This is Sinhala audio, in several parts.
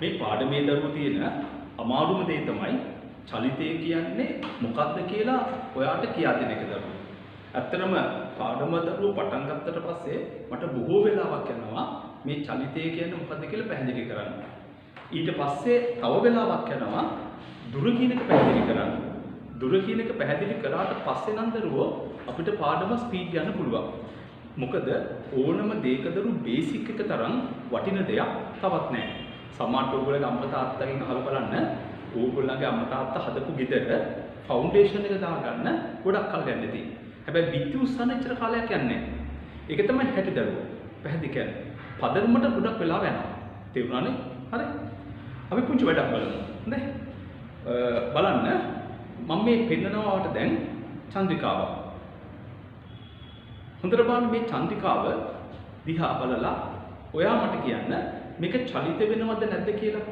මේ පාඩමේ දරුවෝ තියෙන අමාරුම දේ තමයි චලිතය කියන්නේ මොකක්ද කියලා ඔයාට කියා දෙන එක දරුවෝ. ඇත්තටම පාඩම දරුවෝ පටන් ගත්තට පස්සේ මට බොහෝ වෙලාවක් යනවා මේ චලිතය කියන්නේ මොකක්ද කියලා පැහැදිලි කරන්න. ඊට පස්සේ තව වෙලාවක් යනවා දුර කියන එක පැහැදිලි කරන්න. දුර කියන එක පැහැදිලි කරාට පස්සේ නම් දරුවෝ අපිට පාඩම ස්පීඩ් යන්න පුළුවන්. මොකද ඕනම දෙයක දරුවෝ බේසික් එක තරම් වටින දෙයක් තවත් නැහැ. සමහරට ඔයගොල්ලෝ අම්මා තාත්තගෙන් අහලා බලන්න ඕගොල්ලන්ගේ අම්මා තාත්තා හදපු ගෙදර ෆවුන්ඩේෂන් එක දාගන්න ගොඩක් කල් යන්න තියෙනවා. හැබැයි බිත්ති උස්සන්න එච්චර කාලයක් යන්නේ නැහැ. ඒක තමයි හැටි දරුවෝ. පැහැදිලි කියන්නේ. පදනමට ගොඩක් වෙලාව යනවා. තේරුණානේ? හරි. අපි පුංචි වැඩක් බලමු. හොඳයි. බලන්න මම මේ පෙන්නනවාට දැන් චන්ද්‍රිකාව. හොඳට බලන්න මේ චන්ද්‍රිකාව දිහා බලලා ඔයා මට කියන්න මේක චලිත වෙනවද නැද්ද කියලා.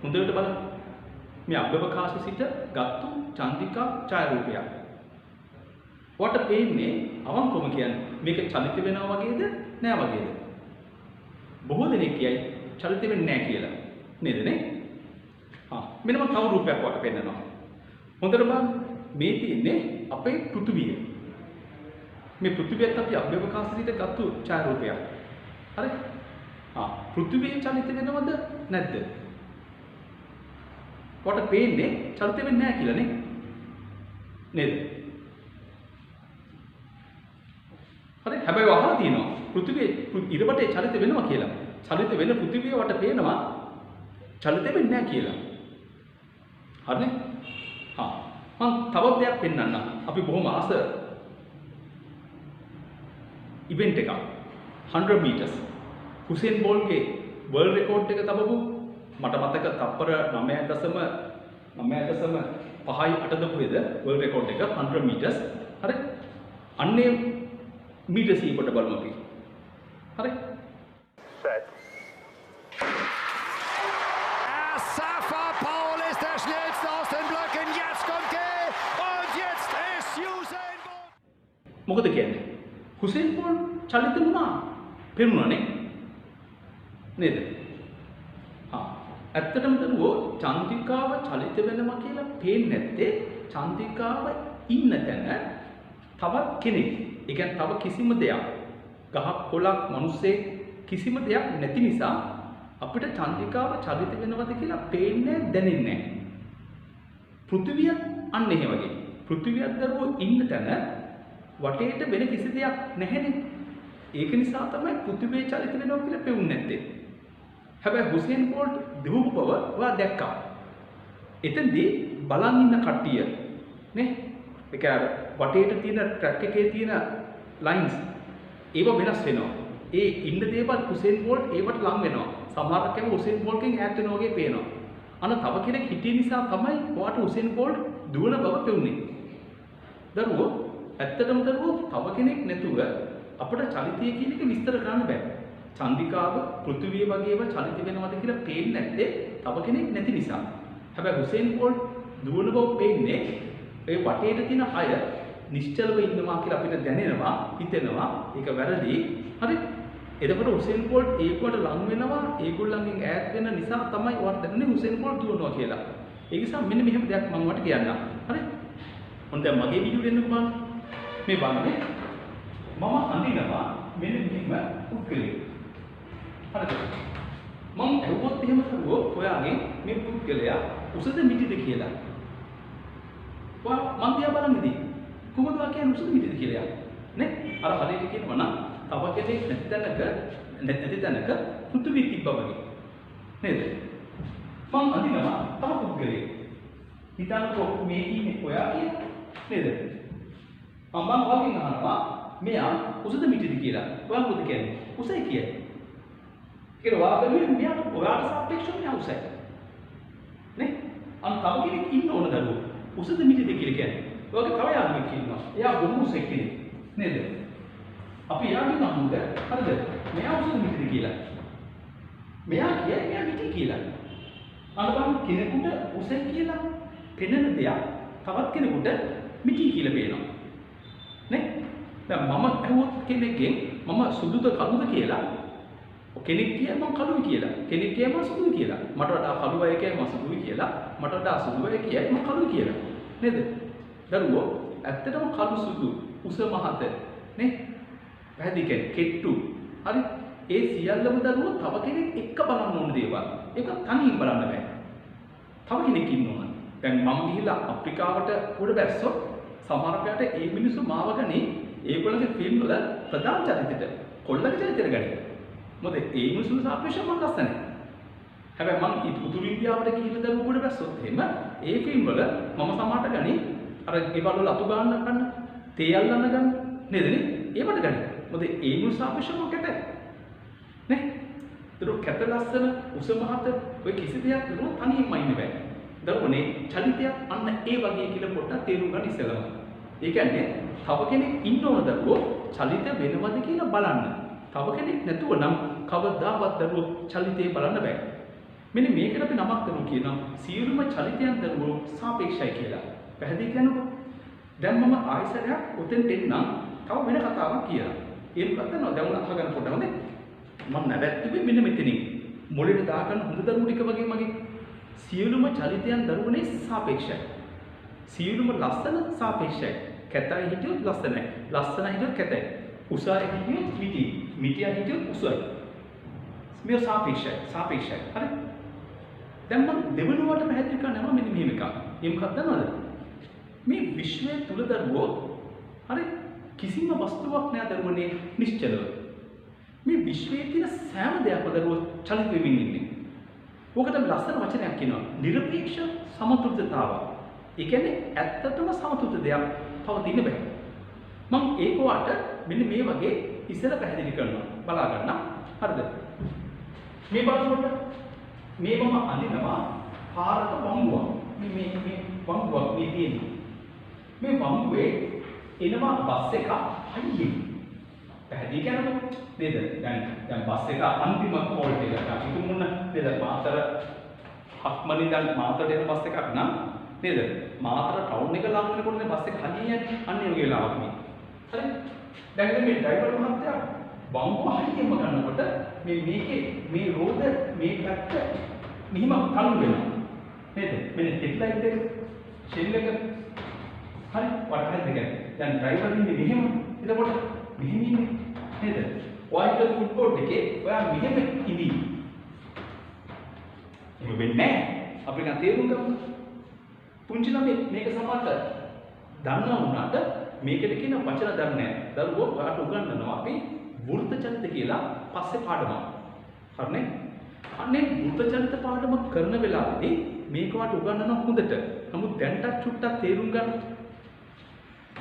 හොඳට බලන්න. මේ අභ්‍යවකාශ සිට ගත්තු චන්ද්‍රිකා ඡායාරූපයක්. ඔයාට පේන්නේ අවංකවම කියන්නේ මේක චලිත වෙනවා වගේද නෑ වගේද? බොහෝ දෙනෙක් කියයි චලිත වෙන්නේ නෑ කියලා. නේද නේ? මෙන්න මම තව රූපයක් ඔයාලට පෙන්නනවා. හොඳට බලන්න. මේ තියෙන්නේ අපේ පෘථිවිය. මේ පෘථිවියත් අපි අභ්‍යවකාශ සිට ගත්තු ඡායාරූපයක්. හරි? පෘථිවිය චලිත වෙනවද නැද්ද? ඔයාලට පේන්නේ චලිත වෙන්නේ නැහැ කියලා නේ? නේද? හරි. හැබැයි අහලා තියෙනවා පෘථිවිය ඉරවටේ චලිත වෙනවා කියලා. චලිත වෙන පෘථිවිය වට පේනවා චලිත වෙන්නේ නැහැ කියලා. හරිනේ? මම තවත් දෙයක් පෙන්නන්නම්. අපි බොහොම ආස ඉවෙන්ට් එකක් 100 meters හුසේන් බෝල්ට්ගේ වර්ල්ඩ් රෙකෝඩ් එක තබපු මට මතක තප්පර 9.5 දපුවේද වර්ල්ඩ් රෙකෝඩ් එක 100 meters. හරි. අන්නේ මීටර් සීපට බලමු අපි. හරි. Set. Safa Paul ist der schnellste aus den Blöcken. Jetzt kommt er und jetzt ist Usain Bolt. මොකද කියන්නේ? හුසේන් බෝල්ට් චලිත වුණා. පෙරුණානේ. නේද? ඇත්තටම දරුවෝ චන්ද්‍රිකාව චලිත වෙනවා කියලා පේන්නේ නැත්තේ චන්ද්‍රිකාව ඉන්න තැන තවත් කෙනෙක්. ඒ කියන්නේ තව කිසිම දෙයක් ගහක් කොළක් මිනිස්සේ කිසිම දෙයක් නැති නිසා අපිට චන්ද්‍රිකාව චලිත වෙනවද කියලා පේන්නේ දැනෙන්නේ නැහැ. පෘථිවිය අන්න එහෙ වගේ. පෘථිවියක් දරුවෝ ඉන්න තැන වටේට වෙන කිසි දෙයක් නැහැනේ. ඒක නිසා තමයි පෘථිවිය චලිත වෙනවා කියලා පෙවුන්නේ නැත්තේ. හැබැයි හුසේන් බෝල්ට් දිවපු බව ඔයා දැක්කා. එතෙන්දී බලන් ඉන්න කට්ටිය නේ ඒක අර වටේට තියෙන ට්‍රැක් එකේ තියෙන ලයින්ස් ඒව වෙනස් වෙනවා. ඒ ඉන්න දේවල් හුසේන් බෝල්ට් ඒවට ලං වෙනවා. සමහරක් කම හුසේන් බෝල්ට්ගෙන් ඈත් වෙනවා වගේ පේනවා. අන්න තව කෙනෙක් හිටිය නිසා තමයි ඔයාට හුසේන් බෝල්ට් දුවන බව පෙවුනේ. දරුවෝ ඇත්තටම දරුවෝ තව කෙනෙක් නැතුව අපිට චලිතය කියන එක විස්තර කරන්න බෑ. චන්ද්‍රිකාව පෘථිවිය වගේ ඒවා චලිත වෙනවද කියලා පේන්නේ නැත්තේ තව කෙනෙක් නැති නිසා. හැබැයි හුසේන් බෝල්ට් දුවන බව පේන්නේ ඒ වටේට තියෙන අය නිශ්චලව ඉන්නවා කියලා අපිට දැනෙනවා, හිතෙනවා. ඒක වැරදි. හරි? එතකොට හුසේන් බෝල්ට් ඒකට ලං වෙනවා, ඒගොල්ලන්ගෙන් ඈත් වෙන නිසා තමයි ඔයාලට දැනෙන්නේ හුසේන් බෝල්ට් දුවනවා කියලා. ඒ නිසා මෙන්න මෙහෙම දෙයක් මම ඔයාලට කියන්නම්. හරි? මොන් දැන් මගේ වීඩියෝ දෙන්නකෝ බලන්න. මේ බලන්නේ මම අඳිනවා මෙන්න මෙහෙම පුද්ගලෙක්. හරිද? මම ඇහුවොත් එහෙම කරුවෝ ඔයාගෙන් මේ පුද්ගලයා උසද මිටිද කියලා. මම දිහා බලන්නේදී කොහොමද වා කියන්නේ උසද මිටිද කියලා නේ? අර හරියට කියනවා නම් තව කෙනෙක් නැති තැනක පෘථිවිය තිබ්බා වගේ. නේද? මම අඳිනවා තව පුද්ගලෙක්. හිතන්නකෝ මේ ඉන්නේ ඔයා කියලා. නේද? මම වගේ අහනවා මෙයා උසද මිටිද කියලා. ඔයා මොකද කියන්නේ? උසයි කියන්නේ. ඒක වාදනේ මෙයාට ඔයාට සාපේක්ෂව මෙයා උසයි. නේ? අන්න තව කෙනෙක් ඉන්න ඕන දරුවෝ. උසද මිටිද කියලා කියන්නේ. ඔයගේ තව යාළුවෙක් ඉන්නවා. එයා බොහොම උස කෙනෙක්. නේද? අපි එයාගෙන් අහමුද? හරිද? මෙයා උසද මිටිද කියලා. මෙයා කියන්නේ මෙයා මිටි කියලා. අන්න බලන්න කෙනෙකුට උසයි කියලා පෙනෙන දෙයක් තවත් කෙනෙකුට මිටි කියලා පේනවා. නේ? දැන් මම ඇහුවොත් කෙනෙක්ගෙන් මම සුදුද කළුද කියලා කෙනෙක් කියයි මම කළුයි කියලා. කෙනෙක් කියයි මම සුදුයි කියලා. මට වඩා කළු අය කියයි මම සුදුයි කියලා. මට වඩා සුදු අය කියයි මම කළුයි කියලා. නේද? දරුවෝ ඇත්තටම කළු සුදු උස මහත නේ? පැහැදිලි කෙට්ටු. හරි? ඒ සියල්ලම දරුවෝ තව කෙනෙක් එක්ක බලන්න ඕන දේවල්. ඒක තනියෙන් බලන්න බෑ. තව කෙනෙක් ඉන්න ඕන. දැන් මම ගිහිල්ලා අප්‍රිකාවට උඩ බැස්සොත් සමහරකට ඒ මිනිස්සු මාව ගන්නේ ඒගොල්ලන්ගේ ෆිල්ම් වල ප්‍රධාන චරිතෙට කොල්ලගේ චරිතෙට ගන්නේ. මොකද ඒ මිනිස්සුන්ට සාපේක්ෂව මම ලස්සනයි. හැබැයි මම උතුරු ඉන්දියාවට ගිහිල්ලා දරුවෝ උඩ බැස්සොත් එහෙම ඒ ෆිල්ම් වල මම සමහරට ගන්නේ අර ගෙවල් වල අතු ගන්න තේ අල්ලන්න ගන්න නේද නේ? ඒවට ගන්නේ. මොකද ඒ මිනිස්සු සාපේක්ෂව මම කැතයි. නේ? දරුවෝ කැත ලස්සන උස මහත ඔය කිසි දෙයක් දරුවෝ තනියම ඉන්න බෑ. දරුවනේ චලිතයක් අන්න ඒ වගේ කියලා පොඩ්ඩක් තේරුම් ගන්න ඉස්සෙල්ලා. ඒ කියන්නේ තව කෙනෙක් ඉන්න ඕන දරුවෝ චලිත වෙනවද කියලා බලන්න. තව කෙනෙක් නැතුව නම් කවදාවත් දරුවෝ චලිතේ බලන්න බෑ. මෙන්න මේකට අපි නමක් දරුවෝ කියනවා සියලුම චලිතයන් දරුවෝ සාපේක්ෂයි කියලා. පැහැදිලි කියනකො දැන් මම ආයසරයක් උතෙන්ට එන්නම් තව වෙන කතාවක් කියලා. ඒක ගන්නව දැන් උන අහගන්න පොඩ්ඩක් හොඳේ. මම නැවැත්තුවේ මෙන්න මෙතනින්. මොළේට දාගන්න හොඳ දරුවෝ ටික වගේ මගේ සියලුම චලිතයන් දරුවනේ සාපේක්ෂයි. සියලුම ලස්සන සාපේක්ෂයි. කැතයි හිටියොත් ලස්සනයි. ලස්සනයි හිටියොත් කැතයි. උසයි හිටියොත් මිටි. මිටිය හිටියොත් උසයි. මේ සාපේක්ෂයි. සාපේක්ෂයි. හරි? දැන් මම දෙවෙනුවට පැහැදිලි කරනවා මෙන්න මෙහෙම එකක්. ඒ මොකක්ද දන්නවද? මේ විශ්වයේ තුල දරුවෝ හරි කිසිම වස්තුවක් නෑ දරුවනේ නිශ්චලව. මේ විශ්වයේ තියෙන සෑම දෙයක්ම දරුවෝ චලිත වෙමින් ඉන්නේ. ඕකට ලස්සන වචනයක් කියනවා නිර්පේක්ෂ සමතුලිතතාව. ඒ කියන්නේ ඇත්තටම සමතුලිත දෙයක් පවතින්න බෑ. මම ඒක වාට මෙන්න මේ වගේ ඉස්සර පැහැදිලි කරනවා. බලා ගන්න. හරිද? මේ බලනකොට මේ මම අඳිනවා පාරක වංගුවක්. මේ වංගුවක් මේ තියෙනවා. මේ වංගුවේ එනවා බස් එක හයියෙන්. පැහැදිලි කරනකොට නේද? දැන් බස් එක අන්තිම කෝල්ට් එකට අපි තුමුන්න නේද? මාතර හක්මනි දැන් මාතරට එන බස් එකක් නම් නේද? මාතර ටවුන් එක ලඟ වෙනකොට නේ බස් එක හයියෙන් යන්නේ. අන්න ඒ වගේ වෙලාවක් මේ. හරි? දැන් මේ ඩ්‍රයිවර් මහත්තයා වංගුව හයියෙන්ම ගන්නකොට මේකේ මේ රෝද මේ පැත්ත මෙහිම කළු වෙනවා. නේද? මෙන්න හෙඩ්ලයිට් එක ෂෙල් එක හරි වටහත් දෙක. දැන් ඩ්‍රයිවර් ඉන්නේ මෙහෙම. එතකොට මෙහෙම ඉන්නේ නේද? වයිට් ෆුට්බෝඩ් එකේ ඔයා මෙහෙම ඉඳී. එහෙම වෙන්නේ නැහැ. අපි ගන්න තේරුම් ගමු. පුංචි ළමයි මේක සමහරට දන්නා වුණාට මේකට කියන වචන දන්නේ නැහැ. දරුවෝ ඔයාට උගන්වනවා අපි වෘත්ත චලිත කියලා පස්සේ පාඩමක්. හරිනේ? අනේ වෘත්ත චලිත පාඩම කරන වෙලාවේදී මේක වාට උගන්වනවා හොඳට. නමුත් දැන්ටත් චුට්ටක් තේරුම් ගන්න.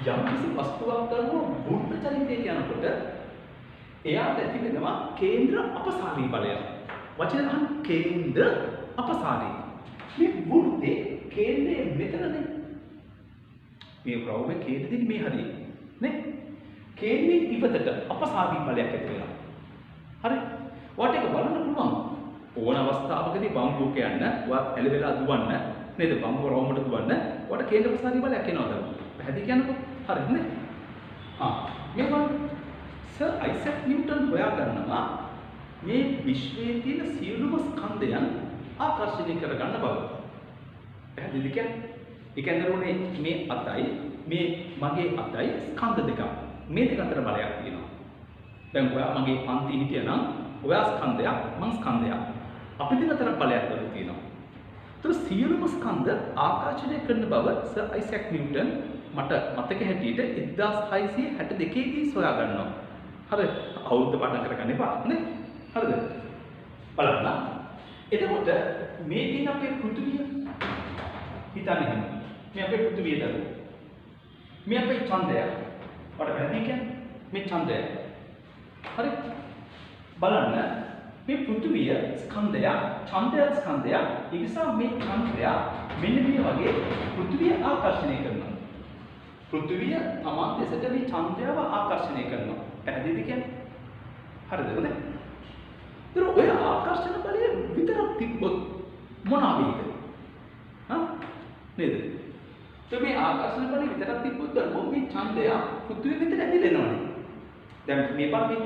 යම් කිසි වස්තුවක් කරනවා වෘත්ත චලිතය කියනකොට එයාට ඇති වෙනවා කේන්ද්‍ර අපසාරී බලය. වචන අහන්න කේන්ද්‍ර අපසාරී. මේ වෘත්තේ කේන්ද්‍රය මෙතනනේ. මේ ප්‍රවෘත්ති කේන්ද්‍රෙදි මේ හරිය. නේ? කේන්ද්‍රයේ ඉවතට අපසාරී බලයක් ඇති වෙනවා. හරි? වාට එක බලන්න පුළුවන්. ඕන අවස්ථාවකදී වංගුවක යන්න, වත් ඇලවෙලා දුවන්න, නේද? වංගුව රවුමට දුවන්න, වාට කේන්ද්‍ර අපසාරී බලයක් එනවා. පැහැදිලි කියනකොට හරිද නේ? මේ බලන්න සර් අයිසැක් නිව්ටන් හොයාගන්නවා මේ විශ්වයේ තියෙන සියලුම ස්කන්ධයන් ආකර්ෂණය කරගන්න බව. පැහැදිලිද කියන්නේ? ඒ කියන්නේ මේ අතයි මේ මගේ අතයි ස්කන්ධ දෙකක්. මේ දෙක අතර බලයක් තියෙනවා. දැන් ඔයා මගේ පන්ති හිටියනම් ඔයා ස්කන්ධයක් මං ස්කන්ධයක්. අපි දෙන අතර බලයක් දරු තියෙනවා. ඒතර සියලුම ස්කන්ධ ආකර්ෂණය කරන බව සර් අයිසැක් නිව්ටන් මට මතක හැටියට 1662 දී සොයා ගන්නවා. හරි අවුරුද්ද පාඩම් කරගන්න එපා නේ? හරිද? බලන්න. එතකොට මේ දින අපේ පෘථිවිය හිතන්නේ එහෙම. මේ අපේ පෘථිවිය දරුවෝ. මේ අපේ ඡන්දය. වඩ පැහැදිලි කියන්නේ මේ ඡන්දය. හරි? බලන්න මේ පෘථිවිය ස්කන්ධය, ඡන්දය ස්කන්ධය. ඒ නිසා මේ ඡන්දය මෙන්න මේ වගේ පෘථිවිය ආකර්ෂණය කරනවා. පෘථිවිය තමන් දෙසට මේ ඡන්දයව ආකර්ෂණය කරනවා. පැහැදිලිද කියන්නේ? හරිද? හොඳයි. ඒතර ඔය ආකර්ෂණ බලය විතරක් තිබ්බොත් මොනවා වෙයිද? හා? නේද? මේ ආකර්ෂණ බලය විතරක් තිබ්බොත් දරුවෝ මේ ඡන්දය පෘථිවිය විතර ඇදිලෙනවනේ. දැන් මේ බලන්න මේ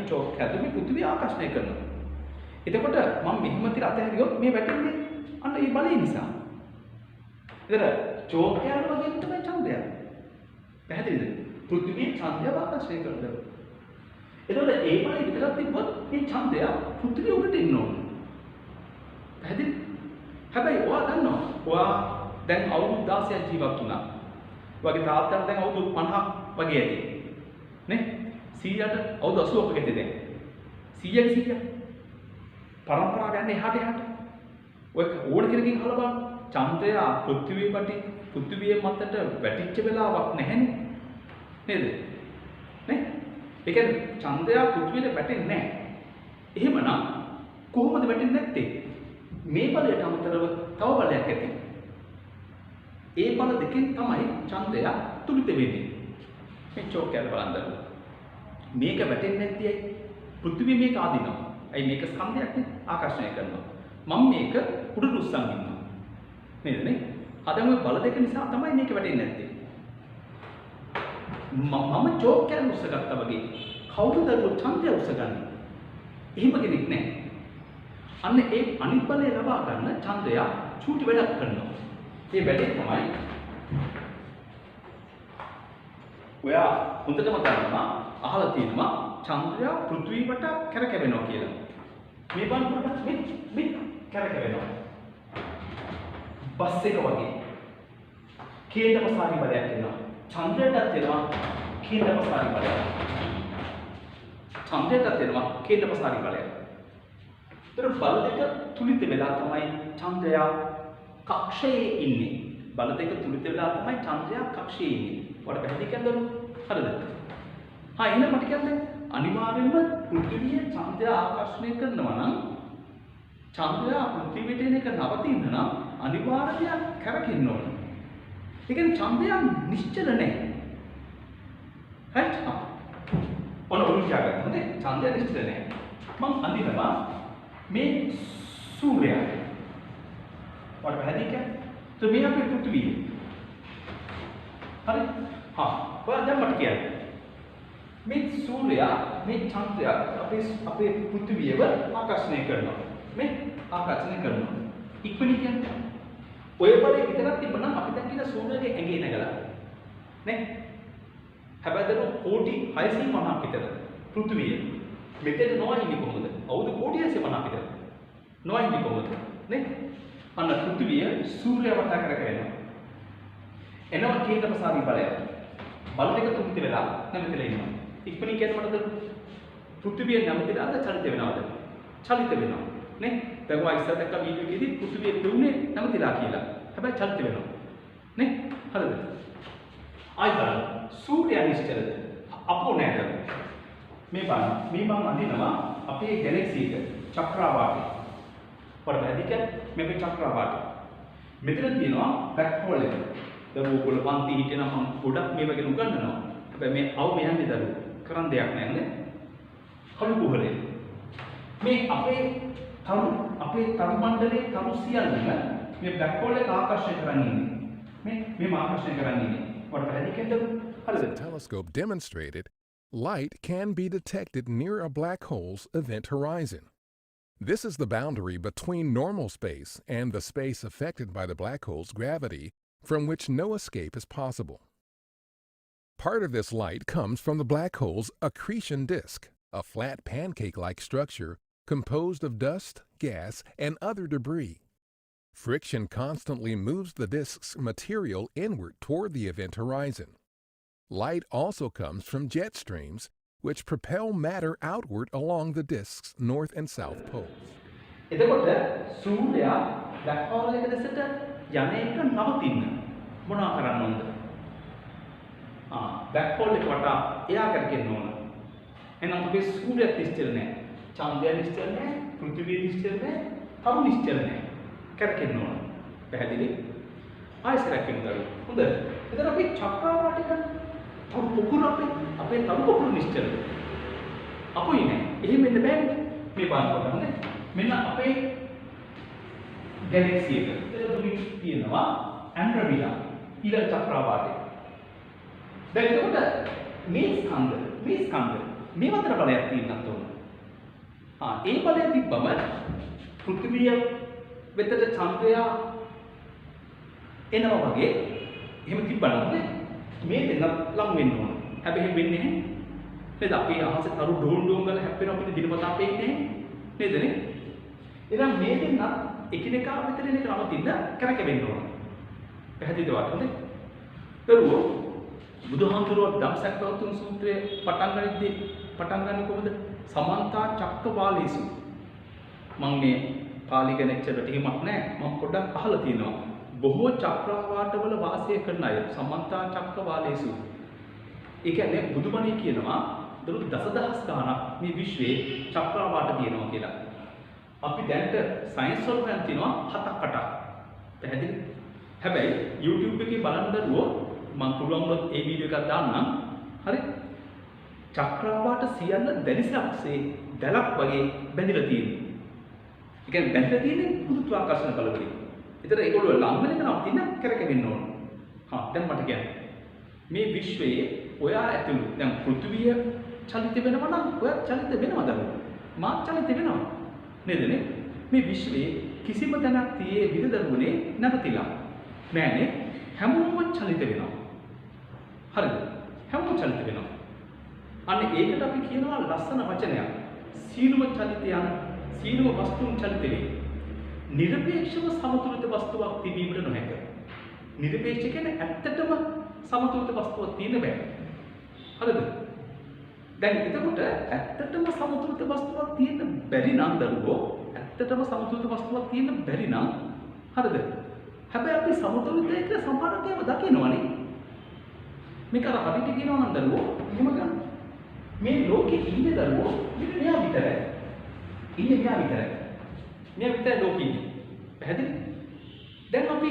චෝක් ඇතුලේ පෘථිවිය ආකර්ෂණය කරනවා. එතකොට මම මෙහෙම තිර අතහැරියොත් මේ වැටෙන්නේ අන්න ඒ බලය නිසා. ඒතර චෝක් කැල වගේ තමයි ඡන්දය. පැහැදිලිද? පෘථිවිය ඡන්දය ආකර්ෂණය කරනවා. එතකොට ඒ බලය විතරක් තිබ්බොත් මේ ඡන්දය පෘථිවිය උඩට එන්න ඕන. පැහැදිලි? හැබැයි ඔයා දන්නවා ඔයා දැන් අවුරුදු 16ක් ජීවත් වුණා. ඔයාගේ තාත්තාට දැන් අවුරුදු 50ක් වගේ ඇති. නේ? 100ට අවුරුදු 80ක් වගේ ඇති දැන්. 100 පරම්පරාව යන්නේ එහාට. ඔය ඕන කෙනකින් අහලා බලන්න. චන්ද්‍රය පෘථිවිය මතට වැටිච්ච වෙලාවක් නැහැනේ. නේද? නේ? ඒ කියන්නේ චන්ද්‍රය පෘථිවියට වැටෙන්නේ නැහැ. එහෙමනම් කොහොමද වැටෙන්නේ නැත්තේ? මේ බලයට අමතරව තව බලයක් ඇති. ඒ බල දෙකෙන් තමයි ඡන්දය තුලිත වෙන්නේ. මේ චෝක් එක බලන්න. මේක වැටෙන්නේ නැති ඇයි? පෘථිවිය මේක ආදිනවා. ඇයි මේක ස්කන්ධයක් නේ? ආකර්ෂණය කරනවා. මම මේක උඩ රුස්සන් ඉන්නවා. නේද නේ? අද මේ බල දෙක නිසා තමයි මේක වැටෙන්නේ නැත්තේ. මම චෝක් එක උස්සගත්තා වගේ. කවුරුද දරුවෝ ඡන්දය උස්සගන්නේ? එහෙම කෙනෙක් නැහැ. අන්න ඒ අනිත් බලය ලබා ගන්න ඡන්දය චූටි වැඩක් කරනවා. ඒ වැඩේ තමයි ඔයා හොඳටම දන්නවා අහලා තියෙනවා චන්ද්‍රය පෘථිවිය වට කැරකෙනවා කියලා. මේ බලන්න මේ කැරකෙනවා. බස් එක වගේ කේන්ද්‍රපසාරී බලයක් එනවා. චන්ද්‍රයටත් එනවා කේන්ද්‍රපසාරී බලයක්. චන්ද්‍රයටත් එනවා කේන්ද්‍රපසාරී බලයක්. ඒතර බල දෙක තුලිත වෙලා තමයි චන්ද්‍රය කක්ෂයේ ඉන්නේ. බල දෙක තුලිත වෙලා තමයි චන්ද්‍රය කක්ෂයේ ඉන්නේ. ඔයාලට පැහැදිලි කරන්නද? හරිද? එහෙනම් මට කියන්නේ අනිවාර්යයෙන්ම පෘථිවිය චන්ද්‍රය ආකර්ෂණය කරනවා නම් චන්ද්‍රය පෘථිවියට එන එක නවතින්න නම් අනිවාර්යයෙන් කරකින්න ඕන. ඒ කියන්නේ චන්ද්‍රය නිශ්චල නැහැ. right? ඔන්න ගන්න. හොඳේ. චන්ද්‍රය නිශ්චල නැහැ. මම අඳිනවා මේ සූර්යයා. ඔයාලට පැහැදිලි කරන්න. මේ අපේ පෘථිවිය. හරි? ඔයා දැන් මට කියන්න. මේ සූර්යයා මේ චන්ද්‍රය අපේ පෘථිවියව ආකර්ෂණය කරනවා. මේ ආකර්ෂණය කරනවා. ඉක්මනින් කියන්නේ. ඔය බලේ විතරක් තිබුණා අපි දැන් කියන සූර්යගේ ඇඟේ නැගලා. නේ? හැබැයි දරු කෝටි 650ක් විතර පෘථිවිය. මෙතන නොවන්නේ කොහොමද? අවුරුදු කෝටි 650ක් විතර. නොවන්නේ කොහොමද? නේ? අන්න පෘථිවිය සූර්යය වටා කරගෙන එනවා කේන්ද්‍රපසාරී බලය. බල දෙක තුනිත වෙලා නැමෙතලා ඉන්නවා. ඉක්මනින් කියන්න මටද පෘථිවිය නැමෙතලාද චලිත වෙනවද? චලිත වෙනවා. නේ? දැන් ඔය ඉස්සර දැක්ක වීඩියෝ එකේදී පෘථිවිය දුන්නේ නැමෙතලා කියලා. හැබැයි චලිත වෙනවා. නේ? හරිද? ආයි බලන්න. සූර්යය නිශ්චලද? අපෝ නැද? මේ බලන්න. මේ මම අඳිනවා අපේ ගැලැක්සි එක චක්‍රාවාටය. ඔයාලට පැහැදිලිද? මේක චක්‍රාවාටය. මෙතන තියෙනවා බ්ලැක් හෝල් එක. දරුවෝ කොළ පන්ති හිටියනම් මම ගොඩක් මේ වගේ උගන්වනවා. හැබැයි මේ අවම යන්නේ දරුවෝ. කරන් දෙයක් නැහැ නේද? කළු කුහරේ. මේ අපේ තරු මණ්ඩලයේ තරු සියල්ලම මේ බ්ලැක් හෝල් එක ආකර්ෂණය කරන්නේ ඉන්නේ. මේ ආකර්ෂණය කරන්නේ ඉන්නේ. ඔයාලට පැහැදිලිද? The telescope demonstrated light can be detected near a black hole's event horizon. This is the boundary between normal space and the space affected by the black hole's gravity, from which no escape is possible. Part of this light comes from the black hole's accretion disk, a flat pancake-like structure composed of dust, gas, and other debris. Friction constantly moves the disk's material inward toward the event horizon. Light also comes from jet streams, which propel matter outward along the disk's north and south poles. එතකොට සූර්යයා බ්ලැක් හෝල් එක දැසට යන්නේක නවතින්න මොනවා කරන්න ඕනද? බ්ලැක් හෝල් එක වටා එයා කරගෙන ඕන. එහෙනම් අපේ සූර්යය නිශ්චල නැහැ. චන්ද්‍රය නිශ්චල නැහැ. පෘථිවිය නිශ්චල නැහැ. තරු නිශ්චල නැහැ. කරගෙන ඕන. පැහැදිලි? ආයෙත් කරගෙන හොඳ. එතන අපි චක්‍රාවාටය ගන්න. තරු පොකුර අපේ තරු පොකුර නිශ්චලද? අපුයි නෑ. එහෙම වෙන්න බෑනේ. මේ බලන්න හොඳ. මෙන්න අපේ ගැලැක්සි එක. එතන දුරි තියෙනවා ඇන්ඩ්‍රොමීඩා. ඊළඟ චක්‍රාවාටේ. දැන් එතකොට මේ ස්කන්ධ මේ අතර බලයක් තියෙන්නත් ඕන. ඒ බලය තිබ්බම පෘථිවිය වෙතට චන්ද්‍රයා එනවා වගේ එහෙම තිබ්බනම් මේ දෙන්න ලං වෙන්න ඕන. හැබැයි වෙන්නේ නැහැ. නේද? අපි අහසේ තරු ඩෝන් ගාලා හැප්පෙනවා අපිට දිනපතා පේන්නේ නේද නේ? එහෙනම් මේ දෙන්න එකිනෙකා විතර එන ක්‍රමතින්ද කරකෙවෙන්න ඕන. පැහැදිලිද වාටද? දරුවෝ බුදුහාමුදුරුවෝ ධම්සක්කවතුන් සූත්‍රයේ පටන් ගන්නේ කොහොමද? සමන්තා චක්කවාලේසු. මම මේ පාලි ගැන එච්චර ටීමක් නැහැ. මම පොඩ්ඩක් අහලා තියෙනවා. බොහෝ චක්‍රවාටවල වාසය කරන අය සමන්තා චක්කවාලේසු. ඒ කියන්නේ බුදුබණේ කියනවා දරුවෝ දසදහස් ගාණක් මේ විශ්වයේ චක්‍රවාට තියෙනවා කියලා. අපි දැන්ට සයන්ස් වල හොයන් තියෙනවා 7-8ක්. පැහැදිලි? හැබැයි YouTube එකේ බලන්න දරුවෝ මම පුළුවන් වුණොත් ඒ වීඩියෝ එකක් දාන්නම්. හරි? චක්‍රවාට සියල්ල දැලිසක්සේ දැලක් වගේ බැඳිලා තියෙනවා. ඒ කියන්නේ බැඳිලා තියෙන්නේ ගුරුත්වාකර්ෂණ බල වලින්. ඒතර ඒගොල්ලෝ ලං වෙන කෙනා තින්න කරකෙවෙන්න ඕන. දැන් මට කියන්න. මේ විශ්වයේ ඔයා ඇතුළු දැන් පෘථිවිය චලිත වෙනවා නම් ඔයා චලිත වෙනවද? මාත් චලිත වෙනවා. නේද නේ? මේ විශ්වයේ කිසිම තැනක් තියේ විදදරුවනේ නැවතිලා. නෑනේ. හැමෝම චලිත වෙනවා. හරිද? හැමෝම චලිත වෙනවා. අන්න ඒකට අපි කියනවා ලස්සන වචනයක්. සීලම චලිතයන් සීලම වස්තුන් චලිත වේ. නිර්පේක්ෂව සමතුලිත වස්තුවක් තිබීමට නොහැක. නිර්පේක්ෂ කියන්නේ ඇත්තටම සමතුලිත වස්තුවක් තියෙන්න බෑ. හරිද? දැන් එතකොට ඇත්තටම සමතුලිත වස්තුවක් තියෙන්න බැරි නම් දරුවෝ ඇත්තටම සමතුලිත වස්තුවක් තියෙන්න බැරි නම් හරිද? හැබැයි අපි සමතුලිතය කියලා සම්පූර්ණයෙන්ම දකිනවනේ. මේක අර හරියට කියනවා නම් දරුවෝ එහෙම ගන්න. මේ ලෝකෙ ඉන්නේ දරුවෝ මෙයා විතරයි. ඉන්නේ මෙයා විතරයි. මෙයා විතරයි ලෝකෙ ඉන්නේ. පැහැදිලි? දැන් අපි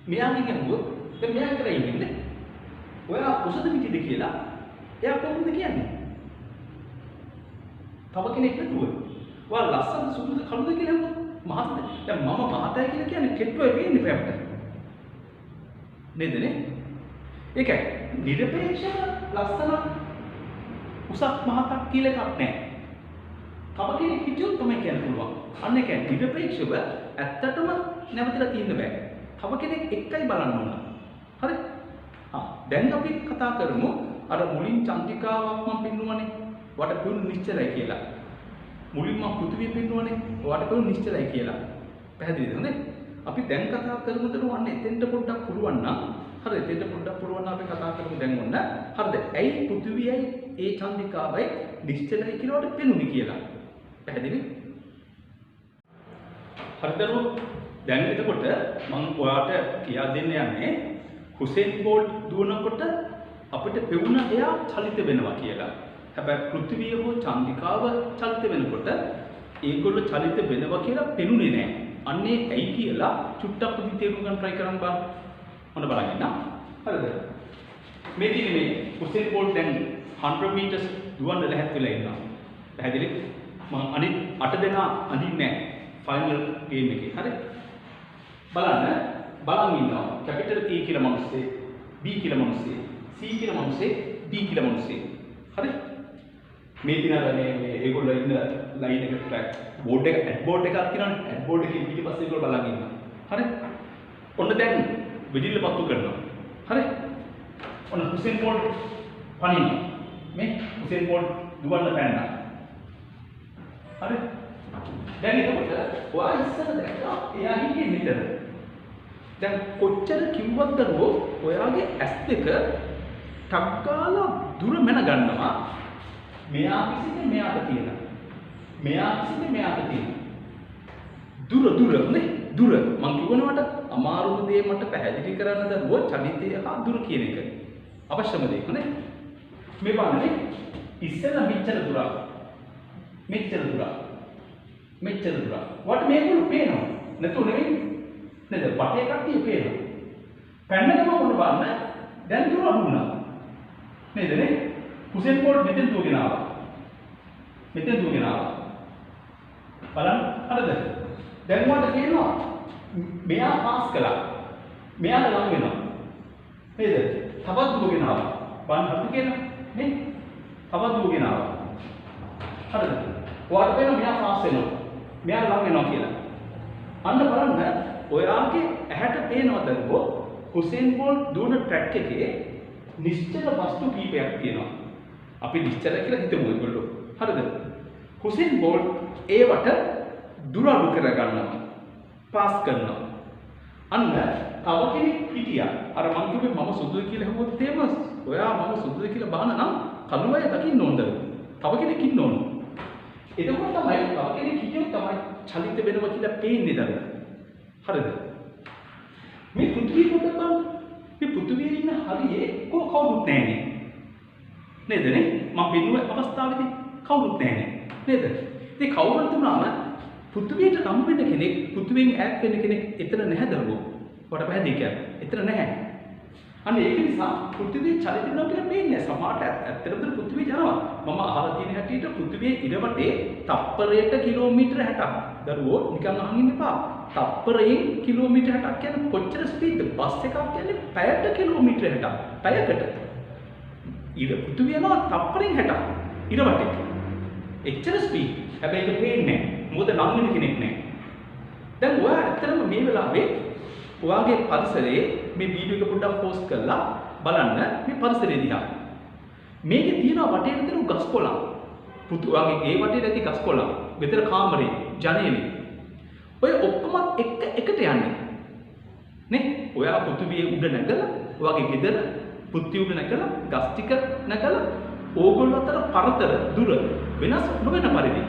මෙයාගෙන් අහුවොත් දැන් මෙයා විතරයි ඉන්නේ. ඔයා උසද පිටිද කියලා එයා කොහොමද කියන්නේ? තව කෙනෙක් නතුව. ඔයා ලස්සන සුදුද කළුද කියලා අහුවොත් මහත්ද? දැන් මම මහතයි කියලා කියන්නේ කෙට්ටුවේ වෙන්නේ පැප්පට. නේද නේ? ඒකයි නිර්පේක්ෂව ලස්සන උසස් මහතක් කියලා එකක් නැහැ. තව කෙනෙක් හිටියොත් තමයි කියන්න පුළුවන්. අන්න ඒක නිර්පේක්ෂව ඇත්තටම නැවතලා තියෙන්න බෑ. තව කෙනෙක් එකයි බලන්න ඕන. හරි? දැන් අපි කතා කරමු අර මුලින් චන්ද්‍රිකාවක් මම පෙන්නුවනේ. වට පුන් නිශ්චලයි කියලා. මුලින් මම පෘථිවිය පෙන්නුවනේ. වට පුන් නිශ්චලයි කියලා. පැහැදිලිද හොඳේ? අපි දැන් කතා කරමු දරුවෝ අන්න එතෙන්ට පොඩ්ඩක් පුළුවන් නම් හරිද? එතෙන්ට පොඩ්ඩක් පුළුවන් නම් අපි කතා කරමු දැන් ඔන්න. හරිද? ඇයි පෘථිවියයි ඒ චන්ද්‍රිකාවයි නිශ්චලයි කියලාට පෙනුනේ කියලා. පැහැදිලි? හරිද දරුවෝ? දැන් එතකොට මම ඔයාලට කියා දෙන්න යන්නේ හුසේන් බෝල්ට් දුවනකොට අපිට පෙවුන එයා චලිත වෙනවා කියලා. හැබැයි පෘථිවිය හෝ චන්ද්‍රිකාව චලිත වෙනකොට ඒගොල්ලෝ චලිත වෙනවා කියලා පෙනුනේ නැහැ. අන්නේ ඇයි කියලා චුට්ටක් පුදි තේරුම් ගන්න try කරන්න බලන්න. මොන බලන්න ඉන්න. හරිද? මේ දිනේ මේ හුසේන් බෝල්ට් දැන් 100 meters දුවන්න ලැහැත් වෙලා ඉන්නවා. පැහැදිලි? මම අනිත් 8 දෙනා අඳින්නේ නැහැ ෆයිනල් ගේම් එකේ. හරි? බලන් ඉන්නවා. කැපිටල් A කියලා මිනිස්සේ, B කියලා මිනිස්සේ, C කියලා මිනිස්සේ, D කියලා මිනිස්සේ. හරි? මේ දිනවල මේ ඒගොල්ලෝ ඉන්න ලයින් එකට බෝඩ් එක ඇඩ් බෝඩ් එකක් තියෙනවනේ. ඇඩ් බෝඩ් එකේ පිටිපස්සේ ඒගොල්ලෝ බලන් ඉන්නවා. හරි? ඔන්න දැන් විදිල්ල පත්තු කරනවා. හරි? ඔන්න හුසේන් බෝල්ට් පනිනවා. මේ හුසේන් බෝල්ට් දුවන්න පැනනවා. හරි? දැන් එතකොට ඔයා ඉස්සර දැක්කා එයා හිටියේ මෙතන. දැන් කොච්චර කිව්වත් දරුවෝ ඔයාගේ ඇස් දෙක ටක් ගාලා දුර මැන ගන්නවා. මෙයා කිසිනේ මෙයාට තියෙනවා. මෙයා කිසිනේ මෙයාට තියෙනවා. දුර නේ දුර මං කියවනවට අමාරුම දේ මට පැහැදිලි කරන්න දරුවෝ චලිතය හා දුර කියන එක. අවශ්‍යම දේ නේ. මේ බලන්නේ ඉස්සෙල්ලා මෙච්චර දුර. මෙච්චර දුර. වට මේගොල්ලෝ පේනවා. නැතු නෙවෙයි. නේද? වටේ කට්ටිය පේනවා. පැන්නකම මොන බලන්න දැන් දුර අඩු වුණා. නේද නේ? හුසේන් බෝල්ට් මෙතෙන් දුවගෙන ආවා. බලන්න හරිද? දැන් වට කියනවා මෙයා පාස් කළා. මෙයාට ලඟ වෙනවා. නේද? තවත් දුවගෙන ආවා. බලන්න හරිද කියලා? නේ? තවත් දුවගෙන ආවා. හරිද? ඔයාට පේනවා මෙයා පාස් වෙනවා. මෙයා ලඟ වෙනවා කියලා. අන්න බලන්න ඔයාගේ ඇහැට පේනවද හුසේන් බෝල්ට් දුවන ට්‍රැක් එකේ නිශ්චල වස්තු කීපයක් තියෙනවා. අපි නිශ්චල කියලා හිතමු ඒගොල්ලෝ. හරිද? හුසේන් බෝල්ට් ඒවට දුර අඩු කර ගන්නවා. පාස් කරනවා. අන්න තව කෙනෙක් හිටියා. අර මං කිව්වේ මම සුදුද කියලා හුවොත් එහෙම ඔයා මම සුදුද කියලා බාන නම් කළු අය දකින්න ඕනද? තව කෙනෙක් ඉන්න ඕන. එතකොට තමයි තව කෙනෙක් හිටියොත් තමයි චලිත වෙනවා කියලා පේන්නේ දර. හරිද? මේ පෘථිවිය පොඩ්ඩක් බලන්න. මේ පෘථිවියේ ඉන්න හරියේ කවුරුත් නැහැනේ. නේදනේ? මම පෙන්නුව අවස්ථාවේදී කවුරුත් නැහැනේ. නේද? ඉතින් කවුරුත් උනාම පෘථිවියට නම් වෙන්න කෙනෙක් පෘථිවියෙන් ඈත් වෙන්න කෙනෙක් එතන නැහැ දරුවෝ. ඔයාලට පැහැදිලි කියන්නේ. එතන නැහැ. අන්න ඒක නිසා පෘථිවිය චලිත වෙනවා කියලා පේන්නේ. සමහරට ඇත්තටම පෘථිවිය යනවා. මම අහලා තියෙන හැටියට පෘථිවියේ ඉරවටේ තප්පරයට කිලෝමීටර 60ක්. දරුවෝ නිකන් අහන් ඉන්න එපා. තප්පරයෙන් කිලෝමීටර 60ක් කියන්නේ කොච්චර ස්පීඩ්ද? බස් එකක් කියන්නේ පැයට කිලෝමීටර 60ක්. පැයකට. පෘථිවිය යනවා තප්පරයෙන් 60ක්. ඉරවටේ. එච්චර ස්පීඩ්. හැබැයි ඒක පේන්නේ නැහැ. මොකද ලඟ වෙන කෙනෙක් නැහැ. දැන් ඔයා ඇත්තටම මේ වෙලාවේ ඔයාගේ පරිසරයේ මේ වීඩියෝ එක පොඩ්ඩක් පෝස්ට් කරලා බලන්න මේ පරිසරය දිහා. මේකේ තියෙන වටේට තියෙන ගස් කොළන්. ඔයාගේ ගේ වටේ ඇති ගස් කොළන්. ගෙදර කාමරේ, ජනේලේ. ඔය ඔක්කොම එකට යන්නේ. නේ? ඔයා පෘථිවියේ උඩ නැගලා, ඔයාගේ ගෙදර පෘථිවිය උඩ නැගලා, ගස් ටික නැගලා ඕගොල්ලෝ අතර පරතර දුර වෙනස් නොවන පරිදි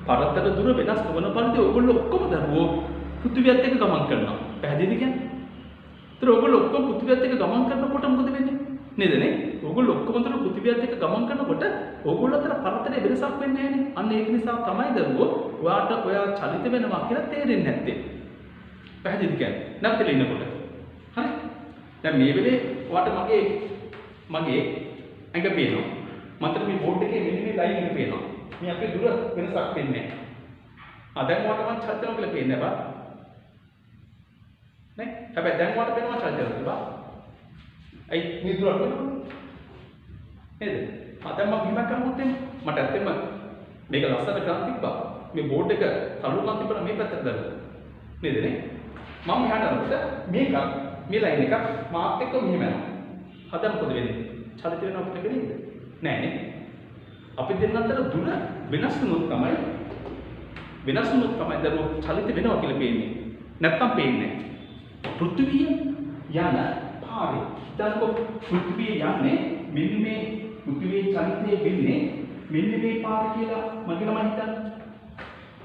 පරතර දුර වෙනස් නොවන පරිදි ඕගොල්ලෝ ඔක්කොම දරුවෝ පෘථිවියත් එක්ක ගමන් කරනවා. පැහැදිලිද කියන්නේ? ඒතර ඕගොල්ලෝ ඔක්කොම පෘථිවියත් එක්ක ගමන් කරනකොට මොකද වෙන්නේ? නේදනේ? ඕගොල්ලෝ ඔක්කොම අතර පෘථිවියත් එක්ක ගමන් කරනකොට ඕගොල්ලෝ අතර පරතරේ වෙනසක් වෙන්නේ නැහැනේ. අන්න ඒක නිසා තමයි දරුවෝ ඔයාට ඔයා චලිත වෙනවා කියලා තේරෙන්නේ නැත්තේ. පැහැදිලිද කියන්නේ? නැත්නම් ඉන්නකොට. හරි? දැන් මේ වෙලේ ඔයාට මගේ ඇඟ පේනවා. මන්ට මේ බෝඩ් එකේ මෙන්න මේ ලයින් එක පේනවා. මේ අපේ දුර වෙනසක් වෙන්නේ නැහැ. දැන් ඔයාට මම චලිත වෙනවා කියලා පේන්නේ නැහැ. නේ? හැබැයි දැන් ඔයාට පේනවා චලිත වෙනවා. ඇයි මේ දුර වෙනවා? නේද? දැන් මම මෙහෙම කරමුත් මට ඇත්තෙම මේක ලස්සන කරන් තිබ්බා. මේ බෝඩ් එක තලුණක් තිබ්බම මේ පැත්තට දාලා. නේද නේ? මම මෙහාට අරමුද මේ ලයින් එක මාත් එක්ක මෙහෙම යනවා. හදන්න මොකද වෙන්නේ? චලිත වෙනවා අපිට නේද? නෑ නේ. අපි දෙන්න අතර දුර වෙනස් වුණොත් තමයි දරුවෝ චලිත වෙනවා කියලා පේන්නේ. නැත්තම් පේන්නේ නෑ. පෘථිවිය යන පාරේ හිතන්නකො පෘථිවිය යන්නේ මෙන්න මේ පෘථිවියේ චලිතය වෙන්නේ මෙන්න මේ පාර කියලා මගේ ළමයි හිතන්න.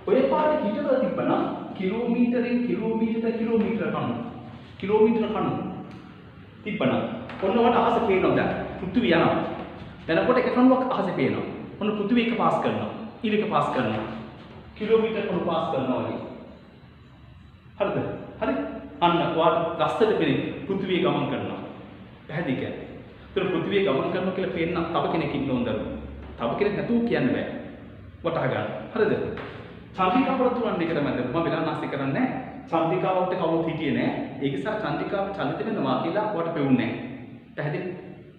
ඔය පාරේ හිටවලා තිබ්බනම් කිලෝමීටරෙන් කිලෝමීටර කණු තිබ්බනම් ඔන්න ඔයාලට අහස පේනවා දැන් පෘථිවිය යනවා. දැනකොට එක කණුවක් අහසේ පේනවා. ඔන්න පෘථිවිය එක පාස් කරනවා. ඊළඟ පාස් කරනවා. කිලෝමීටර කණු පාස් කරනවා වගේ. හරිද? හරි? අන්න ඔයාලට ලස්සට පේන්නේ පෘථිවිය ගමන් කරනවා. පැහැදිලි කියන්නේ. ඒතර පෘථිවිය ගමන් කරනවා කියලා පේන්න තව කෙනෙක් ඉන්න ඕන දරුවෝ. තව කෙනෙක් නැතුව කියන්න බෑ. වටහා ගන්න. හරිද? චන්ද්‍රිකාව තුරන් එකට මැද මම වෙලා නැස්ති කරන්නේ නැහැ. චන්ද්‍රිකාවට කවුරුත් හිටියේ නැහැ. ඒක නිසා චන්ද්‍රිකාව චලිත වෙනවා කියලා ඔයාලට පෙවුන්නේ නැහැ. පැහැදිලි?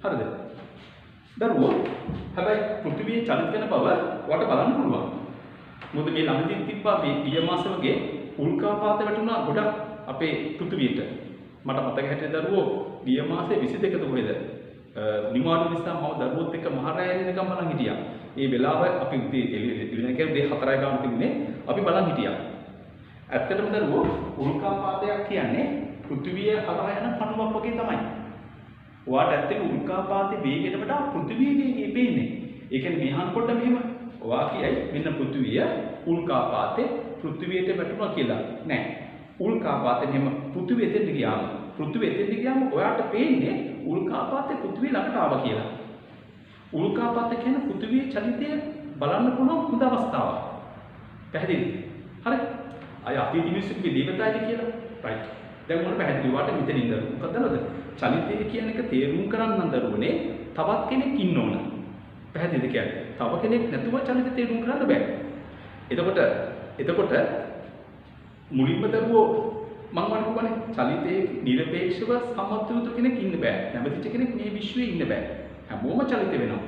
හරිද? දරුවෝ හැබැයි පෘථිවියේ චලිත වෙන බව ඔයාලට බලන්න පුළුවන්. මොකද මේ ළඟදී තිබ්බා මේ ගිය මාස වගේ උල්කාපාත වැටුණා ගොඩක් අපේ පෘථිවියට. මට මතක හැටියට දරුවෝ ගිය මාසේ 22 කොහෙද? නිවාඩු නිසා මම දරුවොත් එක්ක මහරෑය වෙනකම් බලන් හිටියා. ඒ වෙලාව අපි එළිය කියන්නේ 4 ගාන තිබුණේ අපි බලන් හිටියා. ඇත්තටම දරුවෝ උල්කාපාතයක් කියන්නේ පෘථිවිය හරහා යන කණුවක් වගේ තමයි. ඔයාට ඇත්තටම උල්කාපාතේ වේගයට වඩා පෘථිවියේ වේගය පේන්නේ. ඒ කියන්නේ මෙහාන් කොට මෙහෙම ඔයා කියයි මෙන්න පෘථිවිය උල්කාපාතේ පෘථිවියට වැටුණා කියලා. නෑ. උල්කාපාතේ මෙහෙම පෘථිවිය දෙන්න ගියාම ඔයාට පේන්නේ උල්කාපාතේ පෘථිවිය ළඟට ආවා කියලා. උල්කාපාත කියන්නේ පෘථිවියේ චලිතය බලන්න පුළුවන් හොඳ අවස්ථාවක්. පැහැදිලිද? හරි. අය අපි දිවිසුකේ දේවතාවයි කියලා. රයිට්. දැන් මොන පැහැදිලි වාට මෙතනින් දරුවෝ. මොකද දන්නවද? චලිතය කියන එක තේරුම් කරන්න දරුවනේ තවත් කෙනෙක් ඉන්න ඕන. පැහැදිලිද කියන්නේ? තව කෙනෙක් නැතුව චලිතය තේරුම් කරන්න බෑ. එතකොට මුලින්ම දරුවෝ මම වඩුවනේ චලිතයේ නිරපේක්ෂව සමතුලිත කෙනෙක් ඉන්න බෑ. නැවතිච්ච කෙනෙක් මේ විශ්වයේ ඉන්න බෑ. හැමෝම චලිත වෙනවා.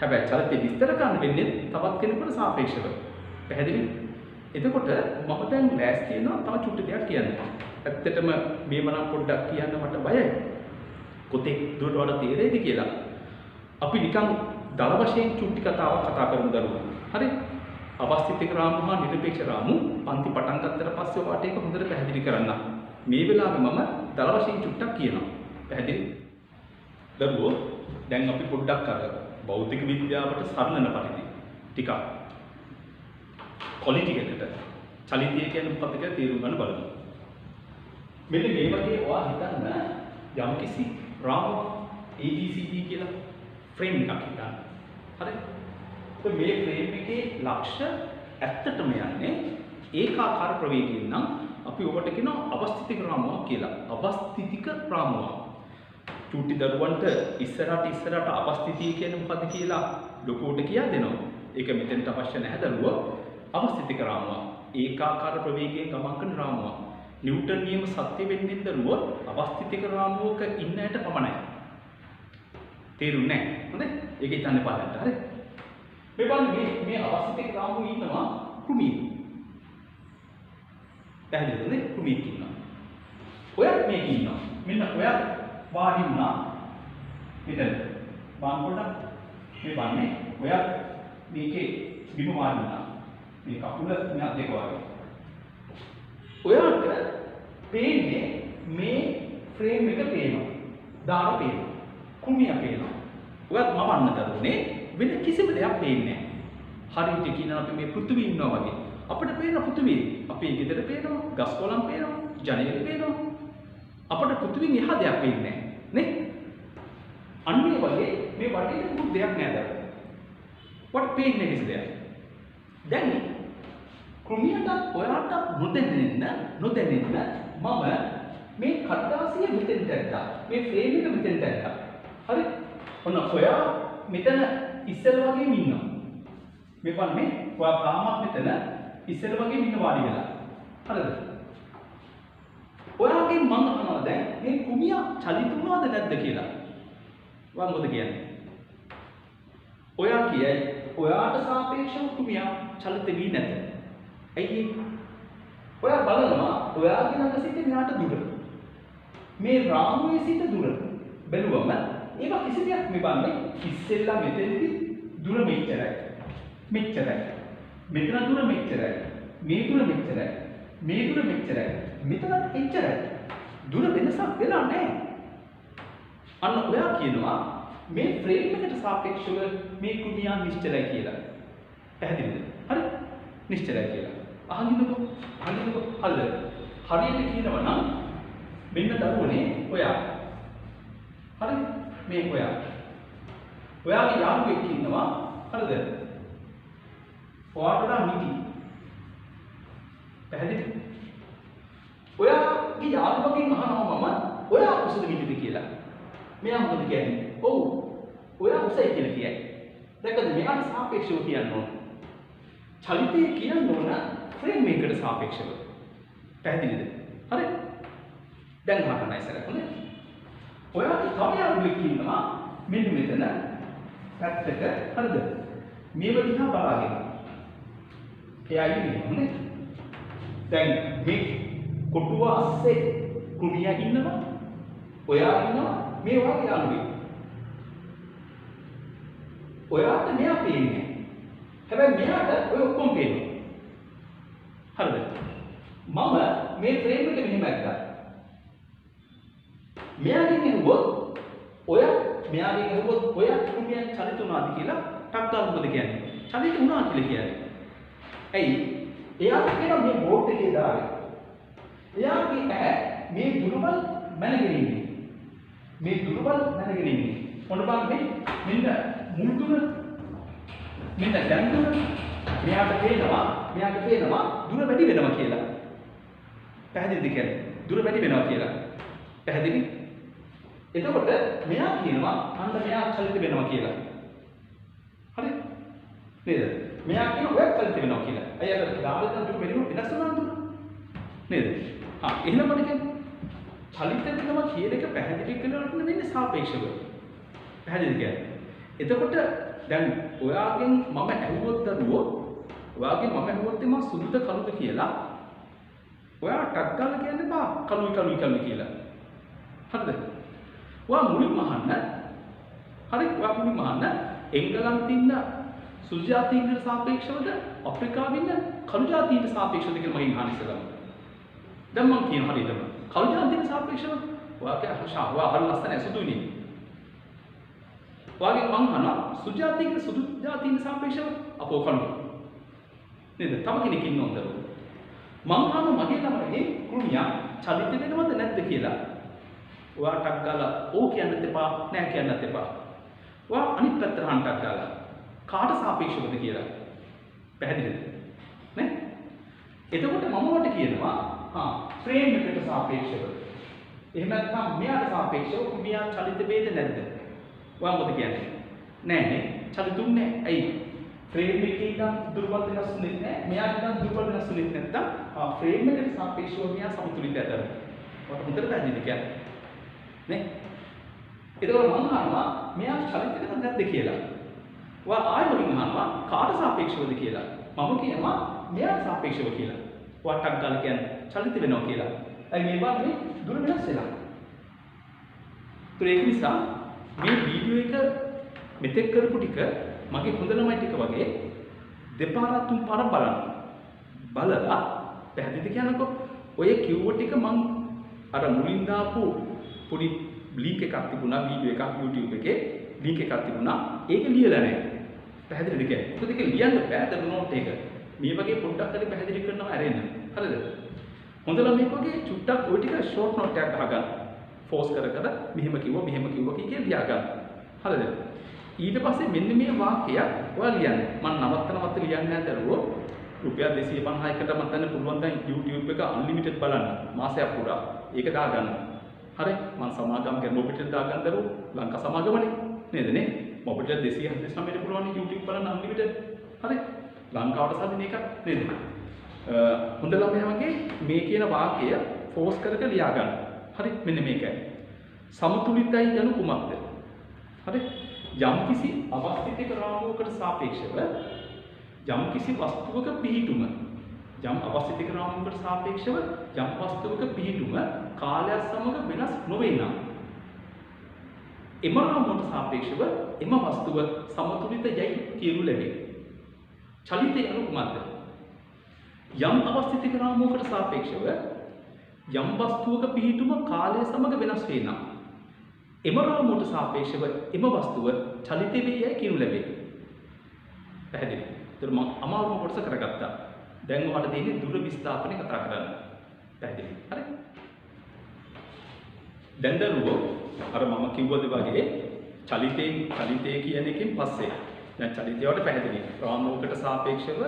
හැබැයි චලිතය විස්තර කරන්න වෙන්නේ තවත් කෙනෙකුට සාපේක්ෂව. පැහැදිලි? එතකොට මම දැන් ලෑස්ති වෙනවා තව චුට්ටි දෙයක් කියන්න. ඇත්තටම මේව නම් පොඩ්ඩක් කියන්න මට බයයි. කොතෙක් දුරට වඩා තේරෙයිද කියලා. අපි නිකන් දල වශයෙන් චුට්ටි කතාවක් කතා කරමු දරුවෝ. හරි? අවස්ථිතික රාමු හා නිරපේක්ෂ රාමු පන්ති පටන් ගත්තට පස්සේ ඔයාට ඒක හොඳට පැහැදිලි කරන්න. මේ වෙලාවේ මම දල වශයෙන් චුට්ටක් කියනවා. පැහැදිලි? දරුවෝ දැන් අපි පොඩ්ඩක් අර භෞතික විද්‍යාවට සරලන පරිදි ටිකක් ක්වොලිටි එකට චලිතය කියන්නේ මොකක්ද කියලා තේරුම් ගන්න බලමු. මෙන්න මේ වගේ ඔයා හිතන්න යම්කිසි රාමුවක් ABCD කියලා ෆ්‍රේම් එකක් හිතන්න. හරි? මේ ෆ්‍රේම් එකේ ලක්ෂ්‍ය ඇත්තටම යන්නේ ඒකාකාර ප්‍රවේගයෙන් නම් අපි ඔබට කියනවා අවස්ථිතික රාමුවක් කියලා. අවස්ථිතික රාමුවක්. චූටි දරුවන්ට ඉස්සරහට අවස්ථිතිය කියන්නේ මොකද්ද කියලා ලොකුවට කියා දෙනවා. ඒක මෙතෙන්ට අවශ්‍ය නැහැ දරුවෝ. අවස්ථිතික රාමුවක්. ඒකාකාර ප්‍රවේගයෙන් ගමන් කරන රාමුවක්. නිව්ටන් නියම සත්‍ය වෙන්නේ දරුවෝ අවස්ථිතික රාමුවක ඉන්න ඇයට පමණයි. තේරුන්නේ නැහැ. හොඳයි? ඒක හිතන්න පාඩම්ට. හරි? මේ බලන්න මේ අවස්ථිතික රාමුවේ ඉන්නවා කෘමියෙක්. පැහැදිලිද නේ? කෘමියෙක් ඉන්නවා. ඔයත් මේක ඉන්නවා. මෙන්න ඔයත් වාඩි වුණා. මෙතන. බාන් පොඩක් මේ බන්නේ. ඔයත් මේකේ බිම වාඩි වුණා. මේ කකුල මෙහා දෙක වගේ. ඔයාට පේන්නේ මේ ෆ්‍රේම් එක පේනවා. දාර පේනවා. කුණිය පේනවා. ඔයත් මවන්න දරුනේ වෙන කිසිම දෙයක් පේන්නේ නැහැ. හරියට කියනවා අපි මේ පෘථිවිය ඉන්නවා වගේ. අපිට පේන පෘථිවිය අපේ ගෙදර පේනවා, ගස් කොළන් පේනවා, ජනේල පේනවා. අපිට පෘථිවියෙන් එහා දෙයක් පේන්නේ නැහැ නේ? අන්න ඒ වගේ මේ වටේ මුළු දෙයක් නෑ දරුවෝ. වට පේන්නේ කිසි දෙයක්. දැන් ක්‍රමියට ඔයාට නොදැනෙන්න මම මේ කඩදාසිය මෙතෙන්ට ඇද්දා. මේ ෆ්‍රේම් එක මෙතෙන්ට ඇද්දා. හරි? ඔන්න ඔයා මෙතන ඉස්සෙල් වගේම ඉන්නවා. මේ බලන්න ඔයා තාමත් මෙතන ඉස්සෙල් වගේම ඉන්න වාඩි වෙලා. හරිද? ඔයාගෙන් මම අහනවා දැන් මේ කුමියා චලිත වුණාද නැද්ද කියලා. ඔයා මොකද කියන්නේ? ඔයා කියයි ඔයාට සාපේක්ෂව කුමියා චලිත වී නැත. ඇයි ඔයා බලනවා ඔයාගේ ළඟ සිට මෙහාට දුර. මේ රාමුවේ සිට දුර. බැලුවම ඒක කිසි දෙයක් මේ බලන්නේ ඉස්සෙල්ලා මෙතෙන්දි දුර මෙච්චරයි. මෙච්චරයි. මෙතන දුර මෙච්චරයි. මේ දුර මෙච්චරයි. මේ දුර මෙච්චරයි. මෙතන එච්චරයි. දුර වෙනසක් වෙලා නැහැ. අන්න ඔයා කියනවා මේ ෆ්‍රේම් එකට සාපේක්ෂව මේ කුමියා නිශ්චලයි කියලා. පැහැදිලිද? හරි? නිශ්චලයි කියලා. අහන්නකෝ. හරිද? හරියට කියනවා නම් මෙන්න දරුවනේ ඔයා. හරි? මේ ඔයා. ඔයාගේ යාළුවෙක් ඉන්නවා. හරිද? ඔයාට වඩා මිටි. පැහැදිලිද? ඔයාගේ යාළුවගෙන් අහනවා මම ඔයා උසද මිටිද කියලා. මෙයා මොකද කියන්නේ? ඔව්. ඔයා උසයි කියලා කියයි. දැක්කද මෙයාට සාපේක්ෂව කියන්න ඕන. චලිතය කියන්න ඕන ෆ්‍රේම් එකකට සාපේක්ෂව. පැහැදිලිද? හරි? දැන් අහන්න ඉස්සරහ හොඳයි. ඔයාගේ තව යාළුවෙක් ඉන්නවා මෙන්න මෙතන පැත්තක හරිද? මේව දිහා බලාගෙන. එයා ඉන්නේ හොඳයි. දැන් මේ කොටුව අස්සේ කුමියා ඉන්නවා. ඔයා ඉන්නවා මේ වගේ යාළුවෙක්. ඔයාට මෙයා පේන්නේ. හැබැයි මෙයාට ඔය ඔක්කොම පේනවා. හරිද? මම මේ ෆ්‍රේම් එක මෙහෙම ඇද්දා. මෙයාගෙන් ඇහුවොත් මෙයාගෙන් ඇහුවොත් ඔය කුමියා චලිත වුණාද කියලා ටක් ගාලා මොකද කියන්නේ? චලිත වුණා කියලා කියන්නේ. ඇයි? එයා කියන මේ බෝඩ් එකේ දාලා. එයාගේ ඇහැ මේ දුර්වල මැනගෙන ඉන්නේ. මේ දුර්වල මැනගෙන ඉන්නේ. මොන බලන්නේ? මෙන්න මුල් තුන මෙන්න දැන් තුන මෙයාට පේනවා දුර වැඩි වෙනවා කියලා. පැහැදිලිද කියන්නේ? දුර වැඩි වෙනවා කියලා. පැහැදිලි? එතකොට මෙයා කියනවා අන්න මෙයා චලිත වෙනවා කියලා. හරි? නේද? මෙයා කියනවා ඔයා චලිත වෙනවා කියලා. අය අර දාලා දුර වැඩි වෙනවා වෙනස් වෙනවා නේද? එහෙනම් මොකද කියන්නේ? චලිත වෙනවා කියන එක පැහැදිලි කරනකොට වෙන්නේ සාපේක්ෂව. පැහැදිලි කියන්නේ. එතකොට දැන් ඔයාගෙන් මම ඇහුවොත් දරුවෝ ඔයාගෙන් මම ඇහුවොත් මම සුදුද කළුද කියලා ඔයා ටක් ගාලා කියන්නේ බා කළුයි කියලා. හරිද? ඔයා මුලින්ම අහන්න. හරි ඔයා මුලින්ම අහන්න එංගලන්තේ ඉන්න සුදු ජාතීන්ට සාපේක්ෂවද අප්‍රිකාවේ ඉන්න කළු ජාතීන්ට සාපේක්ෂවද කියලා මගෙන් අහන්න ඉස්සෙල්ලා. දැන් මම කියන හරියටම කළු ජාතීන්ට සාපේක්ෂව ඔයා කියන්නේ ඔයා හරි ලස්සන සුදුයිනේ. ඔයාගෙන් මං අහනවා සුදු ජාතීන්ට සාපේක්ෂව අපෝ කළු. නේද? තව කෙනෙක් ඉන්නවද? මං අහනවා මගේ ළමයි කුණියා චලිත වෙනවද නැද්ද කියලා. ඔයා ටක් ගාලා ඕ කියන්නත් එපා නෑ කියන්නත් එපා. ඔයා අනිත් පැත්තට අහන්න ටක් ගාලා කාට සාපේක්ෂවද කියලා. පැහැදිලිද? නේ? එතකොට මම ඔයාලට කියනවා ෆ්‍රේම් එකට සාපේක්ෂව. එහෙම නැත්නම් මෙයාට සාපේක්ෂව මෙයා චලිත වේද නැද්ද? ඔයා මොකද කියන්නේ? නෑ නේ චලිතුන්නේ නෑ. ඇයි? ෆ්‍රේම් එකේ ඉඳන් දුර්වල වෙනස් වෙන්නේ නෑ. මෙයාට ඉඳන් දුර්වල වෙනස් වෙන්නේ නැත්නම් ෆ්‍රේම් එකට සාපේක්ෂව මෙයා සමතුලිතයට අරගෙන. ඔයාලට හොඳට පැහැදිලිද කියන්නේ? නේ? එතකොට මම අහනවා මෙයා චලිත වෙනවද නැද්ද කියලා. ඔයා ආයෙ වලින් අහනවා කාට සාපේක්ෂවද කියලා. මම කියනවා මෙයාට සාපේක්ෂව කියලා. ඔයා ටක් ගාලා කියන්නේ චලිත වෙනවා කියලා. ඇයි මේ වාගේ දුර වෙනස් වෙලා. ඒක නිසා මේ වීඩියෝ එක මෙතෙක් කරපු ටික මගේ හොඳ ළමයි ටික වගේ දෙපාරක් තුන් පාරක් බලන්න. බලලා පැහැදිලිද කියනකො ඔය කිව්ව ටික මම අර මුලින් දාපු පොඩි ලින්ක් එකක් තිබුණා වීඩියෝ එකක් YouTube එකේ ලින්ක් එකක් තිබුණා. ඒක ලියලා නැහැ. පැහැදිලිද කියන්නේ? මොකද ඒක ලියන්න බෑ ද නෝට් එක. මේ වගේ පොඩ්ඩක් හරි පැහැදිලි කරනවා ඇරෙන්න. හරිද? හොඳ ළමයෙක් වගේ චුට්ටක් ওই ටික ෂෝට් නෝට් එකක් ගහගන්න. ෆෝස් කර මෙහෙම කිව්වා කියලා ලියා ගන්න. හරිද? ඊට පස්සේ මෙන්න මේ වාක්‍යය ඔයා ලියන්න. මම නවත්ත ලියන්නේ නැහැ දරුවෝ. රුපියල් 250කට මම තන්න පුළුවන් දැන් YouTube එක අන්ලිමිටඩ් බලන්න මාසයක් පුරා. ඒක දාගන්න. හරි? මම සමාගම් කරන මොබිටෙල් දාගන්න දරුවෝ. ලංකා සමාගමනේ. නේද නේ? මොබිටෙල් 249ට පුළුවන් YouTube බලන්න අන්ලිමිටඩ්. හරි? ලංකාවට සාදින එකක් නේද? හොඳ ළමයා වගේ මේ කියන වාක්‍යය ෆෝස් කර ලියා ගන්න. හරි? මෙන්න මේකයි. සමතුලිතයි යනු කුමක්ද? හරි? යම්කිසි අවස්ථිතික රාමුවකට සාපේක්ෂව යම්කිසි වස්තුවක පිහිටුම යම් අවස්ථිතික රාමුවකට සාපේක්ෂව යම් වස්තුවක පිහිටුම කාලය සමග වෙනස් නොවේ නම් එම රාමුවට සාපේක්ෂව එම වස්තුව සමතුලිත යයි කියනු ලැබේ. චලිතය යනු කුමක්ද? යම් අවස්ථිතික රාමුවකට සාපේක්ෂව යම් වස්තුවක පිහිටුම කාලය සමග වෙනස් වේ නම් එම රාමුවට සාපේක්ෂව එම වස්තුව චලිත වේ යයි කියනු ලැබේ. පැහැදිලි? ඒතර මම අමාරුම කොටස කරගත්තා. දැන් ඔයාලට දෙන්නේ දුර විස්ථාපනය කතා කරන්න. පැහැදිලි? හරි? දැන් දරුවෝ අර මම කිව්වද වගේ චලිතය කියන එකෙන් පස්සේ දැන් චලිතයට පැහැදිලි. රාමුවකට සාපේක්ෂව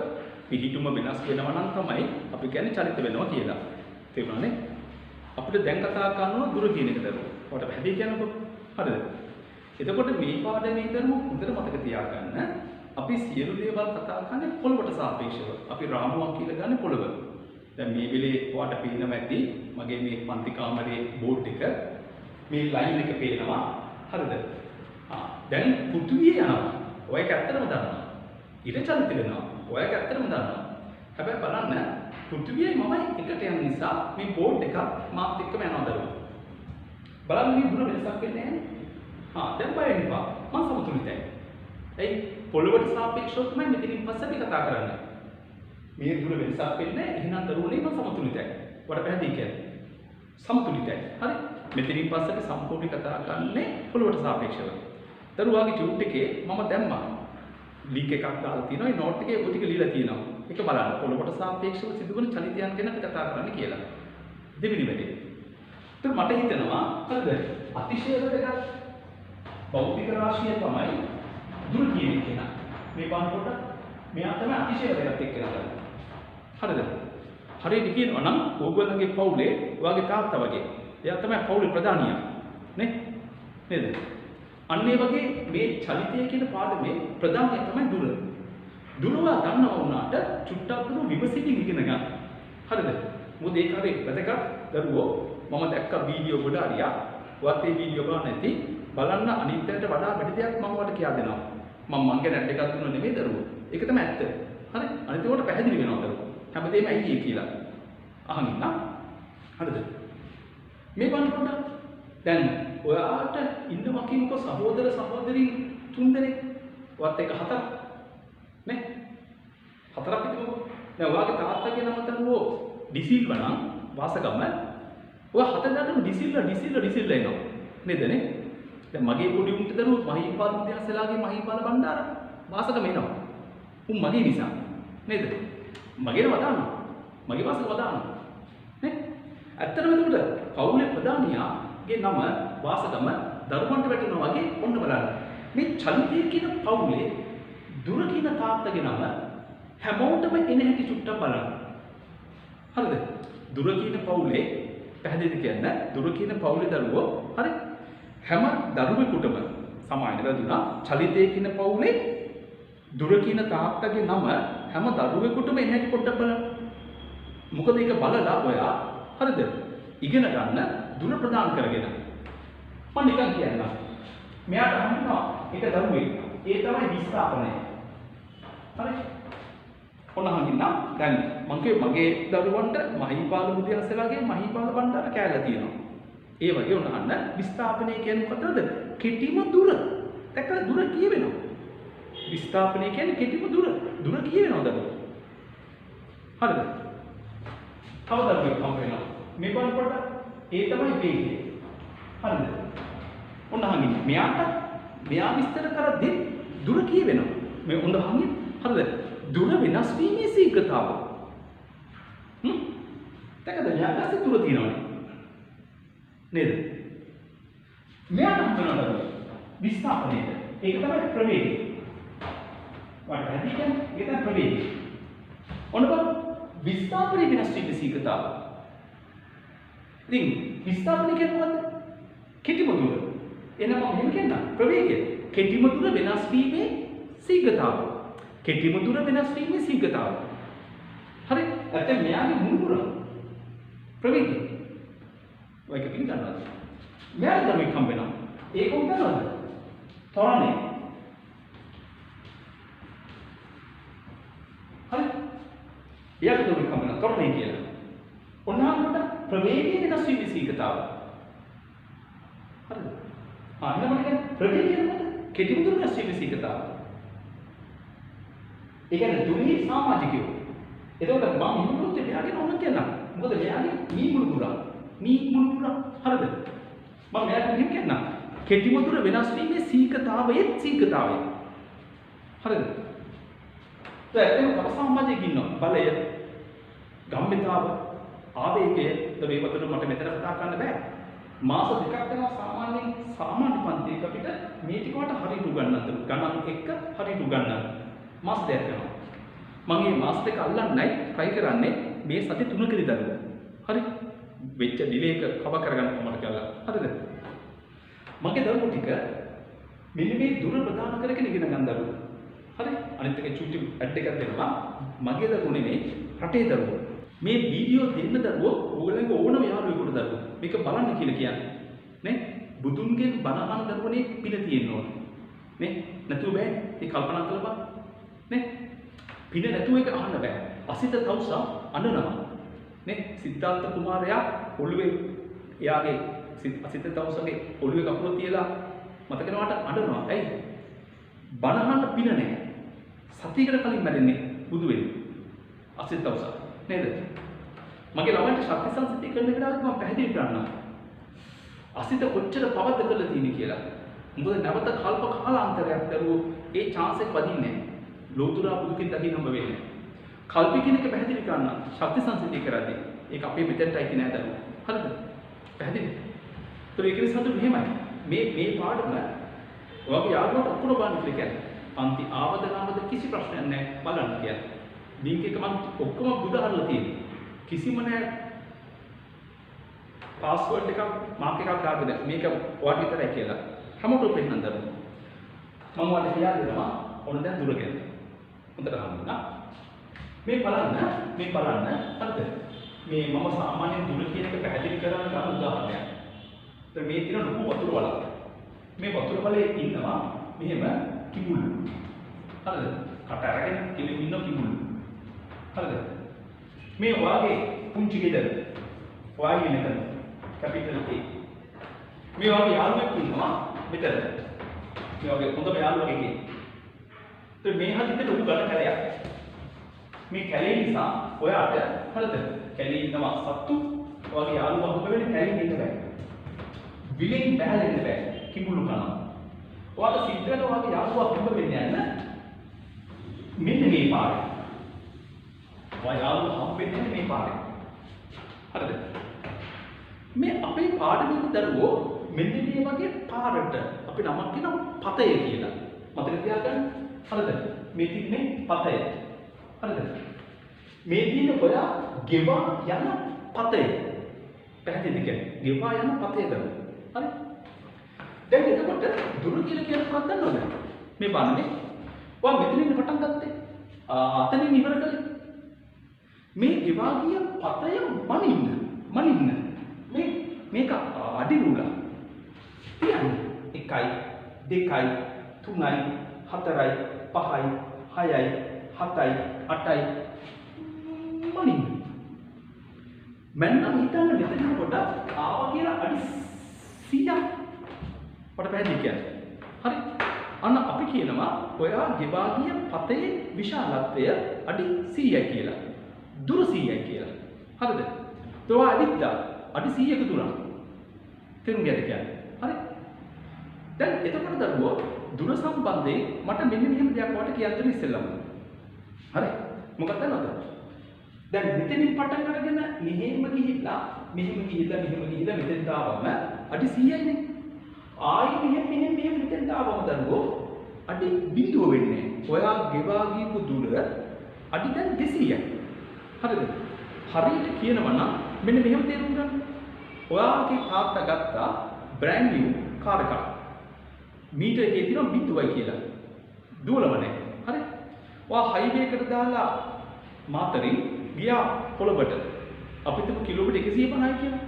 පිහිටුම වෙනස් වෙනවා නම් තමයි අපි කියන්නේ චලිත වෙනවා කියලා. තේරුණානේ? අපිට දැන් කතා කරනවා දුර කියන එක දරුවෝ. ඔයාලට පැහැදිලි කියනකොට හරිද? එතකොට මේ පාඩමේ දරුවෝ හොඳට මතක තියාගන්න අපි සියලු දේවල් කතා කරන්නේ පොළවට සාපේක්ෂව. අපි රාමුවක් කියලා ගන්න පොළව. දැන් මේ වෙලේ ඔයාලට පේනවා ඇති මගේ මේ පන්ති කාමරයේ බෝඩ් එක මේ ලයින් එක පේනවා. හරිද? දැන් පෘථිවිය යනවා. ඔය එක ඇත්තටම දන්නවා. ඊට චලිත වෙනවා. ඔය එක ඇත්තටම දන්නවා. හැබැයි බලන්න පෘථිවියයි මමයි එකට යන නිසා මේ බෝඩ් එක මාත් එක්කම යනවා දරුවෝ. බලන්න මේ දුර වෙනසක් වෙන්නේ නැහැ. දැන් බය වෙන්න එපා. මම සමතුලිතයි. එයි පොළවට සාපේක්ෂව තමයි මෙතනින් පස්සේ අපි කතා කරන්නේ. මේ දුර වෙනසක් වෙන්නේ එහෙනම් දරුවනේ මම සමතුලිතයි. ඔයාලට පැහැදිලි කියන්නේ. සමතුලිතයි. හරි? මෙතනින් පස්සේ අපි සම්පූර්ණ කතා කරන්නේ පොළවට සාපේක්ෂව. දරුවාගේ ටියුට් එකේ මම දැම්මා. ලින්ක් එකක් දාලා තියෙනවා. ඒ නෝට් එකේ ඔය ටික ලියලා තියෙනවා. ඒක බලන්න. පොළවට සාපේක්ෂව සිදුවන චලිතයන් ගැන අපි කතා කරන්න කියලා. දෙවෙනි වැඩේ. ඒත් මට හිතෙනවා හරිද? අතිශය වැදගත් භෞතික රාශිය තමයි දුර කියන කෙනා. මේ බලනකොට මෙයා තමයි අතිශය වැදගත් එක්කෙනා. හරිද? හරියට කියනවා නම් ඕගොල්ලන්ගේ පවුලේ ඔයාගේ තාත්තා වගේ. එයා තමයි පවුලේ ප්‍රධානියා. නේ? නේද? අන්න ඒ වගේ මේ චලිතය කියන පාඩමේ ප්‍රධානය තමයි දුර. දුරවා දන්නවා වුණාට චුට්ටක් දුර විමසිලින් ඉගෙන ගන්න. හරිද? මොකද ඒක හරිය වැදගත් දරුවෝ මම දැක්ක වීඩියෝ ගොඩ හරියා. ඔයත් මේ වීඩියෝ බලන්න නැති බලන්න අනිත්‍යයට වඩා වැඩි දෙයක් මම ඔයාලට කියා දෙනවා. මම ගැන ඇඩ් එකක් දුන්නා නෙමෙයි දරුවෝ. ඒක තමයි ඇත්ත. හරි? අනිත් ඒවාට පැහැදිලි වෙනවා දරුවෝ. හැමදේම ඇයි ඒ කියලා. අහන් ඉන්න. හරිද? මේ බලන්න පොඩ්ඩක්. දැන් ඔයාට ඉන්නවා කියනකො සහෝදර සහෝදරින් 3 දෙනෙක්. ඔයත් එක 4ක්. නේ? 4ක් හිටමුකෝ. දැන් ඔයාගේ තාත්තගේ නම දරුවෝ ඩිසිල්ව නම් වාසගම. ඔයා 4 දාටම ඩිසිල්ව එනවා. නේද නේ? දැන් මගේ පොඩි උන්ට දරුවෝ මහීපාල මුදියන්සලාගේ මහීපාල බණ්ඩාර වාසගම එනවා. උන් මගේ නිසා. නේද? මගේම වදානවා. මගේ වාසගම වදානවා. නේ? ඇත්තටම එතකොට පවුලේ ප්‍රධානියාගේ නම වාසගම දරුවන්ට වැටෙනවා වගේ ඔන්න බලන්න. මේ චලිතය කියන පවුලේ දුර කියන තාත්තගේ නම හැමෝටම එන හැටි චුට්ටක් බලන්න. හරිද? දුර කියන පවුලේ පැහැදිලි කියන්න දුර කියන පවුලේ දරුවෝ හරි හැම දරුවෙකුටම සමාන වැදුනා චලිතය කියන පවුලේ දුර කියන තාත්තගේ නම හැම දරුවෙකුටම එන හැටි පොඩ්ඩක් බලන්න. මොකද ඒක බලලා ඔයා හරිද? ඉගෙන ගන්න දුර ප්‍රදාන කරගෙන. මම නිකන් කියන්නම්. මෙයාට හම්බුනා එක දරුවෙක්. ඒ තමයි විස්ථාපනය. හරි? ඔන්න අහන්න. දැන් මම මගේ දරුවන්ට මහීපාල මුදියන්සලාගේ මහීපාල බණ්ඩාර කෑල්ල තියෙනවා. ඒ වගේ ඔන්න අහන්න විස්ථාපනය කියන්නේ මොකටද? කෙටිම දුර. දැක්කද දුර කියවෙනවා. විස්ථාපනය කියන්නේ කෙටිම දුර. දුර කියවෙනවා දරුවෝ. හරිද? කවදාද හම්බ වෙනවා? මේ බලන්න පොඩ්ඩක්. ඒ තමයි වේගය. හරිද? ඔන්න අහන්න. මෙයා විස්තර කරද්දී දුර කියවෙනවා. මේ ඔන්න අහන්න. හරිද? දුර වෙනස් වීමේ ශීඝ්‍රතාව. දැකද යාගාසේ දුර තියෙනවනේ. නේද? මෙයාට හම්බ වෙනවා විස්ථාපනයේද. ඒක තමයි ප්‍රවේගය. වට ඇති කියන්නේ ඒක තමයි ප්‍රවේගය. ඔන්න බලන්න විස්ථාපනයේ වෙනස් වීමේ ශීඝ්‍රතාව. ඉතින් විස්ථාපනය කියන්නේ මොකද්ද? කෙටිම දුර. එනම මෙහෙම කියන්න ප්‍රවේගය. කෙටිම දුර වෙනස් වීමේ ශීඝ්‍රතාව. කෙටිම දුර වෙනස් වීමේ ශීඝ්‍රතාව. හරි? නැත්නම් මෙයාගේ මුණුබුර ප්‍රවේගය. ඔයක පිළිගන්නවද? මෙයාට දරුවෙක් හම්බ වෙනවා. ඒක උන් දන්නවද? තරන්නේ. හරි? එයාට දරුවෙක් හම්බ වෙනවා තරන්නේ කියලා. ඔන්නකට ප්‍රවේගය වෙනස් වීමේ ශීඝ්‍රතාව. හරිද? එනකොට කියන්නේ ප්‍රවේගය මොකද? කෙටිම දුර වෙනස් වීමේ ශීඝ්‍රතාව. ඒ කියන්නේ දුරේ සමාජිකයෝ. එතකොට මම හිතුවොත් මෙයාගේ නම කියන්න. මොකද මෙයාගේ මී මුළුමුරා. හරිද? මම මෙයාට මෙහෙම කියන්න. කෙටිම දුර වෙනස් වීමේ ශීඝ්‍රතාවයේ ශීඝ්‍රතාවය. හරිද? දැන් තව සමාජයක ඉන්නවා. බලය, ගම්මිතාව, ආවේගය. මේ වතුර මට මෙතන කතා කරන්න බෑ. මාස දෙකක් යනවා සාමාන්‍ය පන්තියක අපිට මේ ටික වට හරියට උගන්වන්න. ගණන් එක්ක හරියට උගන්වන්න. මාස දෙකක් යනවා. මම මේ මාස දෙක අල්ලන්නයි try කරන්නේ මේ සති 3කදී දරුවෝ. හරි? වෙච්ච ඩිලේ එක කව කරගන්න කොහොමද කියලා. හරිද? මගේ දරුවෝ ටික මෙන්න මේ දුර ප්‍රදාන කරගෙන ඉගෙන ගන්න දරුවෝ. හරි? අනිත් එක චූටි ඇඩ් එකක් දෙනවා. මගේ දරුවෝ නෙමෙයි රටේ දරුවෝ. මේ වීඩියෝ දෙන්න දරුවෝ ඕගොල්ලන්ගේ ඕනම යාළුවෙකුට දරුවෝ. මේක බලන්න කියලා කියන්නේ. නේ? බුදුන්ගෙන් බණ අහන දරුවනේ පින තියෙන්න ඕන. නේ? නැතුව බෑ. ඒ කල්පනා කරලා නේ? පින නැතුව එක අහන්න බෑ. අසිත තවුසා අඬනවා. නේ? සිද්ධාර්ථ කුමාරයා ඔළුවේ එයාගේ අසිත තවුසගේ ඔළුවේ කකුල තියලා මතක නවාට අඬනවා. ඇයි? බණ අහන්න පින නැහැ. සතියකට කලින් මැරෙන්නේ බුදු වෙන්නේ. අසිත තවුසා. නේද? මගේ ළමයින්ට ශක්ති සංසිද්ධිය කරන වෙලාවට මම පැහැදිලි කරනවා. අසිත කොච්චර පවද්ද කරලා තියෙන්නේ කියලා. මොකද නැවත කල්ප කාලාන්තරයක් දරුවෝ ඒ chance එක වදින්නේ නැහැ. ලෝතුරා බුදුකින් දකින්න හම්බ වෙන්නේ. කල්පි කියන එක පැහැදිලි කරන්න ශක්ති සංසිද්ධිය කරද්දී ඒක අපේ මෙතෙන්ට ඇති නෑ දරුවෝ. හරිද? පැහැදිලි? ඒක නිසා මෙහෙමයි. මේ පාඩම ඔයගේ යාළුවන්ට ඔක්කොම බලන්න කියලා කියන්නේ. පන්ති ආවද නැවද කිසි ප්‍රශ්නයක් නැහැ බලන්න කියන්නේ. ලින්ක් එක මම ඔක්කොම බුදහරලා තියෙනවා. කිසිම නෑ පාස්වර්ඩ් එකක් මාක් එකක් දාගෙන මේක ඔයාට විතරයි කියලා. හැමෝටම පෙන්නන්න දරුවෝ. මම ඔයාලට කියලා දෙනවා ඔන්න දැන් දුර ගැන. හොඳට අහන්න. මේ බලන්න හරිද? මේ මම සාමාන්‍යයෙන් දුර කියන එක පැහැදිලි කරන්න ගන්න උදාහරණයක්. ඒතර මේ තියෙන ලොකු වතුර වලක්. මේ වතුර වලේ ඉන්නවා මෙහෙම කිඹුල්ලු. හරිද? කට අරගෙන කිලින් ඉන්න කිඹුල්ලු. හරිද? මේ වාගේ පුංචි ගෙදර. වාගේ නේද? Capital A. මේ වාගේ යාළුවෙක් ඉන්නවා මෙතන. මේ වාගේ හොඳම යාළුවෙක් එකේ. ඒතර මේ හදින්ද ලොකු ගල කැලයක්. මේ කැලේ නිසා ඔයාට හරිද? කැලේ ඉන්නවා සත්තු වගේ යාළුවා හොබ වෙන්නේ කැලේ ඉන්න බෑ. විලෙන් බැහැලෙන්න බෑ. කිඹුල්ලු කනවා. ඔයාට සිද්ධ වෙනවා වගේ යාළුවා හොබ වෙන්නේ යන්න මෙන්න මේ පාරේ. ඔයා යාළුවා හම්බෙන්නේ මේ පාරේ. හරිද? මේ අපේ පාඩමේ දරුවෝ මෙන්න මේ වගේ පාරට අපි නමක් කියනවා පතය කියලා. මතක තියාගන්න. හරිද? මේ තින්නේ පතය. හරිද? මේ දින ඔයා ගෙවා යන පතේ පැහැදිලිද කියන්නේ ගෙවා යන පතේ දරුවෝ. හරි? දැන් එතකොට දුර කියලා කියන මොකක්ද දන්නවද? මේ බලන්නේ. ඔයා මෙතනින් පටන් ගත්තේ. අතනින් ඉවර කළේ. මේ ගෙවා ගිය පතය මනින්න. මේක අඩි රුල. තියන්නේ 1යි 2යි 3යි 4යි 5යි 6යි 7යි 8යි මනින්න. මන්නම් හිතන්න මෙතන කොට ආවා කියලා අඩි 100ක් වට පැහැදිලි කියන්නේ. හරි. අන්න අපි කියනවා ඔයා ගෙවා ගිය පතේ විශාලත්වය අඩි 100යි කියලා. දුර 100යි කියලා. හරිද? ඒවා අඩිද්දා අඩි 100ක දුරක්. තේරුම් ගන්නද කියන්නේ? හරි. දැන් එතකොට දරුවෝ දුර සම්බන්ධයෙන් මට මෙන්න මෙහෙම දෙයක් ඔයාලට කියන්න දෙන්න ඉස්සෙල්ලාම. හරි. මොකක්ද නේද? දැන් මෙතනින් පටන් අරගෙන මෙහෙම ගිහිල්ලා මෙතෙන්ට ආවම අඩි 100යිනේ. ආයි මෙහෙම මෙතෙන්ට ආවම දරුවෝ අඩි බිඳුව වෙන්නේ. ඔයා ගෙවා ගියපු දුර අඩි දැන් 200යි. හරිද? හරියට කියනවා නම් මෙන්න මෙහෙම තේරුම් ගන්න. ඔයාගේ තාත්තා ගත්තා බ්‍රෑන්ඩ් නිව් කාර් එකක්. මීටර එකේ තියෙනවා බිඳුවයි කියලා. දුවලම නැහැ. හරි? ඔයා හයිවේ එකට දාලා මාතරින් ගියා කොළඹට. අපි තුමු කිලෝමීටර් 150යි කියලා.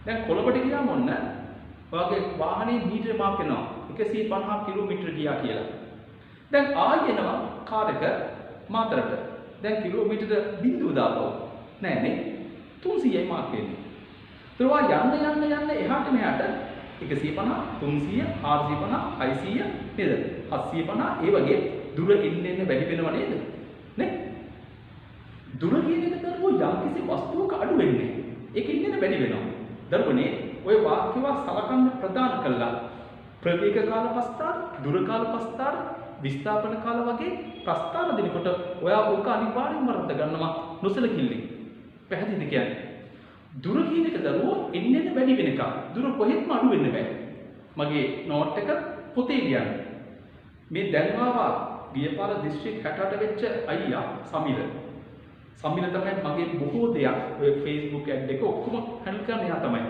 දැන් කොළඹට ගියාම ඔන්න ඔයාගේ වාහනේ මීටර මාක් වෙනවා 150 කිලෝමීටර ගියා කියලා. දැන් ආයෙ එනවා කාර් එක මාතරට. දැන් කිලෝමීටර බිඳුව දාපුවා. නෑනේ 300යි මාක් වෙන්නේ. ඒවා යන්න එහාට මෙහාට 150 300 450 600 නේද 750 ඒ වගේ දුර එන්න වැඩි වෙනව නේද නේ? දුර කියන එක දරුවෝ යම්කිසි වස්තුවක අඩු වෙන්නේ. ඒක ඉන්නේ වැඩි වෙනවා. දරුවනේ ඔය වාක්‍යව සලකන්න ප්‍රදාන කළා. ප්‍රවේග කාල පස්තාර, දුර කාල පස්තාර, විස්ථාපන කාල වගේ ප්‍රස්තාර දෙනකොට ඔයා ඕක අනිවාර්යෙන්ම වර්ධ ගන්නවා නොසලකිල්ලෙන්. පැහැදිලිද කියන්නේ? දුර කියන එක දරුවෝ එන්නේ වැඩි වෙන එක. දුර කොහෙත්ම අඩු වෙන්න බෑ. මගේ නෝට් එක පොතේ ලියන්න. මේ දැන් ආවා ගියපාර දිස්ත්‍රික් 68 වෙච්ච අයියා සමිල. සමිල තමයි මගේ බොහෝ දෙයක් ඔය Facebook ඇඩ් එක ඔක්කොම හැන්ඩල් කරන්නේ එයා තමයි.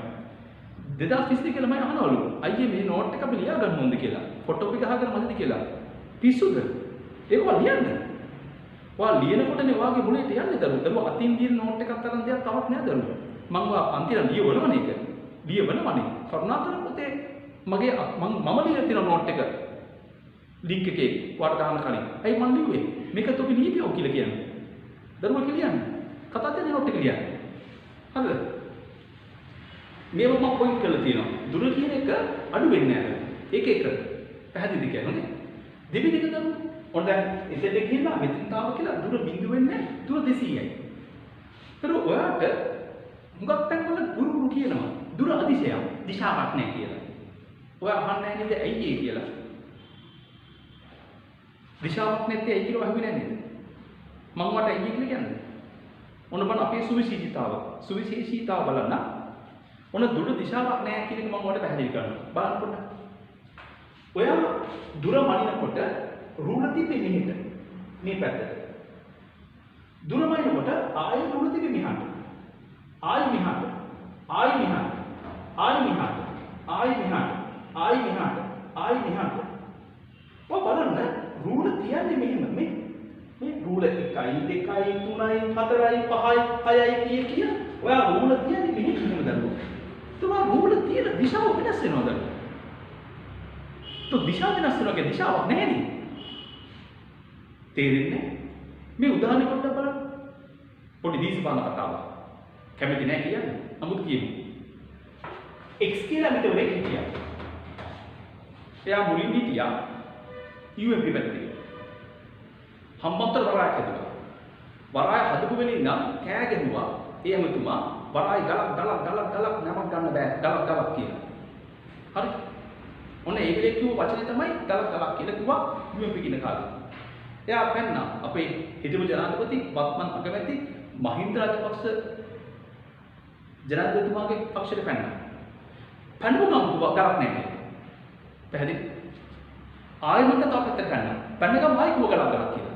2022 කියලා මම අහනවලු අයියේ මේ නෝට් එක අපි ලියා ගන්න ඕනද කියලා. ෆොටෝ එක ගහගෙන මදිද කියලා. පිස්සුද? ඒක ලියන්න. ඔයා ලියනකොටනේ ඔයාගේ මොලේට යන්නේ දරුවෝ. දරුවෝ අතින් ලියන නෝට් එකක් තරම් දෙයක් තවත් නෑ දරුවෝ. මම ඔයා පන්තිලා ලියවනවනේ ඒක. ලියවනවනේ. කරුණාකර පොතේ මගේ මම ලියලා තියෙන නෝට් එක ලින්ක් එකේ ඔයාලට දාන්න කලින්. ඇයි මම ලිව්වේ? මේක තොපි ලියපියෝ කියලා කියන්නේ. දරුවෝ කියන්නේ. කතා දෙන නෝට් එක ලියන්න. හරිද? මේව මම පොයින්ට් කරලා තියෙනවා. දුර කියන එක අඩු වෙන්නේ නැහැ. ඒක පැහැදිලිද කියන්නේ? දෙවෙනි එක දරුවෝ ඔන්න දැන් එතෙන්ට ගිහිල්ලා මෙතෙන්ට ආව කියලා දුර බිඳු වෙන්නේ දුර 200යි. ඒතර ඔයාට හුඟක් තැන්වල ගුරු කියනවා දුර අතිශයක් දිශාවක් නැහැ කියලා. ඔයා අහන්නේ නැහැ නේද ඇයි ඒ කියලා? දිශාවක් නැත්තේ ඇයි කියලා අහුවේ නැහැ නේද? මම වට ඇයි කියලා කියන්නේ? ඔන්න බලන්න අපේ සුවිශේෂීතාව බලන්න. ඔන්න දුර දිශාවක් නැහැ කියන එක මම වට පැහැදිලි කරනවා. බලන්න පොඩ්ඩක්. ඔයා දුර මනිනකොට රුල තිබෙන්නේ මෙහෙට. මේ පැත්තට. දුර මනිනකොට ආයෙ රුල තිබෙන්නේ මෙහාට. ආයෙ මෙහාට. ආයෙ මෙහාට. ආයෙ මෙහාට. ආයෙ මෙහාට. ආයෙ මෙහාට. ආයෙ මෙහාට. ඔය බලන්න රුල තියන්නේ මෙහෙම. මේ රුල 1 2 3 4 5 6යි කිය ඔයා රූල තියන්නේ මෙහෙම එහෙම දරුවෝ. තුමා රූල තියෙන දිශාව වෙනස් වෙනවා දරුවෝ. તો දිශාව වෙනස් වෙනවාගේ දිශාවක් නැහැ නේ. තේරෙන්නේ? මේ උදාහරණ පොඩ්ඩක් බලන්න. පොඩි දීසපාන කතාවක්. කැමති නැහැ කියන්නේ. නමුත් කියමු. x කියලා මෙතන හිටියා. එයා මුලින් හිටියා UMP පැත්තේ. හම්බන්තොට වරායක් හදුවා. වරාය හදපු වෙලේ ඉඳන් කෑ ගැහුවා. ඒ ඇමතුමා වරායි ගලක් නමක් ගන්න බෑ. ගලක් කියලා. හරි. ඔන්න ඒ වෙලේ කිව්ව වචනේ තමයි ගලක් කියලා කිව්වා UMP කියන කාලේ. එයා පැන්නා අපේ හිටපු ජනාධිපති වත්මන් අගමැති මහින්ද රාජපක්ෂ ජනාධිපතිතුමාගේ පක්ෂයට පැන්නා. පැනපුවම ගලක් නැහැ. පැහැදිලි? ආයෙ මට තව පැත්තට පැන්නා. පැන්නගම ආයෙ කිව්ව ගලක් කියලා.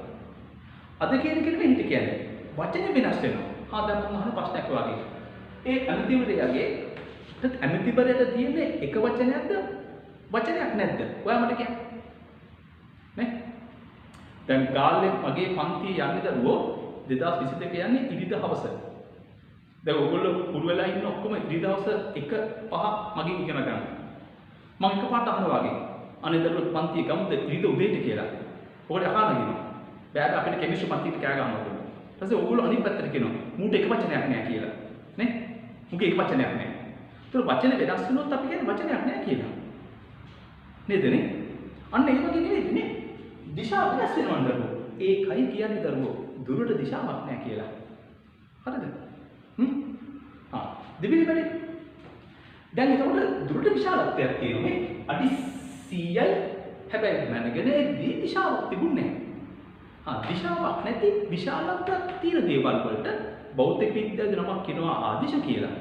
අද කියන කෙනෙක් හිත කියන්නේ වචනේ වෙනස් වෙනවා. දැන් මම අහන ප්‍රශ්නයක් වගේ. ඒ ඇමතිවරයාගේ ඇමතිවරයාට තියෙන්නේ එක වචනයක්ද වචනයක් නැද්ද? ඔයා මට කියන්න. නේ? දැන් ගාල්ලේ මගේ පන්තියේ යන්නේ දරුවෝ 2022 යන්නේ ඉරිදා හවස. දැන් ඔයගොල්ලෝ පුරු වෙලා ඉන්න ඔක්කොම ඉරිදා හවස 1:05 මගෙන් ඉගෙන ගන්න. මම එකපාරට අහනවා වගේ. අනේ දරුවෝ පන්තියේ ගමුද ඉරිදා උදේට කියලා. ඔකට අහන්න කියනවා. බෑද අපිට කෙමිස්ට්‍රි පන්තියට කෑ ගන්නවා. ඊපස්සේ ඔයගොල්ලෝ අනිත් පැත්තට කියනවා මූට එක වචනයක් නෑ කියලා. නේ? මුගේ එක වචනයක් නෑ. ඒතර වචන වෙනස් වුණොත් අපි කියන්නේ වචනයක් නෑ කියලා. නේද නේ? අන්න ඒ වගේ නෙවෙයි නේ. දිශාව වෙනස් වෙනවා දරුවෝ. ඒකයි කියන්නේ දරුවෝ දුරට දිශාවක් නෑ කියලා. හරිද? දෙවෙනි වැඩේ. දැන් ඒකට දුරට විශාලත්වයක් තියෙන්නේ අඩි 100යි හැබැයි මනගනේදී දිශාවක් තිබුණේ නෑ. දිශාවක් නැති විශාලත්වයක් තියෙන දේවල් වලට භෞතික විද්‍යාවේ නමක් කියනවා ආදිශ කියලා.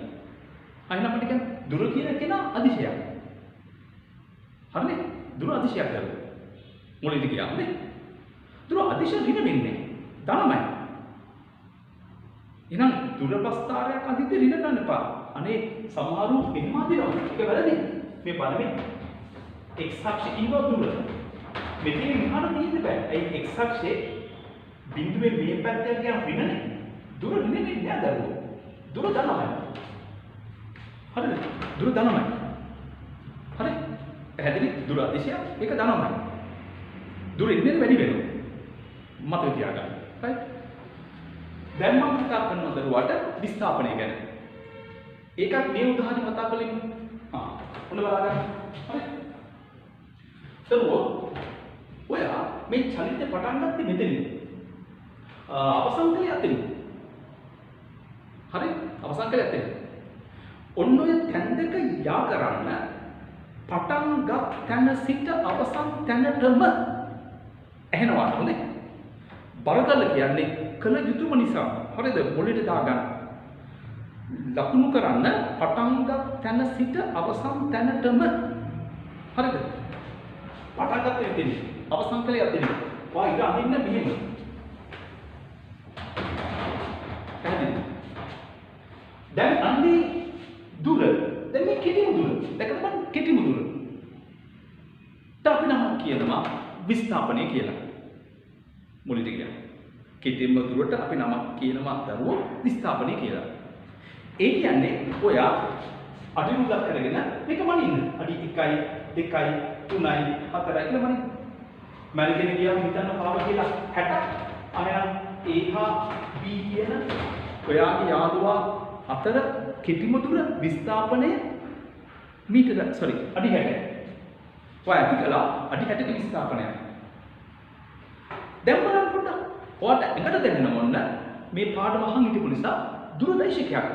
අයින් අපිට කියන්නේ දුර කියන කෙනා අදිශයක්. හරිනේ? දුර අදිශයක් දරුවෝ. මොළෙට කියන්නේ දුර අදිශ ඍණ වෙන්නේ ධනමයි. එහෙනම් දුර ප්‍රස්ථාරයක් අදිද්ද ඍණ ගන්න එපා. අනේ සමහරු මෙහෙම අදිනවා. ඒක වැරදි. මේ බලමින් x අක්ෂය ඉව දුර. මෙතන මෙහාට තියෙන්න බෑ. ඒ x අක්ෂයේ බිඳුවේ මේ පැත්තට කියන ඍණනේ. දුර ඍණ වෙන්නේ නෑ දරුවෝ. දුර ධනමයි. හරිද? දුර ධනමයි. හරි? පැහැදිලි? දුර අදිශය ඒක ධනමයි. දුර ඉන්නේ වැඩි වෙනවා. මතක තියාගන්න. right? දැන් මම කතා කරනවා දරුවාට විස්ථාපනය ගැන. ඒකත් මේ උදාහරණය කතා කලින් ඔන්න බලන්න. හරි? දරුවෝ ඔයා මේ චලිතය පටන් ගත්තේ මෙතනින්. අවසන් කලේ අතනින්. හරි? අවසන් කලේ අතනින්. ඔන්න ඔය තැන් දෙක යා කරන්න පටන් ගත් තැන සිට අවසන් තැනටම ඇහෙනවා හොඳේ. බරගල කියන්නේ කළ යුතුම නිසා. හරිද? මොළෙට දාගන්න. ලකුණු කරන්න පටන් ගත් තැන සිට අවසන් තැනටම. හරිද? පටන් ගත්තේ එතන. අවසන් කලේ අතන. වා ඉර අදින්න මෙහෙම. හරිද? දැන් අන්නේ දුර. දැන් මේ කෙටිම දුර. දැකලා බලන්න කෙටිම දුර. අපි නම් කියනවා විස්ථාපනය කියලා. මුලින්ම කියන්නේ. කෙටිම දුරට අපි නමක් කියනවා දරුවෝ විස්ථාපනය කියලා. ඒ කියන්නේ ඔයා අඩි රුලක් කරගෙන මේක මනින්න. අඩි 1යි 2යි 3යි 4යි කියලා මනින්න. මනින්න ගියාම හිතන්න පාව කියලා 60. අනනම් A හා B කියන ඔයාගේ යාළුවා අතර කෙටිම දුර විස්ථාපනය මීටර අඩි 60යි. ඔයා ඇති කළා අඩි 60ක විස්ථාපනයක්. දැන් බලන්න පොඩ්ඩක්. ඔයාට එකට දැනෙන මොන්න මේ පාඩම අහන් හිටපු නිසා දුරදර්ශකයක්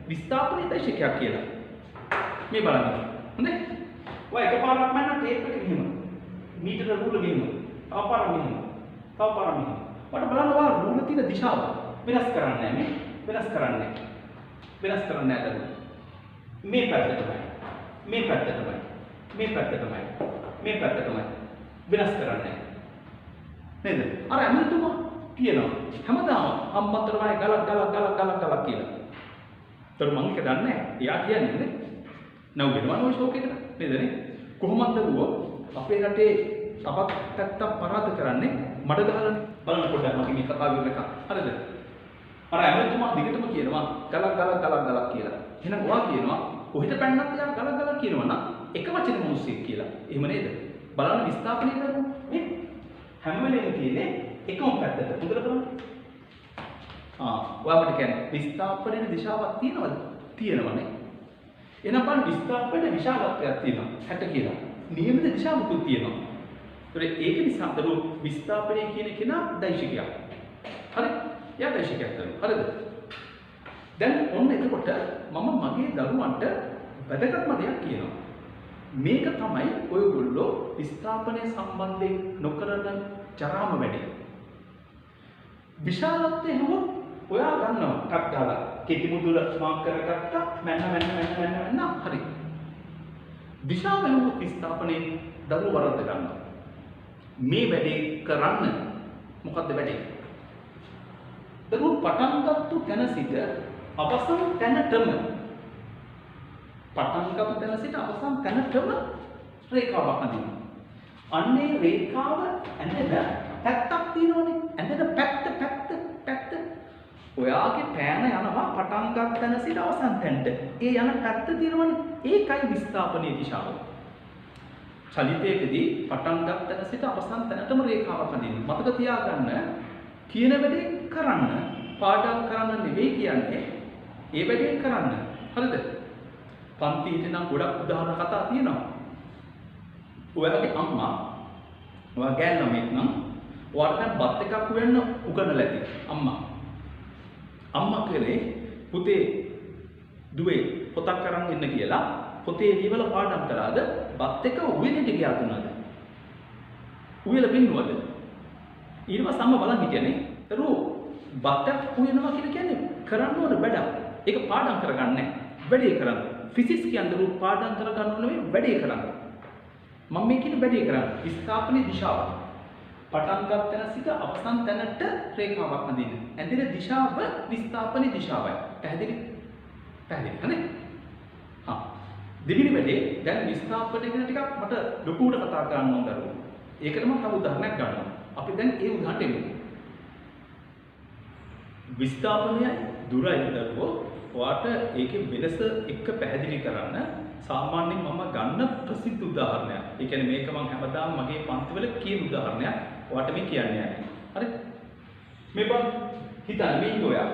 විස්ථාපනයේ දර්ශකයක් කියලා. මේ බලන්න. හොඳයි? ඔයා එකපාරක් මන්න ටේප් එක මෙහෙම. මීටර රූල මෙහෙම. තව පාරක් මෙහෙම. තව පාරක් මෙහෙම. ඔයාට බලන්න ඔයා රූල තියෙන දිශාව වෙනස් කරන්නේ නැහැ මේ. වෙනස් කරන්නේ නැහැ. මේ පැත්තටමයි. මේ පැත්තටමයි. මේ පැත්තටමයි. මේ පැත්තටමයි. වෙනස් කරන්නේ නේද? අර ඇමතුමා කියනවා හැමදාම හම්බන්තොට වගේ ගලක් කියලා. ඒතර මම ඒක දන්නේ නැහැ. එයා කියන්නේ නේ. නව වෙනවන ඔය ෂෝක් එකට නේද නේ? කොහොමද දරුවෝ අපේ රටේ තවත් පැත්තක් පරාද කරන්නේ මඩ ගහලානේ. බලන්න පොඩ්ඩක් මගේ මේ කතාව ඉවරක. හරිද? අර ඇමතුමා දිගටම කියනවා ගලක් කියලා. එහෙනම් ඔයා කියනවා කොහෙට පැන්නත් එයා ගලක් කියනවා නම් එක වචනේ මිනිස්සෙක් කියලා. එහෙම නේද? බලන්න විස්ථාපනය කරමු. මේ හැම වෙලේම තියෙන්නේ එකම පැත්තට. හොඳට බලන්න. ඔයාලට කියන්නේ විස්ථාපනයේ දිශාවක් තියෙනවද? තියෙනවනේ. එහෙනම් බලන්න විස්ථාපනයේ විශාලත්වයක් තියෙනවා. 60 කියලා. නියමිත දිශාවකුත් තියෙනවා. ඒක නිසා දරු විස්ථාපනය කියන කෙනා දෛශිකයක්. හරි? එයා දෛශිකයක් කරනවා. හරිද? දැන් ඔන්න එතකොට මම මගේ දරුවන්ට වැදගත්ම දෙයක් කියනවා. මේක තමයි ඔයගොල්ලෝ විස්ථාපනය සම්බන්ධයෙන් නොකරන ජරාම වැඩි. විශාලත්වය නෙවෙයි ඔයා ගන්නවා ටක් දාලා කෙටි මුදුල මාක් කරගත්තා මැන්න හරි. දිශාව නෙවෙයි විස්ථාපනයේ දරුවෝ වරද්ද ගන්නවා. මේ වැඩේ කරන්න මොකද්ද වැඩේ? දරුවෝ පටන් ගත්තු තැන සිට අවසන් තැනටම රේඛාවක් අඳිනවා. අන්නේ රේඛාව ඇඳෙන පැත්තක් තියෙනවනේ. ඇඳෙන පැත්ත. ඔයාගේ පෑන යනවා පටන් ගන්න තැන සිට අවසන් තැනට. ඒ යන පැත්ත තියෙනවනේ. ඒකයි විස්ථාපනයේ දිශාව. චලිතයකදී පටන් ගන්න තැන සිට අවසන් තැනටම රේඛාවක් අඳින්න. මතක තියාගන්න කියන වැඩේ කරන්න. පාඩම් කරන්න නෙවෙයි කියන්නේ. ඒ වැඩේ කරන්න. හරිද? පන්තියේ නම් ගොඩක් උදාහරණ කතා තියෙනවා. ඔයාලගේ අම්මා ඔයා ගෑන් ළමෙක් නම් ඔයාලට බත් එකක් වෙන්න උගන්වලා ඇති. අම්මා කරේ පුතේ දුවේ පොතක් අරන් එන්න කියලා පොතේ ලියවල පාඩම් කරාද බත් එක උයනට ගියා තුනද උයලා පින්නුවද ඊට පස්සේ අම්මා බලන් හිටියනේ දරුවෝ බත් උයනවා කියන්නේ කරන්න ඕන වැඩ. ඒක පාඩම් කරගන්නේ වැඩේ කරන්න. ෆිසික්ස් කියන්නේ දරුවෝ පාඩම් කරගන්න නෙවෙයි වැඩේ කරන්න. මම මේ කියන්නේ වැඩේ කරන්න. විස්ථාපනයේ දිශාව. පටන් ගන්න තැන සිට අවසන් තැනට රේඛාවක් අඳින්න. ඇඳෙන දිශාව විස්ථාපනයේ දිශාවයි. පැහැදිලි? හරි? දෙවෙනි වැඩේ දැන් විස්ථාපනය ගැන ටිකක් මට ලොකුවට කතා කරන්න ඕන දරුවෝ. ඒකට මම තව උදාහරණයක් ගන්නවා. අපි දැන් ඒ උදාහරණයට එමු. විස්ථාපනයයි දුරයි දරුවෝ ඔයාට ඒකේ වෙනස එක්ක පැහැදිලි කරන්න සාමාන්‍යයෙන් මම ගන්න ප්‍රසිද්ධ උදාහරණයක්. ඒ කියන්නේ මේක මම හැමදාම මගේ පන්තිවල කියන උදාහරණයක්. ඔයාට මේ කියන්නේ නැහැ. හරි? මේ බං හිතන්න මේ ඔයා.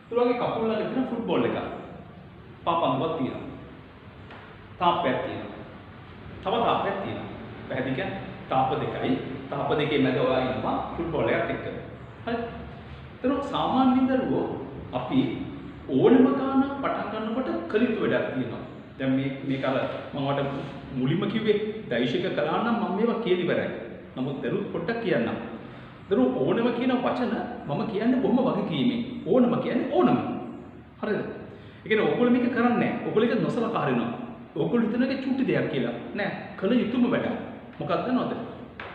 තුරගේ කකුල් ළඟ තියෙන ෆුට්බෝල් එක. පාපංගුවක් තියෙනවා. තාප්පයක් තියෙනවා. තව තාප්පයක් තියෙනවා. පැහැදිලි කියන්නේ තාප්ප දෙකයි. තාප්ප දෙකේ මැද ඔයා ඉන්නවා ෆුට්බෝල් එකත් එක්ක. හරි? ඒතර සාමාන්‍යයෙන් දරුවෝ අපි ඕනම ගානක් පටන් ගන්නකොට කලිතු වැඩක් තියෙනවා. දැන් මේක අර මම වට මුලින්ම කිව්වේ දෛශික කළා නම් මම මේවා කියලා ඉවරයි. නමුත් දරුවෝ පොඩ්ඩක් කියන්නම්. දරුවෝ ඕනම කියන වචන මම කියන්නේ බොහොම වගකීමෙන්. ඕනම කියන්නේ ඕනම. හරිද? ඒ කියන්නේ ඕගොල්ලෝ මේක කරන්නේ නැහැ. ඕගොල්ලෝ ඒක නොසලකා හරිනවා. ඕගොල්ලෝ හිතන එක චුටි දෙයක් කියලා. නෑ. කළ යුතුම වැඩ. මොකක්ද දන්නවද?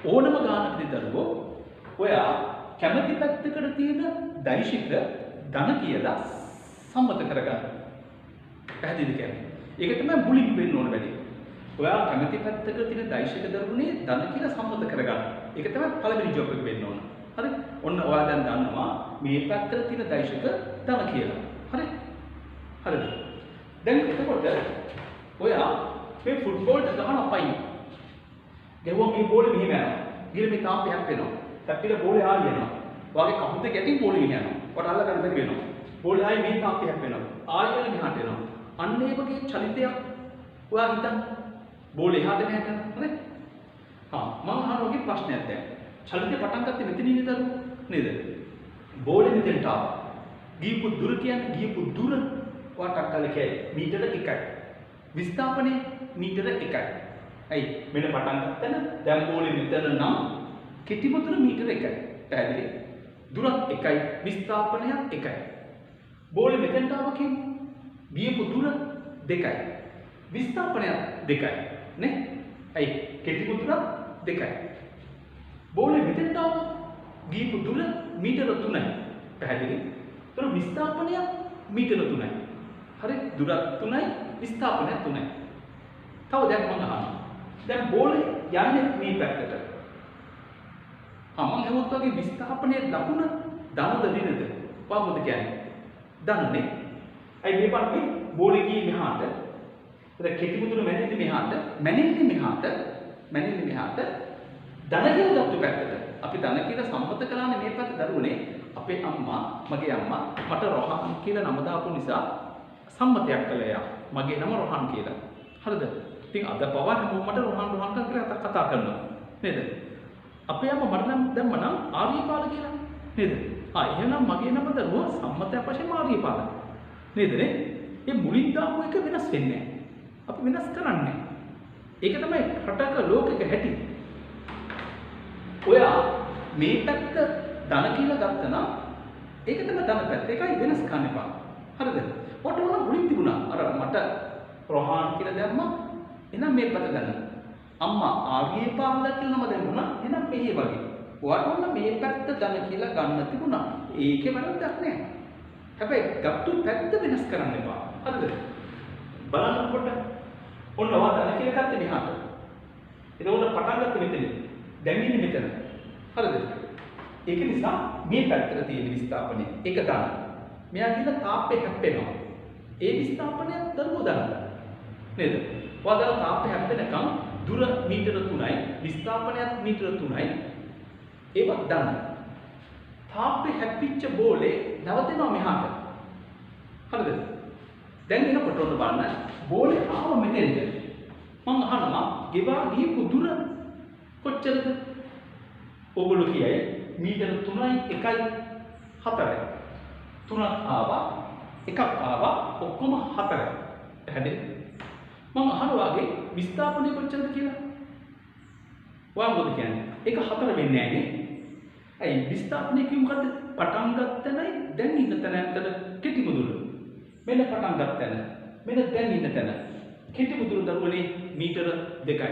ඕනම ගානකදී දරුවෝ ඔයා කැමැති පැත්තකට තියෙන දෛශික ධන කියලා සම්මත කරගන්න. පැහැදිලි කියන්නේ. ඒක තමයි මුලින් වෙන්න ඕන වැඩේ. ඔයා කැමැති පැත්තක තියෙන දෛශික දරුණේ ධන කියලා සම්මත කරගන්න. ඒක තමයි පළවෙනි ජොබ් එක වෙන්න ඕන. හරි? ඔන්න ඔයා දැන් දන්නවා මේ පැත්තට තියෙන දෛශික ධන කියලා. හරි? හරිද? දැන් එතකොට ඔයා මේ ෆුට්බෝල් එක ගහන අපයි. ගෙවුවා මේ බෝලේ මෙහෙම යනවා. ගිහලා මේ තාප්පේ හැප්පෙනවා. හැප්පිලා බෝලේ ආයෙ යනවා. ඔයාගේ කකුල් දෙක යටින් බෝලේ මෙහෙ යනවා. ඔයාට අල්ල ගන්න බැරි වෙනවා. බෝලේ ආයෙ මේ තාප්පේ හැප්පෙනවා. ආයෙ වෙන මෙහාට එනවා. අන්න ඒ වගේ චලිතයක් ඔයා හිතන්න. බෝලේ එහාට මෙහාට යනවා. හරි? මම අහනවාගේ ප්‍රශ්නයක් දැන්. චලිතය පටන් ගත්තේ මෙතනින් නේද? බෝලේ මෙතෙන්ට ආවා. ගියපු දුර කියන්නේ ගියපු දුර ඔයාට අක්කල කියයි මීටර 1යි. විස්ථාපනයේ මීටර 1යි. ඇයි මෙන්න පටන් ගත්තන දැන් බෝලේ මෙතන නම් කෙටිම දුර මීටර 1යි. පැහැදිලි? දුරත් 1යි විස්ථාපනයත් 1යි. බෝලේ මෙතෙන්ට ආවා කියන්නේ ගියපු දුර 2යි. විස්ථාපනයත් 2යි. නේ? ඇයි කෙටිම දුරත් 2යි. බෝලේ මෙතෙන්ට ආවා ගියපු දුර මීටර 3යි. පැහැදිලි? ඒතර විස්ථාපනයත් මීටර 3යි. හරි? දුරත් 3යි විස්ථාපනයත් 3යි. තව දැන් මම අහනවා. දැන් බෝලේ යන්නේ මේ පැත්තට. මම හිතුවත් වගේ විස්ථාපනයේ දකුණ ධනද දිනද? මොකද කියන්නේ? දන්නනේ. අයි මේ බලන්න බෝලේ ගියේ මෙහාට. ඒක කෙටි මුදුන මැනෙන්නේ මෙහාට. මැනෙන්නේ මෙහාට. ධන කියලා ගත්ත පැත්තට. අපි ධන කියලා සම්මත කළානේ මේ පැත්ත දරුවනේ. අපේ අම්මා, මගේ අම්මා මට රොහන් කියලා නම දාපු නිසා සම්මතයක් කළා එයා. මගේ නම රොහන් කියලා. හරිද? ඉතින් අද පවා මට රොහන් කියලා කතා කරනවා. නේද? අපේ අම්මා මට නම් දැම්ම නම් ආර්යපාල කියලා. නේද? එහෙනම් මගේ නම දරුවා සම්මතයක් වශයෙන් ආර්යපාල. නේද නේ? මේ මුලින් දාපු එක වෙනස් වෙන්නේ නැහැ. අපි වෙනස් කරන්නේ නැහැ. ඒක තමයි රටක ලෝකෙක හැටි. ඔයා මේ පැත්ත ධන කියලා ගත්තා නම් ඒක තමයි ධන පැත්ත. ඒකයි වෙනස් කරන්න එපා. හරිද? ඔට උන මුලින් තිබුණා. අර මට රොහාන් කියලා දැම්මා. එහෙනම් මේ පැත්ත ගන්න. අම්මා ආර්යපාල කියලා නම දැම්මුණා. එහෙනම් මෙහෙ වගේ. ඔයාට උන මේ පැත්ත ධන කියලා ගන්න තිබුණා. ඒකේ වැරද්දක් නැහැ. හැබැයි ගත්තු පැත්ත වෙනස් කරන්න එපා. හරිද? බලන්නකොට ඔන්න ඔයා ධන කියලා ගත්තේ මෙහාට. එතකොට පටන් ගත්තේ මෙතන. දැන් ඉන්නේ මෙතන. හරිද? ඒක නිසා මේ පැත්තට තියෙන විස්ථාපනය එක ධන. මෙයා කියන තාප්පේ හැප්පෙනවා. ඒ විස්ථාපනය දරුවෝ දාන්න. නේද? ඔයා තාප්පේ හැප්පෙනකම් දුර මීටර 3යි විස්ථාපනයත් මීටර 3යි ඒවත් ධන. තාප්පේ හැප්පිච්ච බෝලේ නැවතෙනවා මෙහාට. හරිද? දැන් එනකොට ඔන්න බලන්න බෝලේ ආව මෙතෙන්ද. මම අහනවා ගෙවා ගිහපු දුර කොච්චරද? ඔගොල්ලෝ කියයි මීටර 3යි 1යි 4යි. 3ක් ආවා එකක් ආවා ඔක්කොම 4යි. හැදෙන්නේ. මම අහනවාගේ විස්ථාපනය කොච්චරද කියලා. ඔයා මොකද කියන්නේ? ඒක 4 වෙන්නේ නැහැ නේ. ඇයි විස්ථාපනය කිව්ව මොකද්ද? පටන් ගත්තනයි දැන් ඉන්න තැන ඇත්තට කෙටි මුදුන. මෙන්න පටන් ගත්තන. මෙන්න දැන් ඉන්න තැන. කෙටි මුදුන දරුවනේ මීටර 2යි.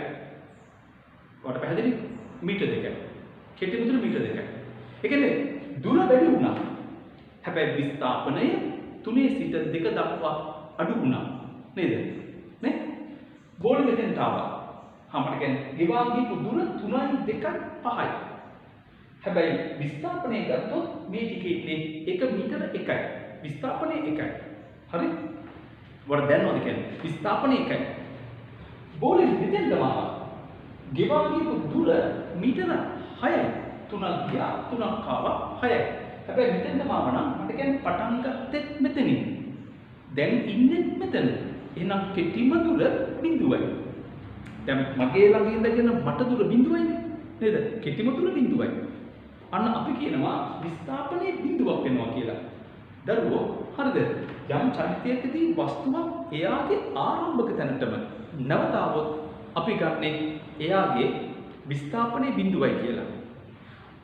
ඔයාලට පැහැදිලි? මීටර 2යි. කෙටි මුදුන මීටර 2යි. ඒ කියන්නේ දුර වැඩි වුණා. හැබැයි විස්ථාපනය 3 සිට 2 දක්වා අඩු වුණා. නේද? නේ? බෝල මෙතෙන්ට ආවා. මට කියන්නේ ගෙවා ගිහපු දුර 3යි 2යි 5යි. හැබැයි විස්ථාපනය ගත්තොත් මේ ටිකේ ඉන්නේ 1 මීටර 1යි. විස්ථාපනය 1යි. හරි? වඩ දැනනවද කියන්නේ? විස්ථාපනය 1යි. බෝලෙ මෙතෙන්ට ආවා. ගෙවා ගිහපු දුර මීටර 6යි. 3ක් ගියා 3ක් ආවා 6යි. හැබැයි මෙතෙන්ට ආවා නම් මට කියන්නේ පටන් ගත්තෙත් මෙතනින්. දැන් ඉන්නේ මෙතන. එහෙනම් කෙටිම දුර බිඳුවයි. දැන් මගේ ළඟ ඉඳගෙන මට දුර බිඳුවයිනේ. නේද? කෙටිම දුර බිඳුවයි. අන්න අපි කියනවා විස්ථාපනයේ බිඳුවක් වෙනවා කියලා. දරුවෝ හරිද? යම් චරිතයකදී වස්තුවක් එයාගේ ආරම්භක තැනටම නැවතාවොත් අපි ගන්නෙ එයාගේ විස්ථාපනයේ බිඳුවයි කියලා.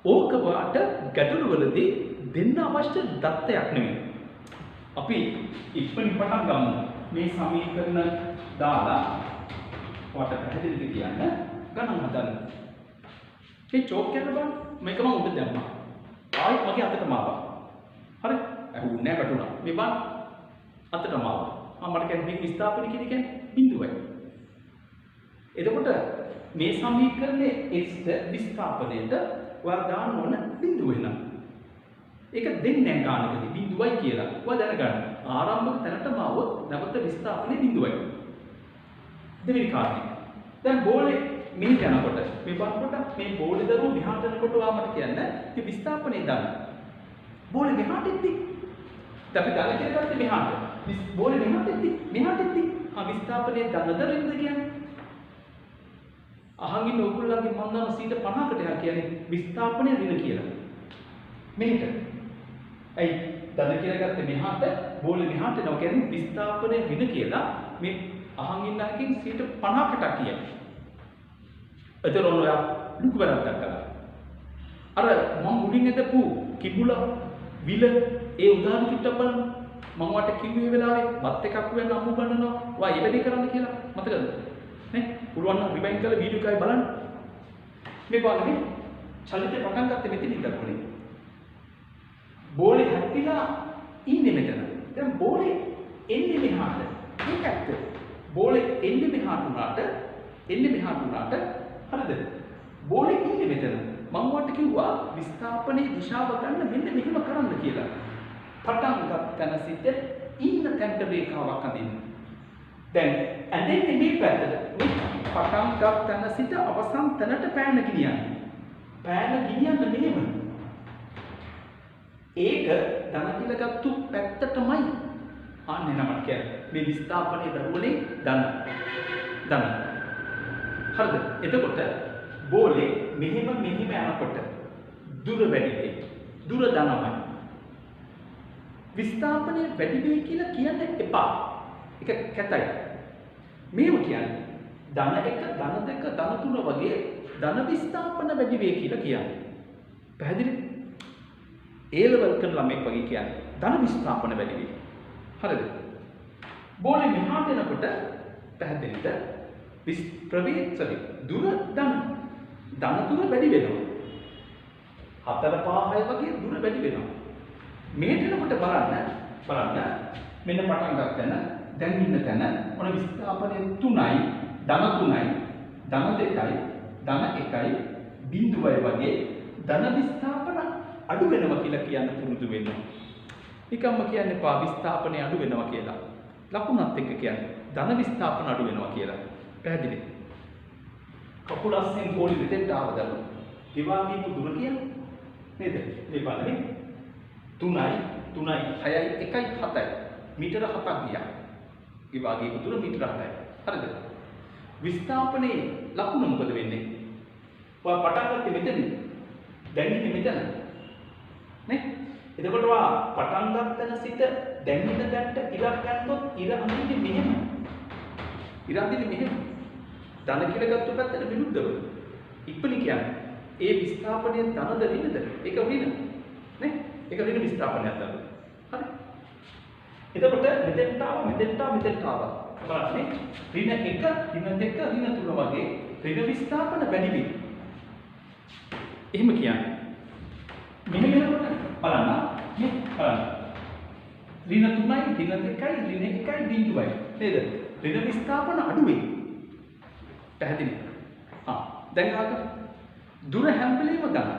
ඕක වාට ගැටලුවලදී දෙන්න අවශ්‍ය දත්තයක් නෙමෙයි. අපි ඉක්මනින් පටන් ගමු. මේ සමීකරණ දාලා වාට පැහැදිලිද කියන්න ගණන් හදන්න. මේ චෝක් එක බලන්න. මේක මම උඩ දැම්මා. ආයෙත් මගේ අතටම ආවා. හරි? ඇහුන්නේ නැහැ වැටුණා. මේ බලන්න. අතටම ආවා. මට කියන්නේ මේ විස්ථාපන කියන්නේ බිඳුවයි. එතකොට මේ සමීකරණයේ x විස්ථාපනයේට ඔයා දාන්න ඕන බිඳුව වෙනවා. ඒක දෙන්නේ නැහැ ගානකදී බිඳුවයි කියලා. ඔයා දැනගන්න. ආරම්භක තැනටම આવොත් නැවත විස්ථාපනයේ බිඳුවයි. දෙවෙනි කාරණේ. දැන් බෝලේ මිනිහ යනකොට මේ බලනකොට මේ බෝලේ දරුවෝ මෙහාට යනකොට ඔයා මට කියන්න මේ විස්ථාපනයේ දාන්න. බෝලේ මෙහාට එද්දි අපි දාලා කියලා ගත්තේ මෙහාට. බෝලේ මෙහාට එද්දි විස්ථාපනයේ දාන්නද රින්ද කියන්නේ. අහන් ඉන්න ඔයගොල්ලන්ගේ මම දන්න 50කට එහා කියන්නේ විස්ථාපනයේ රින කියලා. මෙහෙට. ඇයි දන කියලා ගත්තේ මෙහාට බෝලේ මෙහාට එනවා කියන්නේ විස්ථාපනයේ රින කියලා මේ අහන් ඉන්න එකකින් 50කට කියන්නේ. එතන ඔයා ලුකු වැරද්දක් කළා. අර මම මුලින් එදපු කිඹුල විල ඒ උදාහරණ කිට්ටක් බලන්න. මම වට කිව්වේ වෙලාවේ බත් එකක් වෙන අමු ගන්නනවා. ඔයා ඒ වැඩේ කරන්න කියලා. මතකද? නේ? පුළුවන් නම් රිවයින්ඩ් කරලා වීඩියෝ එකයි බලන්න. මේ බලන්නේ චලිතේ පටන් ගත්තේ මෙතන ඉඳලා කොනේ. බෝලේ හැප්පිලා ඉන්නේ මෙතන. දැන් බෝලේ එන්නේ මෙහාට. මේක ඇත්ත. බෝලේ එන්නේ මෙහාට උනාට හරිද? බෝලේ ඉන්නේ මෙතන. මම වට කිව්වා විස්ථාපනයේ දිශාව ගන්න මෙන්න මෙහෙම කරන්න කියලා. පටන් ගන්න තැන සිට ඉන්න තැනට රේඛාවක් අඳින්න. දැන් ඇඳෙන්නේ මේ පැත්තට. මේ පටන් ගන්න තැන සිට අවසන් තැනට පෑන ගෙනියන්න. පෑන ගෙනියන්න මෙහෙම. ඒක ධන කියලා ගත්තු පැත්තටමයි ආන්නේ නමට කියන්නේ. මේ විස්ථාපනයේ දරුවනේ ධන. හරිද? එතකොට බෝලේ මෙහෙම යනකොට දුර වැඩි වෙයි. දුර ධනමයි. විස්ථාපනය වැඩි වෙයි කියලා කියන්න එපා. ඒක කැතයි. මේව කියන්නේ ධන 1, ධන 2, ධන 3 වගේ ධන විස්ථාපන වැඩි වෙයි කියලා කියන්නේ. පැහැදිලි? A level කරන ළමෙක් වගේ කියන්නේ ධන විස්ථාපන වැඩි වෙයි. හරිද? බෝලේ මෙහාට එනකොට පැහැදිලිද? දුර ධන තුන වැඩි වෙනවා. 4, 5, 6 වගේ දුර වැඩි වෙනවා. මේට එනකොට බලන්න මෙන්න පටන් ගන්න දැන් ඉන්න තැන මොන විස්ථාපනය 3යි ධන 3යි ධන 2යි ධන 1යි බිඳුවයි වගේ ධන විස්ථාපන අඩු වෙනවා කියලා කියන්න පුරුදු වෙන්න. නිකම්ම කියන්නේ පා විස්ථාපනය අඩු වෙනවා කියලා. ලකුණත් එක්ක කියන්නේ ධන විස්ථාපන අඩු වෙනවා කියලා. පැහැදිලි? කකුල අස්සෙන් පොළි දෙට ආවදම. ඒවා දීපු දුර කියන්නේ නේද? මේ බලන්නේ 3යි 6යි 1යි 7යි මීටර 7ක් ගියා. ඒ වගේ දුර මීටර 7යි. හරිද? විස්ථාපනයේ ලකුණ මොකද වෙන්නේ? ඔයා පටන් ගත්තේ මෙතන. දැන් ඉන්නේ මෙතන. නේ? එතකොට ඔයා පටන් ගන්න සිට දැන් ඉන්න තැනට ඉරක් ගත්තොත් ඉර අඳින්නේ මෙහෙම. ඉර අඳින්නේ මෙහෙම. ධන කියලා ගත්ත පැත්තට විරුද්ධව. ඉක්මනින් කියන්නේ ඒ විස්ථාපනයේ ධනද ඍණද? ඒක ඍණ. නේ? ඒක ඍණ විස්ථාපනයක් තමයි. හරි. එතකොට මෙතෙන්ට ආවා. බලන්න ඍණ 1, ඍණ 2, ඍණ 3 වගේ ඍණ විස්ථාපන වැඩි වෙයි. එහෙම කියන්නේ. මෙහෙම වෙනකොට බලන්න මේ බලන්න. ඍණ 3යි, ඍණ 2යි, ඍණ 1යි බිඳුවයි. නේද? ඍණ විස්ථාපන අඩු වෙයි. පැහැදිලි? දැන් ආගම දුර හැම වෙලේම ගන්න.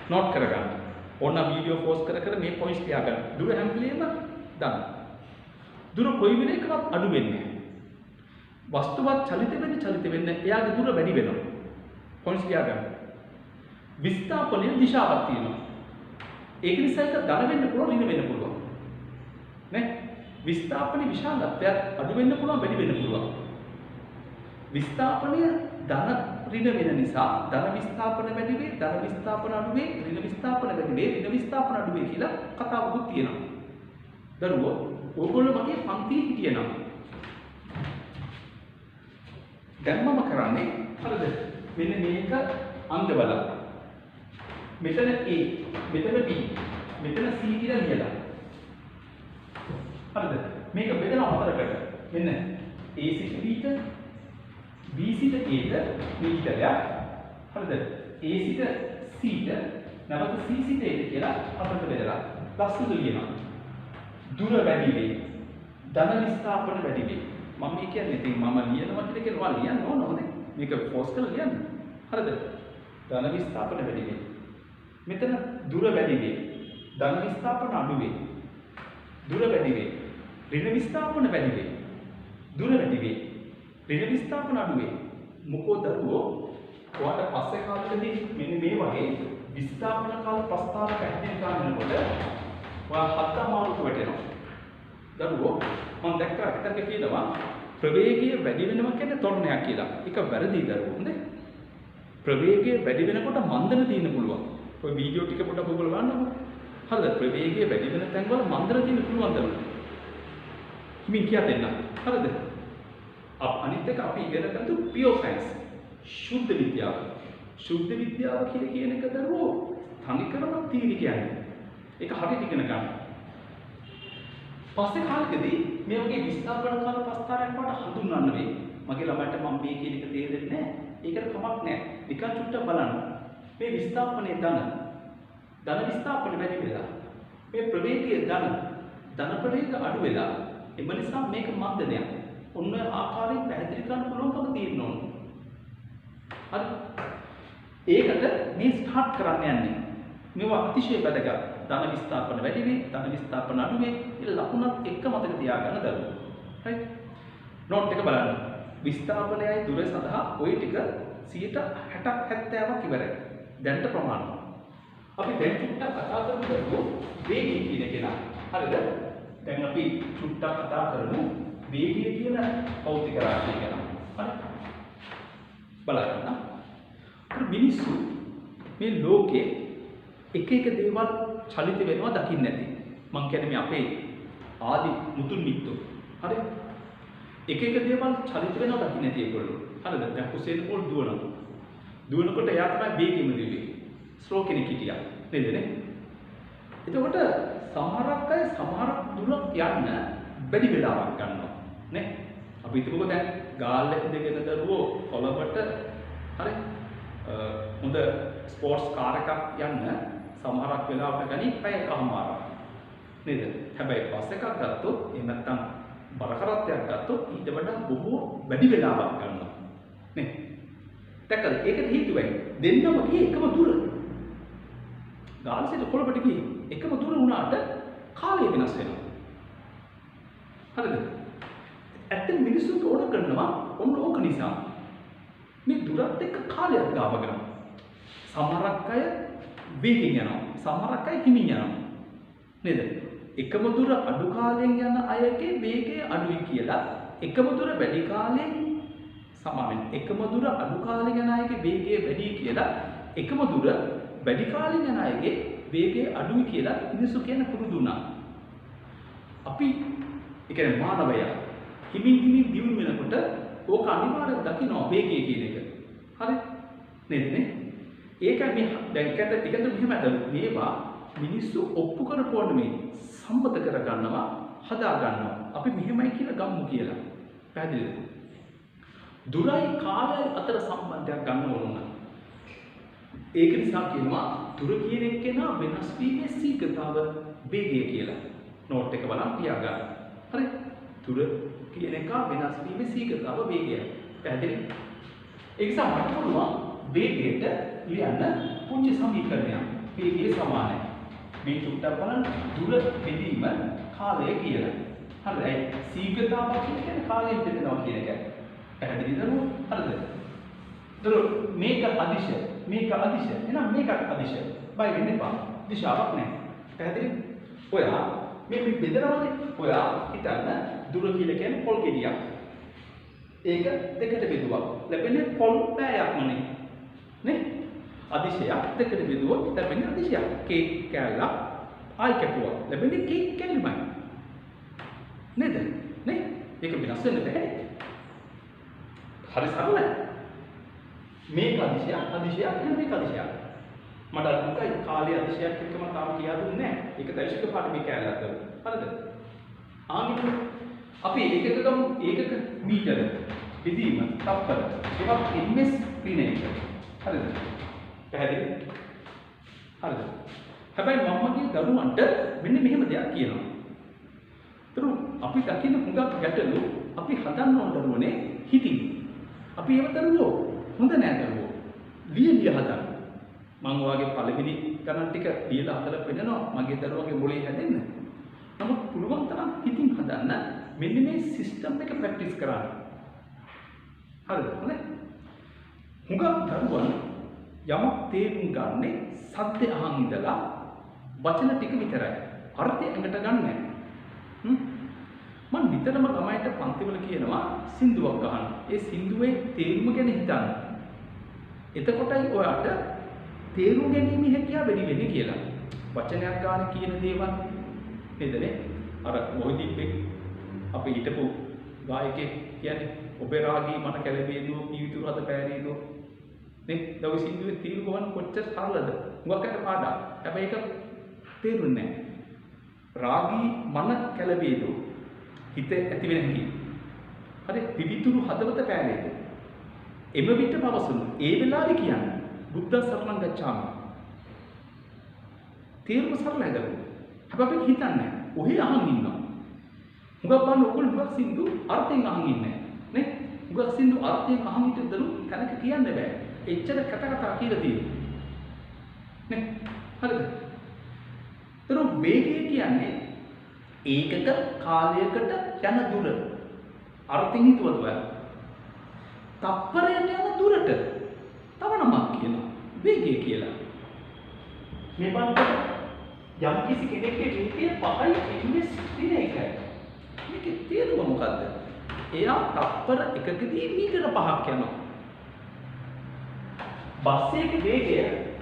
නෝට් කරගන්න. ඕන වීඩියෝ පෝස්ට් කර මේ පොයින්ට්ස් තියාගන්න. දුර හැම වෙලේම දාන්න. දුර කොයි වෙලේකවත් අඩු වෙන්නේ නැහැ. වස්තුවත් චලිත වෙන්න එයාගේ දුර වැඩි වෙනවා. පොයින්ට්ස් තියාගන්න. විස්ථාපනයේ දිශාවක් තියෙනවා. ඒක නිසා ඒක ධන වෙන්න පුළුවන්, ඍණ වෙන්න පුළුවන්. නේ? විස්ථාපනයේ විශාලත්වය අඩු වෙන්න පුළුවන්, වැඩි වෙන්න පුළුවන්. විස්ථාපනය ධන ඍණ වෙන නිසා ධන විස්ථාපන වැඩි වේ, ධන විස්ථාපන අඩු වේ, ඍණ විස්ථාපන වැඩි වේ, ඍණ විස්ථාපන අඩු වේ කියලා කතාවකුත් තියෙනවා. දරුවෝ ඕගොල්ලෝ මගේ පන්තියේ හිටියනම් දැන් මම කරන්නේ හරිද? මෙන්න මේක අන්දවලා මෙතන A, මෙතන B, මෙතන C කියලා ලියලා. හරිද? මේක බෙදලා හතරකට. මෙන්න A සිට B ට, B සිට A ට මීටරයක්. හරිද? A සිට C ට, නැවත C සිට A ට කියලා හතරට බෙදලා ලස්සනට ලියනවා. දුර වැඩි වේ. ධන විස්ථාපන වැඩි වේ. මම මේ කියන්නේ ඉතින් මම ලියනවා කියලා ලියන්න ඕනෝනේ. මේක ෆෝස් කරලා ලියන්න. හරිද? ධන විස්ථාපන වැඩි වේ. මෙතන දුර වැඩි වේ. ධන විස්ථාපන අඩු වේ. දුර වැඩි වේ. ඍණ විස්ථාපන වැඩි වේ. දුර වැඩි වේ. ඍණ විස්ථාපන අඩු වේ. මොකෝ දරුවෝ ඔයාලට පස්සේ කාලෙදී මෙන්න මේ වගේ විස්ථාපන කාල ප්‍රස්තාව පැහැදිලි කරනකොට ඔයා 7 මාරුක වැටෙනවා. දරුවෝ මම දැක්කා හිතක කියනවා ප්‍රවේගය වැඩි වෙනවා කියන්නේ තොරණයක් කියලා. ඒක වැරදි දරුවෝ. හොඳේ. ප්‍රවේගය වැඩි වෙනකොට මන්දන තියෙන්න පුළුවන්. ඔය වීඩියෝ ටික පොඩ්ඩක් ඔයගොල්ලෝ බලන්නකෝ. හරිද? ප්‍රවේගය වැඩි වෙන තැන්වල මන්දන තියෙන්න පුළුවන් දරුවෝ. හිමින් කියා දෙන්න. හරිද? අනිත් එක අපි ඉගෙන ගන්න පියෝ සයන්ස්. ශුද්ධ විද්‍යාව. ශුද්ධ විද්‍යාව කියන එක දරුවෝ තනිකරම තීරි කියන්නේ. ඒක හරියට ඉගෙන ගන්න. පස්සේ කාලෙකදී මේ වගේ විස්ථාපන කාල ප්‍රස්තාරයක් වට හඳුන්වන්න වෙයි. මගේ ළමයින්ට මම මේ කියන එක තේරෙන්නේ නැහැ. ඒකට කමක් නැහැ. නිකන් චුට්ටක් බලන්න. මේ විස්ථාපනයේ ධන විස්ථාපන වැඩි වෙලා මේ ප්‍රවේගයේ ධන ප්‍රවේග අඩු වෙලා එම නිසා මේක මන්දනයක්. ඔන්න ආකාරයෙන් පැහැදිලි කරන්න පුළුවන්කම තියෙන්න ඕන. හරි. ඒකට මේ ස්ටාර්ට් කරන්න යන්නේ. මේවා අතිශය වැදගත්. ධන විස්ථාපන වැඩි වේ, ධන විස්ථාපන අඩු වේ. ඒ ලකුණත් එක්ක මතක තියාගන්න දරුවෝ. right? නෝට් එක බලන්න. විස්ථාපනයයි දුර සඳහා ওই ටික 60ක් 70ක් ඉවරයි. දැනට ප්‍රමාණවත්. අපි දැන් චුට්ටක් කතා කරමු දරුවෝ වේගය කියන එක නා. හරිද? දැන් අපි චුට්ටක් කතා කරමු වේගය කියන භෞතික රාශිය ගැන. හරි? බලන්න. මිනිස්සු මේ ලෝකේ එක එක දේවල් චලිත වෙනවා දකින්න නැති. මං කියන්නේ මේ අපේ ආදි මුතුන් මිත්තෝ. හරි? එක එක දේවල් චලිත වෙනවා දකින්න නැති ඒගොල්ලෝ. හරිද? දැන් කුසේන පොල් දුවනවා. දුවනකොට එයා තමයි වේගෙම දුවේ. ස්ලෝ කෙනෙක් හිටියා. නේද නේ? එතකොට සමහරක් අය සමහර දුරක් යන්න වැඩි වෙලාවක් ගන්නවා. නේ? අපි හිතමුකෝ දැන් ගාල්ලක දෙගෙන දරුවෝ කොළඹට හරි හොඳ ස්පෝර්ට්ස් කාර් එකක් යන්න සමහරක් වෙලාවට ගනි පැය එකමාරක්. නේද? හැබැයි බස් එකක් ගත්තොත් එහෙම නැත්නම් බර කරත්තයක් ගත්තොත් ඊට වඩා බොහෝ වැඩි වෙලාවක් ගන්නවා. නේ? දැක්කද? ඒකට හේතුවයි දෙන්නම ගියේ එකම දුර. ගාල්සිට කොළඹට ගියේ එකම දුර වුණාට කාලය වෙනස් වෙනවා. හරිද? ඇත්තට මිනිස්සුන්ට ඕන කරනවා ඔන්න ඕක නිසා. මේ දුරත් එක්ක කාලයක් ගාව ගන්න. සමහරක් අය වේගෙන් යනවා. සමහරක් අය හිමින් යනවා. නේද? එකම දුර අඩු කාලයෙන් යන අයගේ වේගය අඩුයි කියලා එකම දුර වැඩි කාලයෙන් සමාවෙන් එකම දුර අඩු කාලයෙන් යන අයගේ වේගය වැඩි කියලා එකම දුර වැඩි කාලයෙන් යන අයගේ වේගය අඩුයි කියලා මිනිස්සු කියන පුරුදු වුණා. අපි ඒ කියන්නේ මානවයා හිමින් දියුණු වෙනකොට ඕක අනිවාර්යයෙන් දකින්න වේගය කියන එක. හරි? නේද නේ? ඒකයි මේ දැන් එකට මෙහෙම අතලු මේවා මිනිස්සු ඔප්පු කරපුවා නෙමෙයි සම්මත කර ගන්නවා හදා ගන්නවා. අපි මෙහෙමයි කියලා ගමු කියලා. පැහැදිලිද? දුරයි කාලය අතර සම්බන්ධයක් ගන්න ඕන. ඒක නිසා කියනවා දුර කියන එක්කෙනා වෙනස් වීමේ ශීඝ්‍රතාව වේගය කියලා. නෝට් එක බලන්න තියාගන්න. හරි? දුර කියන එක වෙනස් වීමේ ශීඝ්‍රතාව වේගය. පැහැදිලි? ඒ නිසා මට පුළුවන් වේගයට ලියන්න පුංචි සමීකරණයක්. වේගය සමානයි. මේ චුට්ටක් බලන්න දුර බෙදීම කාලය කියලා. හරිද? ශීඝ්‍රතාව කියන්නේ කාලයෙන් බෙදනවා කියන එක. පැහැදිලිද නෝ? හරිද? මේක අදිශ මේක අදිශ එහෙනම් මේක අදිශ බය වෙන්න එපා දිශාවක් නැහැ පැහැදිලි ඔයා මේ බෙදනවානේ ඔයා හිතන්න දුර කියලා කියන්නේ පොල් ගෙඩියක් ඒක දෙකට බෙදුවා ලැබෙන්නේ පොල් පෑයක්මනේ නේ අදිශයක් දෙකට බෙදුවොත් ලැබෙන්නේ අදිශයක් කේක් කෑල්ලක් ආයි කැපුවා ලැබෙන්නේ කේක් කෑල්ලමයි නේද නේ ඒක වෙනස් වෙන්න බෑ හරි සරලයි මේක අදිශයක් මේක අදිශයක් මට අර මුකයි කාලේ අදිශයක් එක්කම තාම කියා දුන්නේ නැහැ ඒක දෛශික පාඩ මේ කැලලක් හරිද ආමික අපි ඒකක ගමු ඒකක මීටර බෙදීම තප්පර ඒවා ms පිනේ හරිද පැහැදිලි හරිද හැබැයි මම්මගේ දරුවන්ට මෙන්න මෙහෙම දෙයක් කියනවා ඒතරු අපි දකින්න හුඟක් ගැටලු අපි හදන්න ඕන දරුවනේ හිතින් අපි ඒව දරුවෝ හොඳ නෑ දරුවෝ ලියලිය හදන්න මම ඔයාගේ පළවෙනි ගණන් ටික ලියලා හදලා පෙන්නනවා මගේ දරුවගේ මොලේ හැදෙන්න නමුත් පුළුවන් තරම් හිතින් හදන්න මෙන්න මේ සිස්ටම් එක ප්‍රැක්ටිස් කරන්න හරිද නේ හුඟක් දරුවන් යමක් තේරුම් ගන්නේ සද්ද අහන් ඉඳලා වචන ටික විතරයි අර්ථය ඇඟට ගන්නෑ මම විතරම ළමයිට පන්තිවල කියනවා සින්දුවක් අහන්න ඒ සින්දුවේ තේරුම ගැන හිතන්න එතකොටයි ඔයාට තේරුම් ගැනීම හැකියාව වැඩි වෙන්නේ කියලා. වචනයක් ගන්න කියන දේවල් නේදනේ? අර මොහිදීපෙක් අපේ හිටපු ගායකයෙක් කියන්නේ ඔබේ රාගී මන කැළඹේදෝ පීවිතුරු හද පෑරීදෝ නේ? දවස් සින්දුවේ තීරු ගමන් කොච්චර සරලද? මුගකට පාඩා. හැබැයි ඒක තේරුන්නේ නැහැ. රාගී මන කැළඹේදෝ හිත ඇති වෙන හැටි. හරි පීවිතුරු හදවත පෑරීදෝ එම විට පවසනු ඒ වෙලාවේ කියන්නේ බුද්ධ සරණං ගච්ඡාමි තේරුම සරලයි දරුවෝ හැබැයි අපි හිතන්නේ ඔහේ අහන් ඉන්නවා හුඟක් බලන්න ඔයගොල්ලෝ හුඟක් සින්දු අර්ථයෙන් අහන් ඉන්නේ නේ හුඟක් සින්දු අර්ථයෙන් අහන් හිටියද කනක කියන්න බෑ එච්චර කතා කියලා තියෙනවා නේ හරිද ඒතර වේගය කියන්නේ ඒකක කාලයකට යන දුර. අර්ථින් හිතුවද ඔයා? තප්පරයට යන දුරට තව නමක් කියනවා. වේගය කියලා. මේ බලන්න යම් කිසි කෙනෙක්ගේ වේගය 5යි ms 1 මේකේ තේරුම මොකද්ද? එයා තප්පර එකකදී මීටර 5ක් යනවා. බස් එකේ වේගය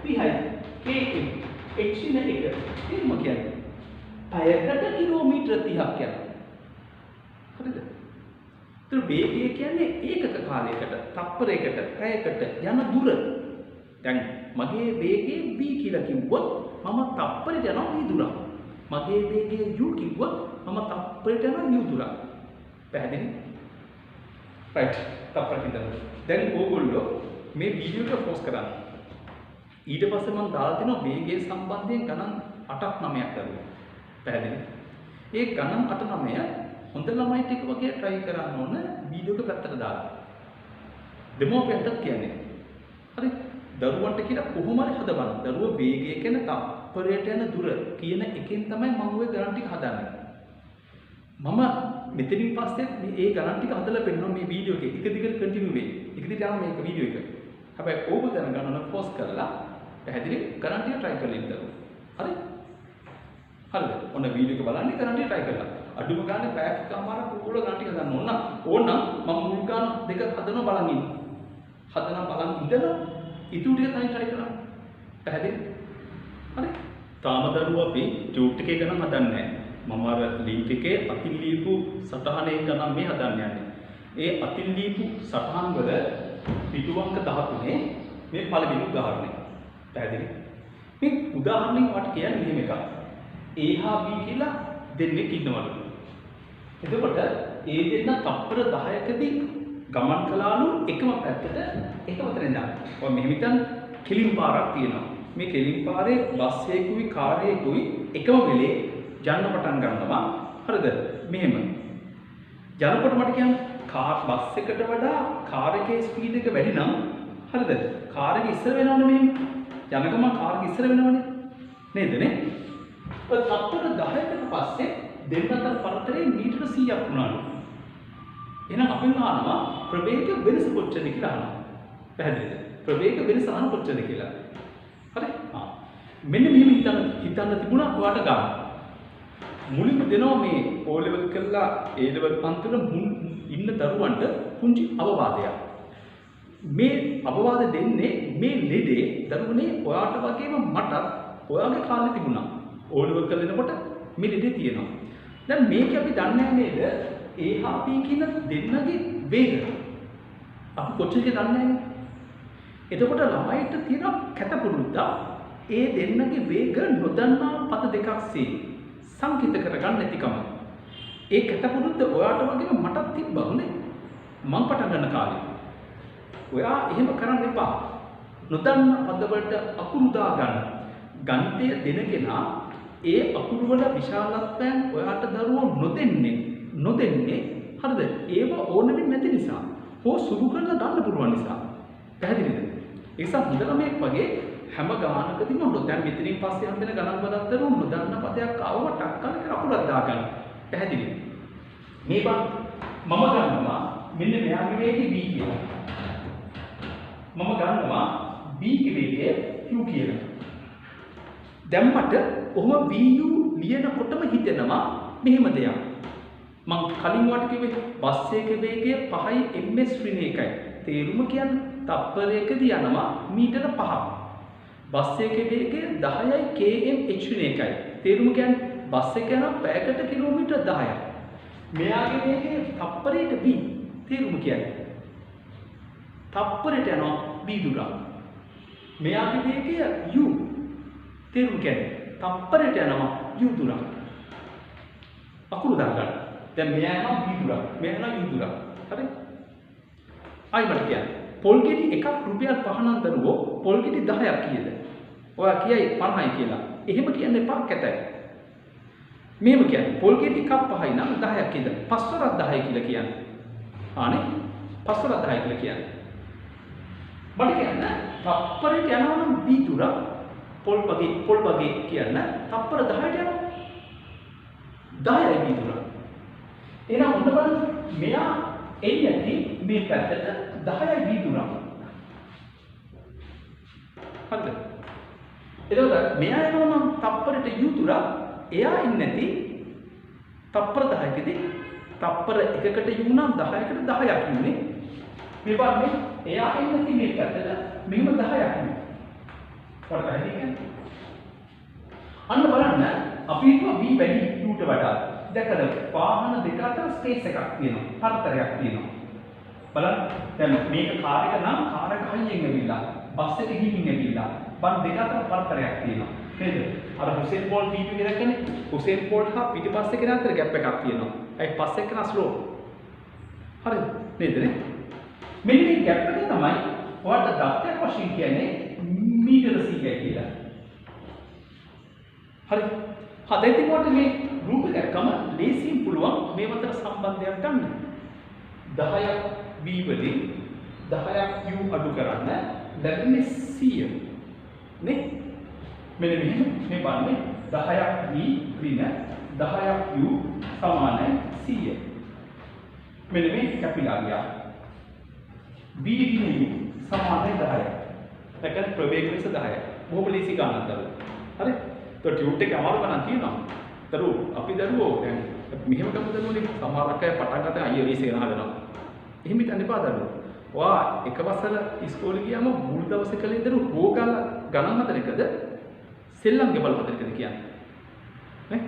30යි km h එක තේරුම කියන්නේ පැයකට කිලෝමීටර 30ක් යනවා. හරිද? ඒතර වේගය කියන්නේ ඒකක කාලයකට තප්පරයකට පැයකට යන දුර. දැන් මගේ වේගය v කියලා කිව්වොත් මම තප්පරයට යනවා v දුර. මගේ වේගය u කිව්වොත් මම තප්පරයට යනවා u දුර. පැහැදිලි? රයිට්. තප්පරකින් තමයි. දැන් ඕගොල්ලෝ මේ වීඩියෝ එක පෝස්ට් කරන්න. ඊට පස්සේ මම දාලා තිනවා වේගය සම්බන්ධයෙන් ගණන් 8ක් 9ක් දරුවා. පැහැදිලි? ඒ ගණන් 8 9 හොඳ ළමයි ටික වගේ try කරන්න ඕන වීඩියෝ එක පැත්තට දාලා. දෙමෝපියන්ටත් කියන්නේ. හරි? දරුවන්ට කියලා කොහොම හරි හදවන්න. දරුවෝ වේගය කියන තප්පරයට යන දුර කියන එකෙන් තමයි මම ওই ගණන් ටික හදන්නේ. මම මෙතනින් පස්සේ මේ ගණන් ටික හදලා පෙන්නනවා මේ වීඩියෝ එකේ. එක දිගට කන්ටිනියු වෙයි. එක දිගට යනවා මේක වීඩියෝ එක. හැබැයි ඕක දැනගන්න ඕන පොස් කරලා පැහැදිලි ගණන් ටික try කරලා ඉන්න දරුවෝ. හරි? හරිද? ඔන්න වීඩියෝ එක බලන්න ගණන් ටික try කරලා. අඩුම ගානේ පැයක් කමාරක් ඕගොල්ලෝ ගණන් ටික හදන්න ඕන. ඕනනම් මම මුල් ගාන දෙක හදනවා බලන් ඉන්න. හදනවා බලන් ඉඳලා ඉතුරු ටික තමයි try කරන්න. පැහැදිලි? හරි? තාම දරුවෝ අපි ටියුට් එකේ ගණන් හදන්නේ නැහැ. මම අර ලින්ක් එකේ අතින් ලියපු සටහනේ ගණන් මේ හදන්න යන්නේ. ඒ අතින් ලියපු සටහන් වල පිටු අංක 13 මේ පළවෙනි උදාහරණය. පැහැදිලි? මේ උදාහරණෙන් වට කියන්නේ මෙහෙම එකක්. A හා B කියලා දෙන්නෙක් ඉන්නවලු. එතකොට ඒ දෙන්න තප්පර 10කදී ගමන් කළාලු එකම පැත්තට එකම තැන ඉඳන්. ඔය මෙහෙම හිතන්න කෙලින් පාරක් තියෙනවා. මේ කෙලින් පාරේ බස් එකකුයි කාර් එකකුයි එකම වෙලේ යන්න පටන් ගන්නවා. හරිද? මෙහෙම. යනකොට මට කියන්නේ බස් එකට වඩා කාර් එකේ ස්පීඩ් එක වැඩි නම් හරිද? කාර් එක ඉස්සර වෙනවනේ මෙහෙම. යන ගමන් කාර් එක ඉස්සර වෙනවනේ. නේද නේ? ඔය තප්පර 10කට පස්සේ දෙන්න අතර පරතරේ මීටර 100ක් වුණාලු. එහෙනම් අපෙන් අහනවා ප්‍රවේග වෙනස කොච්චරද කියලා අහනවා. පැහැදිලිද? ප්‍රවේග වෙනස අහන කොච්චරද කියලා. හරි? මෙන්න මෙහෙම හිතන්න තිබුණා ඔයාට ගන්න. මුලින්ම දෙනවා මේ O level කරලා A level අන්තර ඉන්න දරුවන්ට පුංචි අවවාදයක්. මේ අවවාද දෙන්නේ මේ ලෙඩේ දරුවනේ ඔයාට වගේම මට ඔයාගේ කාලේ තිබුණා. O level කරනකොට මේ ලෙඩේ තියෙනවා. දැන් මේක අපි දන්නේ නේද? A හා B කියන දෙන්නගේ වේග. අපි කොච්චරද දන්නේ නැහැ. එතකොට ළමයිට තියෙන කැතපුරුද්ද ඒ දෙන්නගේ වේග නොදන්නා පද දෙකක්සේ සංකීර්ණ කරගන්න නැතිකම. ඒ කැතපුරුද්ද ඔයාට වගේම මටත් තිබ්බහුනේ. මං පටන් ගන්න කාලේ. ඔයා එහෙම කරන්න එපා. නොදන්නා පද වලට අකුරු දා ගන්න. ගණිතය දෙනකෙනා ඒ අකුරු වල විශාලත්වයන් ඔයාට දරුවෝ නොදෙන්නේ හරිද? ඒව ඕන වෙන්නේ නැති නිසා. හෝ සුළු කරලා ගන්න පුළුවන් නිසා. පැහැදිලිද? ඒ නිසා හොඳ ළමෙක් වගේ හැම ගානකදීම දැන් මෙතනින් පස්සේ හම්බෙන ගණන් පදයක් දරුවෝ නොදන්න පදයක් ආවම ටක් කරලා අකුරක් දාගන්න. පැහැදිලි? මේ මම ගන්නවා මෙන්න මෙයාගේ වේගය b කියලා. මම ගන්නවා b ගේ වේගය q කියලා. දැන් මට ඔහොම vu ලියනකොටම හිතෙනවා මෙහෙම දෙයක්. මම කලින් වට කිව්වේ බස් එකේ වේගය 5යි ms ඍණ 1යි. තේරුම කියන්නේ තප්පරයකදී යනවා මීටර 5ක්. බස් එකේ වේගය 10යි km h ඍණ 1යි. තේරුම කියන්නේ බස් එක යනවා පැයකට කිලෝමීටර 10ක්. මෙයාගේ වේගය තප්පරයට v. තේරුම කියන්නේ තප්පරයට යනවා v දුර. මෙයාගේ වේගය u. තේරුම කියන්නේ තප්පරයට යනවා u දුර. අකුරු දාගන්න. දැන් මෙයා යනවා v දුර. මෙයා යනවා u දුර. හරි? ආයි මට කියන්න. පොල් ගෙඩි එකක් රුපියල් 5 නම් දරුවෝ පොල් ගෙඩි 10ක් කීයද? ඔයා කියයි 50යි කියලා. එහෙම කියන්න එපා කැතයි. මෙහෙම කියන්නේ පොල් ගෙඩි එකක් 5යි නම් 10ක් කීයද? 5 වරක් 10යි කියලා කියන්නේ. ආනේ 5 වරක් 10යි කියලා කියන්නේ. මට කියන්න තප්පරයට යනවා නම් v දුර පොල් වගේ කියන්න තප්පර 10ට යනවා. 10යි වීදුරා. එහෙනම් ඔන්න බලන්න මෙයා එන්නේ මේ පැත්තට 10යි වීදුරා. හරිද? එතකොට මෙයා එනවා නම් තප්පරට යූතුරා එයා ඉන්නේ නැති තප්පර 10කදී තප්පර එකකට යූ නම් 10කට 10ක් යූනේ. මේ බලන්න එයා ඉන්නේ නැති මේ පැත්තට මෙහෙම 10ක් යූ. වඩා කියන්නේ. අන්න බලන්න අපි හිතුවා v වැඩි ට වඩා. දැකලා වාහන දෙක අතර ස්පේස් එකක් තියෙනවා. පරතරයක් තියෙනවා. බලන්න දැන් මේක කාර් එක නම් කාර් එක හයියෙන් ඇවිල්ලා බස් එක ගිහින් ඇවිල්ලා බන් දෙක අතර පරතරයක් තියෙනවා. නේද? අර හුසේන් බෝල්ට් වීඩියෝ එක දැක්කනේ. හුසේන් බෝල්ට් හා පිටිපස්ස එකේ අතර ગેප් එකක් තියෙනවා. ඒ පස්ස එක නා ස්ලෝ. හරිද? නේද නේ? මෙන්න මේ ગેප් එක තමයි ඔයාලට දත්තයක් වශයෙන් කියන්නේ මීටර 100යි කියලා. හරි. හදේටි කොට මේ රූප දැක්කම ලේසියෙන් පුළුවන් මේ අතර සම්බන්ධයක් ගන්න. 10ක් v වලින් 10ක් u අඩු කරන්න ලැබෙන්නේ 100. නේ? මෙන්න මෙහෙම මේ බලන්නේ 10ක් v ඍණ 10ක් u සමාන 100. මෙන්න මේ කැපිලාරියා v ඍණ u සමාන 10යි. දැන් ප්‍රවේග ලෙස 10යි. බොහොම ලේසි ගණනක් දරුවෝ. හරි? તો ටියුට් එකේ අමාරු ගණන් තියෙනවා. දරුවෝ අපි දරුවෝ දැන් මෙහෙම ගමු දරුවෝනේ සමහරක් අය පටන් ගන්න අයියෝ මේ සේන හදනවා. එහෙම හිතන්න එපා දරුවෝ. ඔයා එක වසර ඉස්කෝලේ ගියාම මුල් දවසේ කලේ දරුවෝ හොගල ගණන් හදන එකද සෙල්ලම් ගෙවල් හදන එකද කියන්නේ. නේ?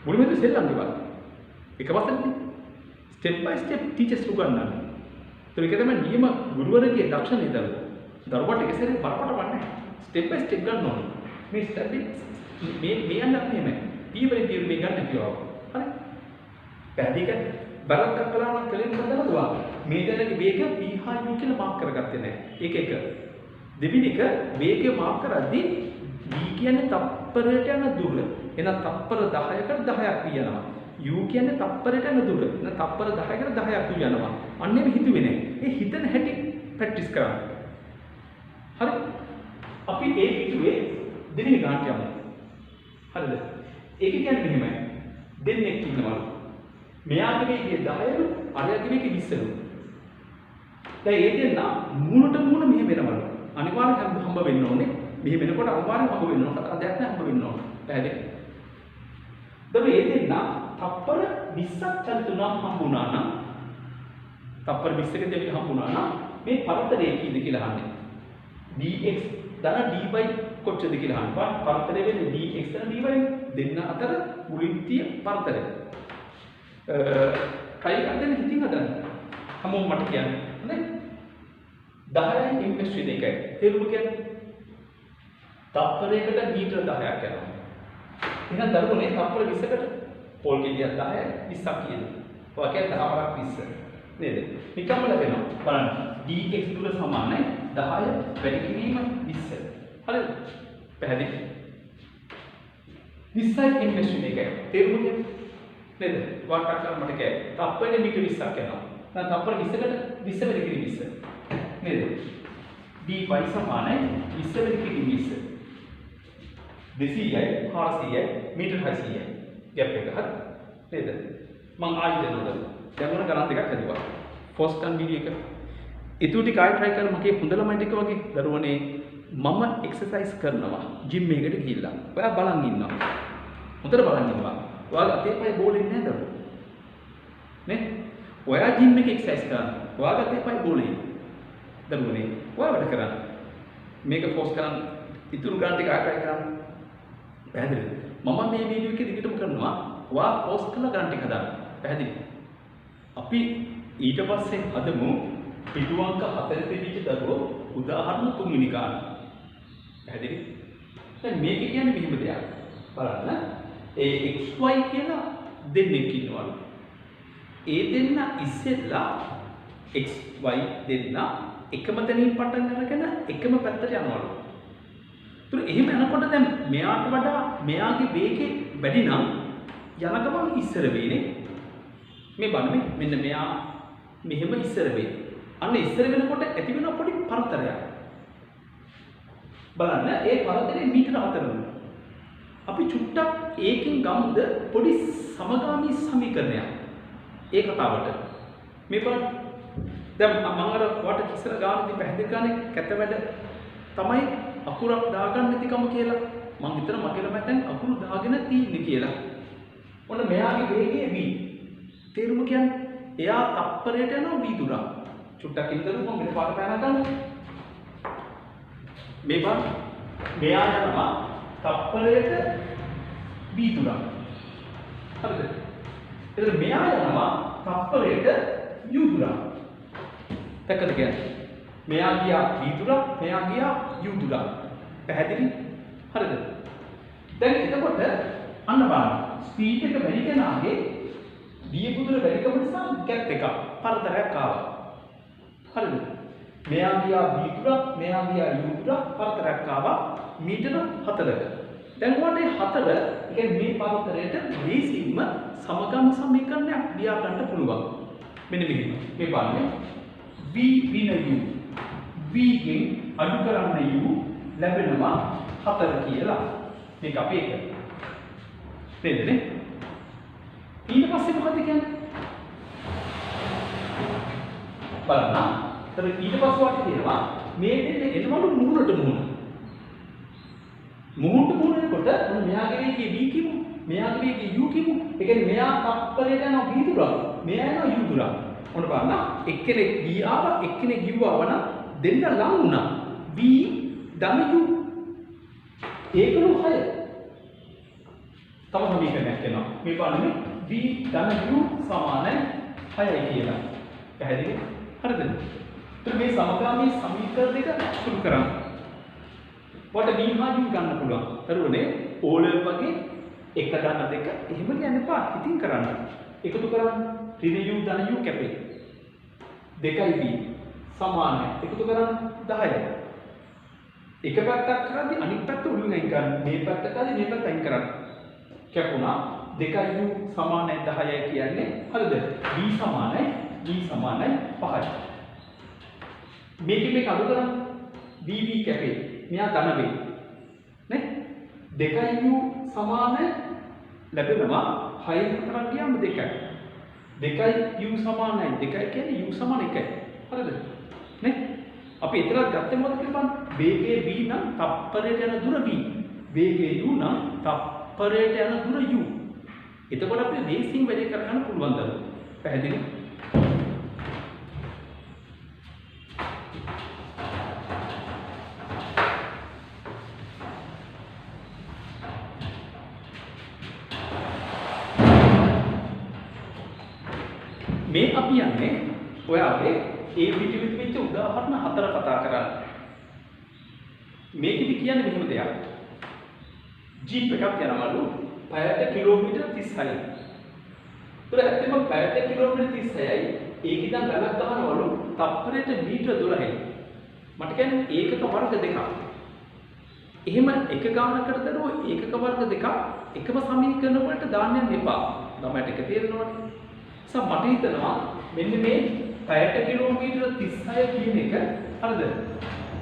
මුලින්ම සෙල්ලම් ගෙවල්. එක වසරේදී ස්ටෙප් බයි ස්ටෙප් ටීචර්ස් උගන්වන්නේ. ඒක තමයි නියම ගුරුවරගේ දක්ෂණය දරුවෝ. දරුවට එක සැරේ බරපතල වන්නේ ස්ටෙප් බයි ස්ටෙප් ගන්න ඕනේ. මේ ස්ටෙප් මේ යන්නත් නෙමෙයි. පීවරේ පීවර මේ ගන්න කියනවා. හරි? පැහැදිලිද? බලක් කරනවා කලින් හදනවා. මේ දැනගේ වේගය p හා u කියලා මාක් කරගත්තේ නැහැ. ඒක එක. දෙවෙනි එක වේගය මාක් කරද්දී v කියන්නේ තප්පරයට යන දුර. එහෙනම් තප්පර 10කට 10ක් යනවා. u කියන්නේ තප්පරයට යන දුර. එහෙනම් තප්පර 10කට 10ක් යනවා. අන්න ඒක හිතුවේ නැහැ. ඒ හිතන හැටි ප්‍රැක්ටිස් කරන්න. හරි? අපි ඒ හිතුවේ දෙවෙනි ගානට යමු. හරිද? ඒක කියන්නේ මෙහෙමයි. දෙන්නෙක් ඉන්නවා. මෙයාගේ වේගය 10ලු, අරයාගේ වේගය 20ලු. දැන් ඒ දෙන්න මූණට මූණ මෙහෙම වෙනවලු. අනිවාර්යෙන් හම්බ වෙන්න ඕනේ. මෙහෙම වෙනකොට අනිවාර්යෙන් හම්බ වෙන්න ඕනේ. අදයක් නැහැ හම්බ වෙන්න ඕනේ. පැහැදිලි? දැන් ඒ දෙන්න තප්පර 20ක් චලිත වුණාම හම්බුණා නම් තප්පර 20ක දෙවිල හම්බුණා නම් මේ පරතරය කීයද කියලා අහන්නේ. dx ධන dy කොච්චරද කියලා අහනවා. පරතරය වෙන්නේ dx ධන dy දෙන්න අතර මුලින් තියෙන පරතරය. කයි ගන්න හිතින් හදන්න. හැමෝම මට කියන්න. නේ? 10යි ඉම්පෙස්ට්‍රි දෙකයි. තේරුම කියන්නේ තප්පරයකට මීටර 10ක් යනවා. එහෙනම් දරුවනේ තප්පර 20කට පොල් ගෙඩියක් 10යි 20ක් කියනවා. ඔය කියන්නේ 10ක් 20. නේද? නිකම්ම ලැබෙනවා. බලන්න. dx දුර සමානයි 10 වැඩි කිරීම 20. හරිද? පැහැදිලි? 20යි ඉම්පෙස්ට්‍රි දෙකයි. තේරුම කියන්නේ නේද? වාක්‍යයක් කරලා මට කියයි. තප්පරේ මීටර 20ක් යනවා. දැන් තප්පර 20කට 20 වැඩි කිරීම 20. නේද? dy සමානයි 20 වැඩි කිරීම 20. 200යි 400යි මීටර 600යි. ගැප් එක හරි. නේද? මම ආයෙ දෙනවා. දැන් මොන ගණන් දෙකක් හදුවා. ෆෝස් කන් වීඩියෝ එක. ඊටු ටික ආයෙ try කරලා මගේ හොඳ ළමයි ටික වගේ දරුවනේ මම එක්සර්සයිස් කරනවා. ජිම් එකකට ගිහිල්ලා. ඔයා බලන් ඉන්නවා. හොඳට බලන් ඉන්නවා. ඔයාලා අතේ පය බෝලෙන්නේ නැහැ දරුවෝ. නේ? ඔයා ජිම් එකේ එක්සර්සයිස් කරනවා. ඔයාලා අතේ පය බෝලෙන්නේ. දරුවනේ ඔයා වැඩ කරන්න. මේක ෆෝස් කරන් ඉතුරු ගන්න ටික ආයෙ try කරන්න. පැහැදිලිද? මම මේ වීඩියෝ එකේ දිගටම කරනවා. ඔයා ෆෝස් කරලා ගන්න ටික හදන්න. පැහැදිලි? අපි ඊට පස්සේ හදමු පිටු අංක 4 තිබිච්ච දරුවෝ උදාහරණ 3 වෙනි ගාන. පැහැදිලි? දැන් මේක කියන්නේ මෙහෙම දෙයක්. බලන්න. ඒ xy කියලා දෙන්නෙක් ඉන්නවලු. ඒ දෙන්න ඉස්සෙල්ලා xy දෙන්න එකම තැනින් පටන් අරගෙන එකම පැත්තට යනවලු. ඒතර එහෙම යනකොට දැන් මෙයාට වඩා මෙයාගේ වේගය වැඩි නම් යන ගමන් ඉස්සර වෙන්නේ. මේ බලන්න මෙන්න මෙයා මෙහෙම ඉස්සර වෙයි. අන්න ඉස්සර වෙනකොට ඇති වෙන පොඩි පරතරයක්. බලන්න ඒ පරතරය මීටර 4යි. අපි චුට්ටක් ඒකින් ගමුද පොඩි සමගාමී සමීකරණයක්. ඒ කතාවට. මේ බලන්න. දැන් මම අර කොට කිසර ගානදී පැහැදිලි කරන්නේ කැත වැඩ තමයි අකුරක් දාගන්න නැතිකම කියලා. මම හිතන මගේ ළමයි දැන් අකුරු දාගෙන තින්නේ කියලා. ඔන්න මෙයාගේ වේගය v. තේරුම කියන්නේ එයා තප්පරයට යනවා v දුර. චුට්ටක් ඉඳලා මම මෙන්න පාට පෑන ගන්න. මේ බලන්න. මෙයා යනවා තප්පරයට v දුර. හරිද? එතකොට මෙයා යනවා තප්පරයට u දුර. දැක්කද කියන්නේ? මෙයා ගියා v දුර, මෙයා ගියා u දුර. පැහැදිලි? හරිද? දැන් එතකොට අන්න බලන්න. ස්පීඩ් එක වැඩි කෙනාගේ v පුදුර වැඩිකම නිසා ගැප් එකක් පරතරයක් ආවා. හරිද? මෙයා ගියා v දුර, මෙයා ගියා u දුර පරතරයක් ආවා මීටර 4ක. දැන් ඔයාලට 4 කියන්නේ මේ පරතරයට ලේසින්ම සමගම සමීකරණයක් ලියා ගන්න පුළුවන්. මෙන්න මෙහෙම. මේ බලන්න. v වින u v ගෙන් අඩු කරන්න u ලැබෙනවා 4 කියලා. මේක අපි එක. තේරෙන්නේ? ඊට පස්සේ මොකද කියන්නේ? බලන්න. ඒතර ඊට පස්සේ වාක්‍ය තියෙනවා මේ දෙන්නේ එනවලු මුහුණට මුහුණ. මුහුණට මුහුණනකොට මොන මෙයාගේ වේගයේ v කිමු, මෙයාගේ වේගයේ u කිමු. ඒ කියන්නේ මෙයා තප්පරයට යනවා v දුර, මෙයා යනවා u දුර. ඔන්න බලන්න. එක්කෙනෙක් v ආවා, එක්කෙනෙක් u ආවා නම් දෙන්න ලං වුණා. v ධන u ඒකලු 6. තව සමීකරණයක් එනවා. මේ බලන්න v ධන u සමානයි 6යි කියලා. පැහැදිලි? හරිද? ඒත් මේ සමගාමී සමීකරණ දෙක සුළු කරන්න. වට v හා u ගන්න පුළුවන්. දරුවනේ O level වගේ 1 ධන 2 එහෙම ලියන්න එපා. ඉතින් කරන්න. එකතු කරන්න. ඍණ u ධන u කැපේ. 2යි v සමානයි. එකතු කරන්න 10යි. එක පැත්තක් කරද්දී අනිත් පැත්ත උඩින් අයින් කරන්න. මේ පැත්ත කරද්දී මේ පැත්ත අයින් කරන්න. කැපුණා 2යි u සමානයි 10යි කියන්නේ හරිද? v සමානයි 5යි. මේක අඩු කරන්න. v කැපේ. මෙයා ධන වේ. නේ? 2යි u සමානයි ලැබෙනවා 6 විතරක් ගියාම 2යි. 2යි u සමානයි 2යි කියන්නේ u සමාන 1යි. හරිද? නේ? අපි එතරම් ගත්තේ මොකද කියලා බලන්න. වේගයේ v නම් තප්පරයට යන දුර v. වේගයේ u නම් තප්පරයට යන දුර u. එතකොට අපිට රේසින් වැඩි කරගන්න පුළුවන් දරුවෝ. පැහැදිලි? මේ අපි යන්නේ ඔයාගේ ඒ පිටිවිත් වෙච්ච උදාහරණ 4 කතා කරන්න. මේකෙදි කියන්නේ මෙහෙම දෙයක්. ජීප් එකක් යනවලු පැයට කිලෝමීටර් 36යි. ඒතර ඇත්තම පැයට කිලෝමීටර් 36යි. ඒක ඉඳන් ගණක් ගන්නවලු තප්පරයට මීටර 12යි. මට කියන්නේ ඒකක වර්ග දෙකක්. එහෙම එක ගානකට දරුවෝ ඒකක වර්ග දෙකක් එකම සමීකරණ වලට දාන්න යන්න එපා. ළමයට එක තේරෙනවනේ. මට හිතෙනවා මෙන්න මේ පැයට කිලෝමීටර 36 කියන එක හරිද?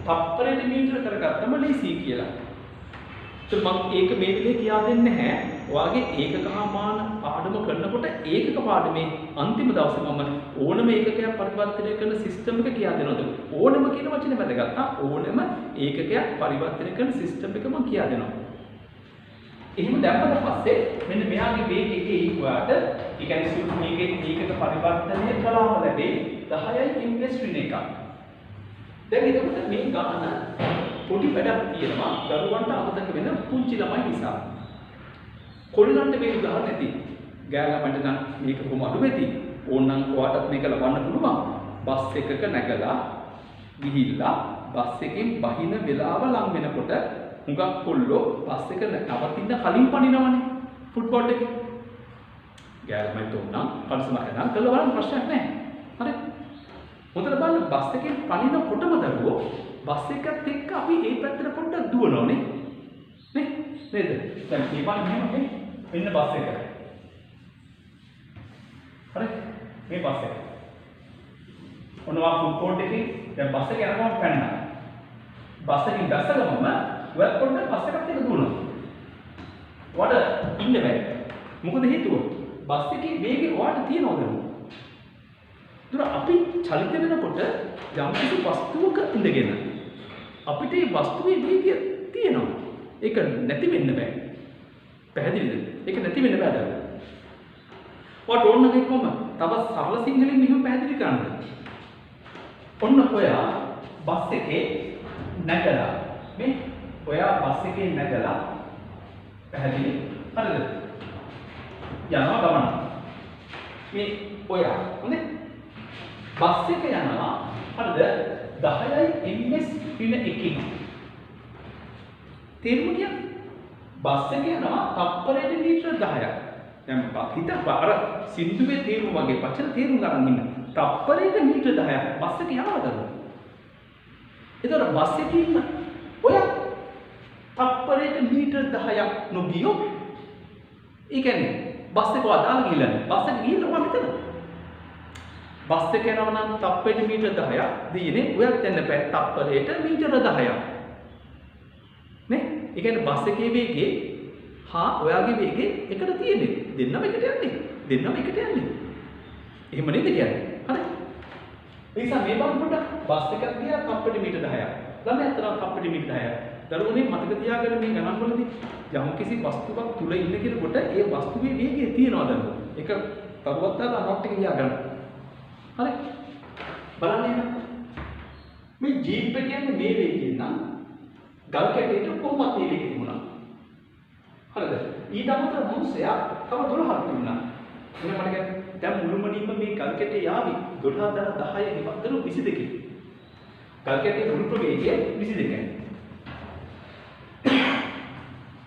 තප්පරයට මීටර කරගත්තම ලේසි කියලා. ඒත් මම ඒක මේ විදිහේ කියා දෙන්නේ නැහැ. ඔයාගේ ඒකකමාන පාඩම කරනකොට ඒකක පාඩමේ අන්තිම දවසේ මම ඕනම ඒකකයක් පරිවර්තනය කරන සිස්ටම් එක කියා දෙනවා. ඕනම කියන වචනේ වැදගත්. ඕනම ඒකකයක් පරිවර්තනය කරන සිස්ටම් එක මම කියා දෙනවා. එහෙම දැම්මට පස්සේ මෙන්න මෙයාගේ වේගයේ ඊකුවාට ඒ කියන්නේ සුළු මේකේ ඒකක පරිවර්තනය කළාම ලැබේ 10යි ඉන්වෙස්ට් ඍණ එකක්. දැන් එතකොට මේ ගාන පොඩි වැඩක් තියෙනවා දරුවන්ට අමතක වෙන පුංචි ළමයි නිසා. කොල්ලන්ට මේ උදාහරණ ඇති. ගෑල්ලාමන්ට නම් මේක කොහොම අඩු වෙති. ඕනනම් ඔයාටත් මේක ලබන්න පුළුවන්. බස් එකක නැගලා ගිහිල්ලා බස් එකෙන් බහින වෙලාව ලඟ වෙනකොට හුඟක් කොල්ලෝ බස් එක නවතින්න කලින් පනිනවනේ ෆුට්බෝල් එකේ. ගෑල්ලාමන්ට උනම් පරිසමයක් නම් කළා බලන්න ප්‍රශ්නයක් නැහැ. හරි. හොඳට බලන්න බස් එකෙන් පනිනකොටම දරුවෝ බස් එකත් එක්ක අපි ඒ පැත්තට පොඩ්ඩක් දුවනවානේ. නේ? නේද? දැන් මේ පාර මෙහෙම මෙන්න බස් එක. හරි? මේ බස් එක. ඔනවා ෆුට්බෝල් එකේ දැන් බස් එක යනවා පැනනවා. බස් එකෙන් බැස්ස ගමන්ම ඔයත් පොඩ්ඩක් බස් එකත් එක්ක දුවනවා. ඔයාට ඉන්න බෑ. මොකද හේතුව? බස් එකේ වේගය ඔයාට තියනවද? දුර අපි චලිත වෙනකොට යම්කිසි වස්තුවක ඉඳගෙන අපිට මේ වස්තුවේ වේගය තියෙනවා. ඒක නැති වෙන්න බෑ. පැහැදිලිද? ඒක නැති වෙන්න බෑ දරුවෝ. ඔයාට ඕන නම් කොහොම? තවත් සරල සිංහලෙන් මෙහෙම පැහැදිලි කරන්න. ඔන්න ඔයා බස් එකේ නැගලා මේ ඔයා බස් එකේ නැගලා පැහැදිලි හරිද? යනවා ගමන. මේ ඔයා හොඳේ බස් එක යනවා හරිද 10යි ms පින එකකින්. තේරුම කියන්නේ බස් එක යනවා තප්පරයට මීටර 10ක්. දැන් හිතන්න අර සින්දුවේ තේරුම වගේ වචන තේරුම් ගන්න ඉන්න. තප්පරයට මීටර 10ක් බස් එක යනවද? ඒතර බස් එකේ ඉන්න ඔය තප්පරයට මීටර 10ක් නොගියොත් ඒ කියන්නේ බස් එක වදාලා ගිහලා නැහැ. බස් එක ගිහලා මෙතන. බස් එක යනවා නම් තප්පරයට මීටර 10ක් දිනේ ඔයත් යන්න බෑ තප්පරයට මීටර 10ක්. නේ? ඒ කියන්නේ බස් එකේ වේගය හා ඔයාගේ වේගය එකට තියෙන්නේ. දෙන්නම එකට යන්නේ. දෙන්නම එකට යන්නේ. එහෙම නේද කියන්නේ? හරි. ඒ නිසා මේ බම් පොඩ්ඩක් බස් එකක් ගියා තප්පරයට මීටර 10ක්. ළමයි අතන තප්පරයට මීටර 10ක්. දරුවනේ මතක තියාගන්න මේ ගණන් වලදී යම් කිසි වස්තුවක් තුල ඉන්න කෙනෙකුට ඒ වස්තුවේ වේගය තියනවාද? ඒක තරුවත් දාලා අනොට් එක ලියා ගන්න. හරි. බලන්න එහෙනම්. මේ ජීප් එක කියන්නේ මේ වේගයෙන් නම් ගල් කැටේට කොහොමද මේ වේගය තිබුණා? හරිද? ඊට අමතරව මිනිස්සයා තව 12ක් තිබුණා. එන්න මට කියන්නේ දැන් මුළුමනින්ම මේ ගල් කැටේ යාවි 12 10 10 22. ගල් කැටේ මුළු ප්‍රවේගය 22යි.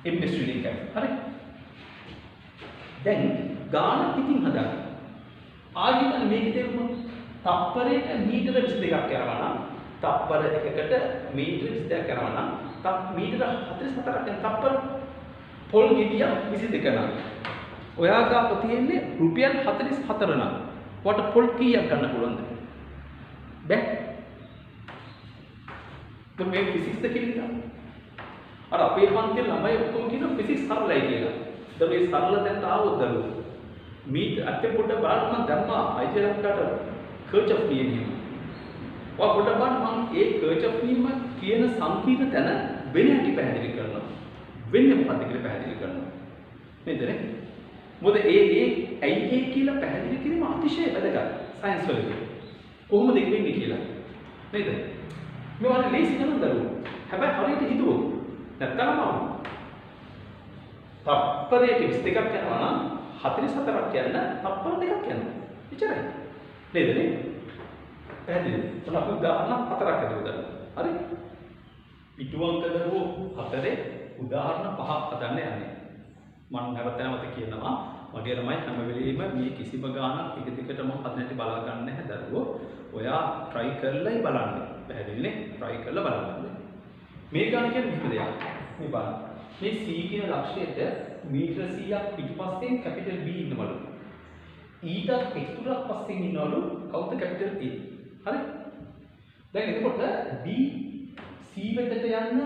ඉන්ඩස්ට්‍රියල් එක. හරි. දැන් ගාන පිටින් හදන්න. ආයෙත් මේක තේරුම තප්පරයට මීටර 22ක් යනවා නම් තප්පර එකකට මීටර 22ක් යනවා නම් මීටර 44ක් යන තප්පර පොල් ගෙඩිය 22 නම් ඔයා ගාව තියෙන්නේ රුපියල් 44 නම් ඔයාට පොල් කීයක් ගන්න පුළුවන්ද? බෑ. මේ ෆිසික්ස් එක කියලා. අර අපේ පන්තියේ ළමයි ඔක්කොම කියන ෆිසික්ස් සරලයි කියලා. දැන් මේ සරල දැන් ආවොත් දරුවෝ මීට අතේ පොඩ බලන්න මම දැම්මා අයිතිලක්කට කර්චොෆ් නියමය. ඔය පොඩ බලන්න මම ඒ කර්චොෆ් නියම කියන සංකීර්ණ තැන වෙන හැටි පැහැදිලි කරනවා. වෙන්නේ මොකක්ද කියලා පැහැදිලි කරනවා. නේද නේ? මොකද ඒ ඇයි ඒ කියලා පැහැදිලි කිරීම අතිශය වැදගත් සයන්ස් වලදී. කොහොමද ඒක වෙන්නේ කියලා. නේද? මේ වගේ ලේසි නේද දරුවෝ? හැබැයි හරියට හිතුවොත් නැත්තම් තප්පරයට 22ක් යනවා නම් 44ක් යන තප්පර දෙකක් යනවා. එච්චරයි. නේද නේ? පැහැදිලිද? ඔන්න අපි උදාහරණ 4ක් හදුවා. හරි? පිටුවංක දරුවෝ 4 උදාහරණ 5ක් හදන්න යන්නේ. මම නැවත කියනවා මගේ ළමයි හැම වෙලෙම මේ කිසිම ගානක් එක දිගටම හදන්නට බලා ගන්න නැහැ දරුවෝ. ඔයා try කරලායි බලන්න. පැහැදිලිනේ? try කරලා බලන්න. මේ ගාන කියන්නේ මෙහෙම දෙයක්. මේ බලන්න. මේ C කියන ලක්ෂයට මීටර 100ක් පිටුපස්සෙන් කැපිටල් B ඉන්නවලු. ඊට එක්ස්ට්‍රා පස්සෙන් ඉන්නවලු කවුද කැපිටල් A. හරි? දැන් එතකොට B C වෙතට යන්න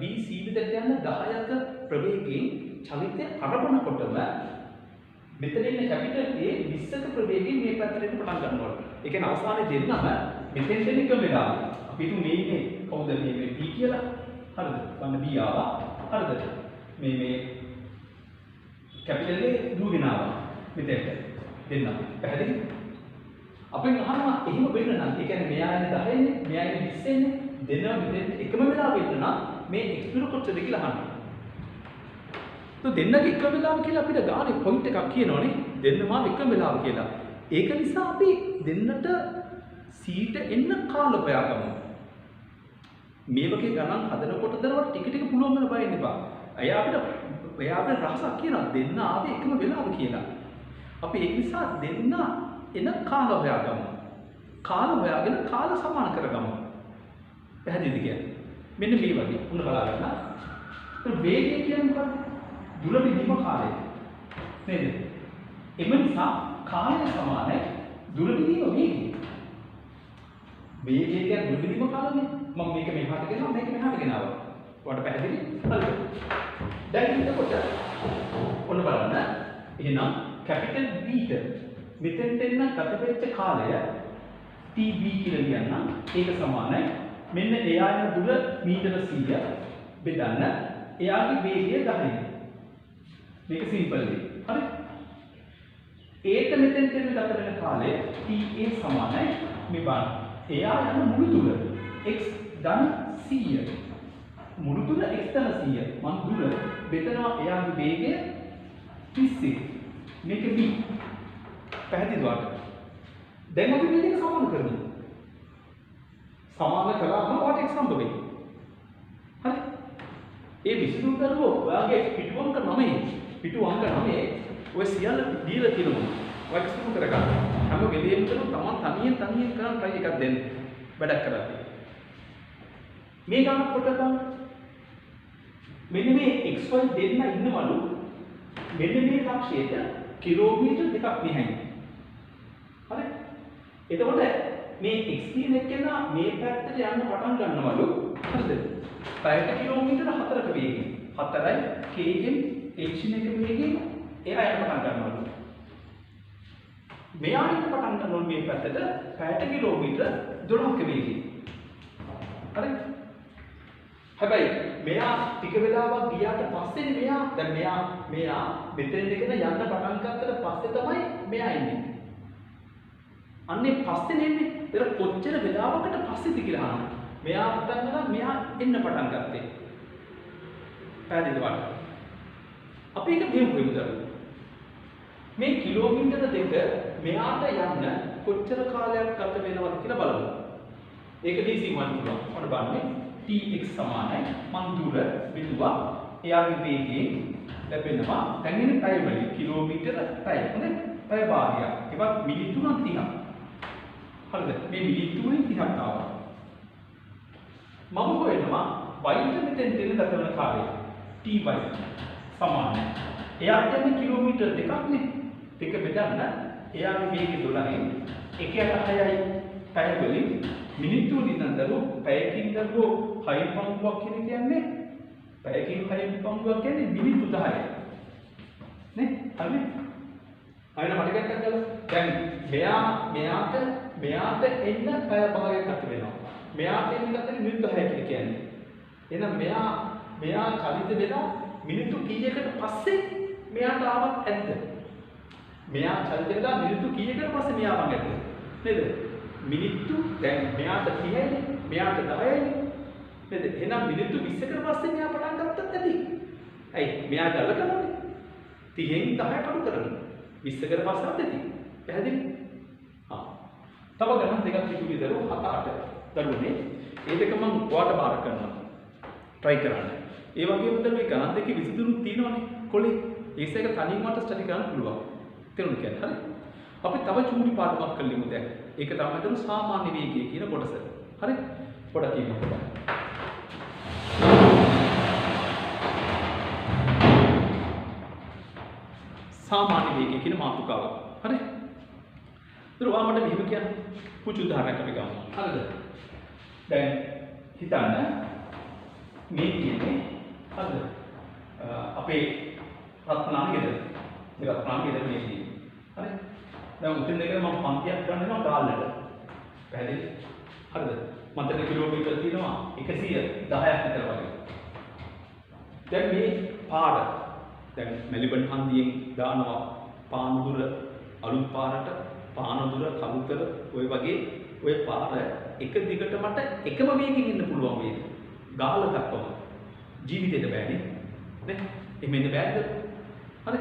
B C වෙතට යන්න 10ක ප්‍රවේගයෙන් චලිතය අරබනකොටම මෙතන ඉන්න කැපිටල් A 20ක ප්‍රවේගයෙන් මේ පැත්තට පටන් ගන්නවා. ඒ කියන්නේ අවසානයේ දෙන්නම මෙතෙන් දෙන එක වෙලා අපි හිතමු මේ ඉන්නේ කවුද මේ B කියලා. හරිද? ගන්න B ආවා. හරිද? මේ කැපිටල් A දුවගෙන ආවා. මෙතෙන්ට දෙන්න. පැහැදිලි? අපෙන් අහනවා එහෙම වෙන්න නම් ඒ කියන්නේ මෙයා ඉන්නේ 10 නේ, මෙයා ඉන්නේ 20 නේ. දෙන්නා මෙතෙන් එකම වෙලාවෙ ඉන්න නම් මේ එක්ස්පිරෝ කොච්චරද කියලා අහනවා. તો දෙන්නගේ එකම වෙලාව කියලා අපිට ගානේ පොයින්ට් එකක් කියනවනේ. දෙන්නම එකම වෙලාව කියලා. ඒක නිසා අපි දෙන්නට සීට එන්න කාල හොයාගමු. මේ වගේ ගණන් හදනකොට දරවට ටික ටික පුළුවන් වෙන බය නෙපා. එයා අපිට රහසක් කියනවා දෙන්න ආවේ එකම වෙලාව කියලා. අපි ඒක නිසා දෙන්න එන කාල හොයාගමු. කාල හොයාගෙන කාල සමාන කරගමු. පැහැදිලිද කියන්නේ? මෙන්න මේ වගේ උන බලා ගන්න. ඒ වේගය කියන්නේ මොකක්ද? දුර බිඳීම කාලය. නේද? එම නිසා කාලය සමානයි දුර බිඳීම වේගය. වේගය කියන්නේ දුර බිඳීම කාලයනේ. මම මේක ගෙනාවා මේක මෙහාට ගෙනාවා. ඔයාලට පැහැදිලි? හරිද? දැන් එතකොට ඔන්න බලන්න. එහෙනම් කැපිටල් B ට මෙතෙන්ට එන්න ගත වෙච්ච කාලය TB කියලා ලියන්න. ඒක සමානයි මෙන්න එයා යන දුර මීටර 100 බෙදන්න එයාගේ වේගය 10. මේක සිම්පල් වෙයි. හරි? ඒට මෙතෙන්ට එන්න ගත වෙන කාලය TA සමානයි මේ බලන්න. එයා යන මුළු දුර x ධන 100. මුළු දුර x ධන 100. මම දුර බෙදනවා එයාගේ වේගය 30. මේක b. පැහැදිලිද? දැන් අපි මේ දෙක සමාන කරමු. සමාන කළාම ඔයාලට x හම්බ වෙයි. හරි? ඒ විසඳුම් කරුවෝ ඔයාගේ පිටු අංක 9 ඔය සියල්ල දීලා තියෙනවා. ඔය විසඳුම් කරගන්න. හැම වෙලෙම තමන් තනියෙන් කරන් try එකක් දෙන්න. වැඩක් කරද්දී. මේ ගන්න කොට ගන්න. මෙන්න මේ xy දෙන්න ඉන්නවලු. මෙන්න මේ ලක්ෂයට කිලෝමීටර් දෙකක් මෙහායි. හරි? එතකොට මේ x කියන එකේන මේ පැත්තට යන්න පටන් ගන්නවලු. හරිද? පැයට කිලෝමීටර 4ක වේගයෙන්. 4යි km action එක වේගයෙන් එයා යන්න පටන් ගන්නවලු. මෙයා යන්න පටන් ගන්නවලු මේ පැත්තට පැයට කිලෝමීටර 12ක වේගයෙන්. හරි? හැබැයි මෙයා ටික වෙලාවක් ගියාට පස්සේ මෙයා මෙතෙන් දෙකන යන්න පටන් ගත්තට පස්සේ තමයි මෙයා ඉන්නේ. අන්නේ පස්සේ නෙන්නේ. ඒක කොච්චර වෙලාවකට පස්සේද කියලා අහන්න. මෙයා පටන් ගන්න මෙයා එන්න පටන් ගත්තේ. පැහැදිලිද වань? අපි ඒක මෙහෙම කරමු. මේ කිලෝමීටර දෙක මෙයාට යන්න කොච්චර කාලයක් ගත වෙනවද කියලා බලමු. ඒක DC වань පුළුවන්. ඔන්න බලන්න. tx සමානයි මන් දුර බිඳුවා එයාගේ වේගයෙන් ලැබෙනවා දැන් ඉන්නේ පැය වලින් කිලෝමීටර පැය හොඳයි පැය භාගයක් ඒවත් මිනිත්තු 30ක් හරිද මේ මිනිත්තු වලින් 30ක් ආවා මම හොයනවා y ට මෙතෙන් දෙන ගත වෙන කාලය ty සමානයි එයාට යන්නේ කිලෝමීටර දෙකක් නේ දෙක බෙදන්න එයාගේ වේගය 12න් 1.6යි පැය වලින් මිනිත්තු වලින් දරුවෝ පැයකින් දරුවෝ 6 පංගුවක් කියන්නේ පැයකින් 6 පංගුවක් කියන්නේ මිනිත්තු 10යි නේ හරිද අයින මට එකක් ගන්න දැන් මෙයාට එන්න පැය භාගයක් ගත වෙනවා මෙයාට එන්න ගත්තේ මිනිත්තු 6 කියන්නේ එහෙනම් මෙයා චලිත වෙලා මිනිත්තු කීයකට පස්සේ මෙයාට ආවත් ඇද්ද මෙයා චලිත වෙලා මිනිත්තු කීයකට පස්සේ මෙයා ආවත් ඇද්ද නේද මිනිත්තු දැන් මෙයාට 30යි මෙයාට 10යි නේද එහෙනම් මිනිත්තු 20කට පස්සේ මෙයා පටන් ගත්තත් ඇති ඇයි මෙයා ගල කරන්නේ 30න් 10 කඩු කරන්නේ 20කට පස්සේ ඇති පැහැදිලි තව ගණන් දෙකක් තිබුණේ දරුවෝ 7-8 දරුවනේ ඒ දෙක මම ඔයාලට බාර කරනවා try කරන්න ඒ වගේම තමයි මේ ගණන් දෙකේ විසඳුම් තියෙනවනේ කොලේ ඒස එක තනියම මට ස්ටඩි කරන්න පුළුවන් තේරුණා කියන්නේ හරි අපි තව චූටි පාඩමක් කරලිමු දැන් ඒක තමයි දරු සාමාන්‍ය වේගය කියන කොටස. හරි? පොඩක් කියන්න. සාමාන්‍ය වේගය කියන මාතෘකාව. හරි? දරු මට මෙහෙම කියන්න. පුංචි උදාහරණයක් අපි ගමු. හරිද? දැන් හිතන්න මේ කියන්නේ හරිද? අපේ රත්නාගේ ගෙදර. මේ රත්නාගේ ගෙදර මේ කියන්නේ. හරි? දැන් උතුම් දෙකේ මම පන්තියක් ගන්නවා ගාල්ලට. පැහැදිලි? හරිද? මන්ට කිලෝමීටර තියෙනවා 110ක් විතර වගේ. දැන් මේ පාර දැන් මෙලිබන් හන්දියෙන් දානවා පානදුර අලුත් පාරට පානදුර කලුතර ඔය වගේ ඔය පාර එක දිගට මට එකම වේගකින් ඉන්න පුළුවන් වේද? ගාල දක්වම. ජීවිතේට බෑනේ. නේ? එමෙන්න බෑද? හරි?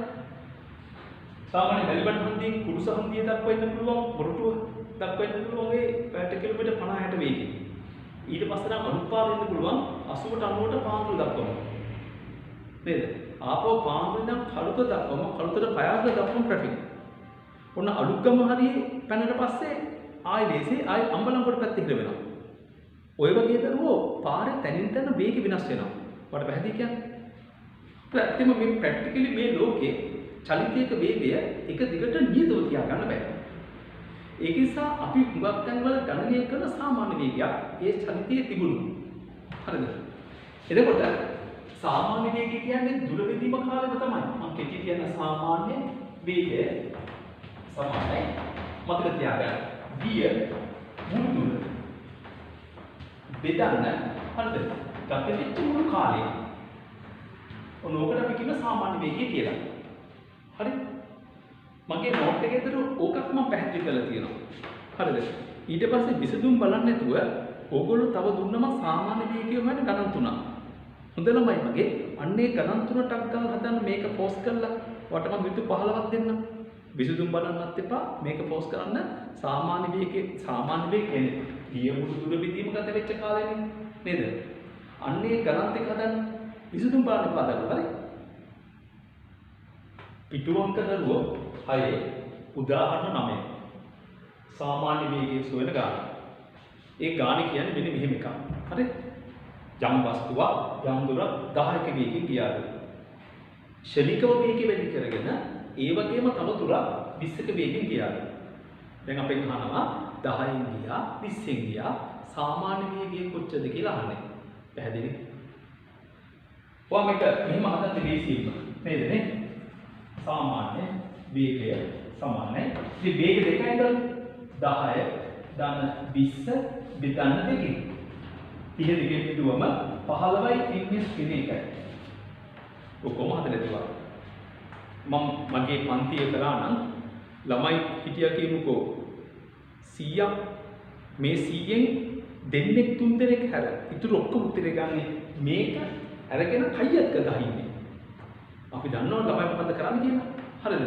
සාමාන්‍ය මෙල්බන් හන්දියෙන් කුරුස හන්දිය දක්වා ඉන්න පුළුවන් මොරටුව දක්වා ඉන්න පුළුවන් ඒ පැයට කිලෝමීටර් 50-60 වේගයෙන්. ඊට පස්සේ නම් අලුත් පාර ඉන්න පුළුවන් 80ට 90ට පාන්දුර දක්වම. නේද? ආපහු පාන්දුර ඉඳන් කලුතර දක්වම කලුතර පයාගල දක්වම ට්‍රැෆික්. ඔන්න අලුත්ගම හරියේ පැනනට පස්සේ ආයි දේශේ ආයි අම්බලන්කොට පැත්තේ හිර වෙනවා. ඔය වගේ දරුවෝ පාරේ තනින් තන වේගය වෙනස් වෙනවා. ඔයාලට පැහැදිලි කියන්නේ? ප්‍රත්‍යම මේ ප්‍රැක්ටිකලි මේ ලෝකේ චලිතයක වේගය එක දිගට නියතව තියාගන්න බෑ. ඒක නිසා අපි හුඟක් තැන්වල ගණනය කරන සාමාන්‍ය වේගයක් ඒ චලිතයේ තිබුණා. හරිද? එතකොට සාමාන්‍ය වේගය කියන්නේ දුර බෙදීම කාලෙම තමයි. මම කෙටි කියන සාමාන්‍ය වේගය සමානයි. මතක තියාගන්න. ගිය මුළු දුර බෙදන්න හරිද? ගත වෙච්ච මුළු කාලය. ඕනෝකට අපි කියන සාමාන්‍ය වේගය කියලා. හරි? මගේ නෝට් එකේ දර ඕකක් මම පැහැදිලි කරලා තියෙනවා. හරිද? ඊට පස්සේ විසඳුම් බලන්න නැතුව ඕගොල්ලෝ තව දුන්නම සාමාන්‍ය වේගය හොයන ගණන් තුනක්. හොඳ ළමයි මගේ අන්නේ ගණන් තුනටක් ගන්න හදන්න මේක පෝස්ට් කරලා වට මම විතු 15ක් දෙන්න. විසඳුම් බලන්නත් එපා මේක පෝස්ට් කරන්න සාමාන්‍ය වේගය කියන්නේ ගිය මුළු දුර බෙදීම ගත වෙච්ච කාලෙනේ නේද? අන්නේ ගණන් දෙක හදන්න විසඳුම් බලන්න එපා දරුවෝ හරි? පිටුවංක දරුවෝ 6 උදාහරණ 9 සාමාන්‍ය වේගයේ සොයන ගාන. ඒ ගාන කියන්නේ මෙන්න මෙහෙම එකක්. හරි? යම් වස්තුවක් යම් දුරක් 10ක වේගයෙන් ගියාද? ශනිකව වේගය වැඩි කරගෙන ඒ වගේම තව දුරක් 20ක වේගයෙන් ගියාද? දැන් අපෙන් අහනවා 10න් ගියා 20න් ගියා සාමාන්‍ය වේගය කොච්චරද කියලා අහන්නේ. පැහැදිලි? ඔයා මේක මෙහෙම හදන්න ලේසියිම නේද නේ? සාමාන්‍ය වේගය සමානයි. ඉතින් වේග දෙකයිද? 10 ධන 20 බෙදන්න දෙකකින්. 30 දෙකෙන් බෙදුවම 15යි ඉන්වෙස් වෙන එකයි. ඔක්කොම හදලා දුවා. මම මගේ පන්තියේ කරා නම් ළමයි හිටියා කියමුකෝ 100ක් මේ 100න් දෙන්නෙක් තුන් දෙනෙක් හැර ඉතුරු ඔක්කොම උත්තරේ ගන්නේ මේක අරගෙන කයියක් ගහින්නේ. අපි දන්නවා ළමයි මොකද කරන්නේ කියලා. හරිද?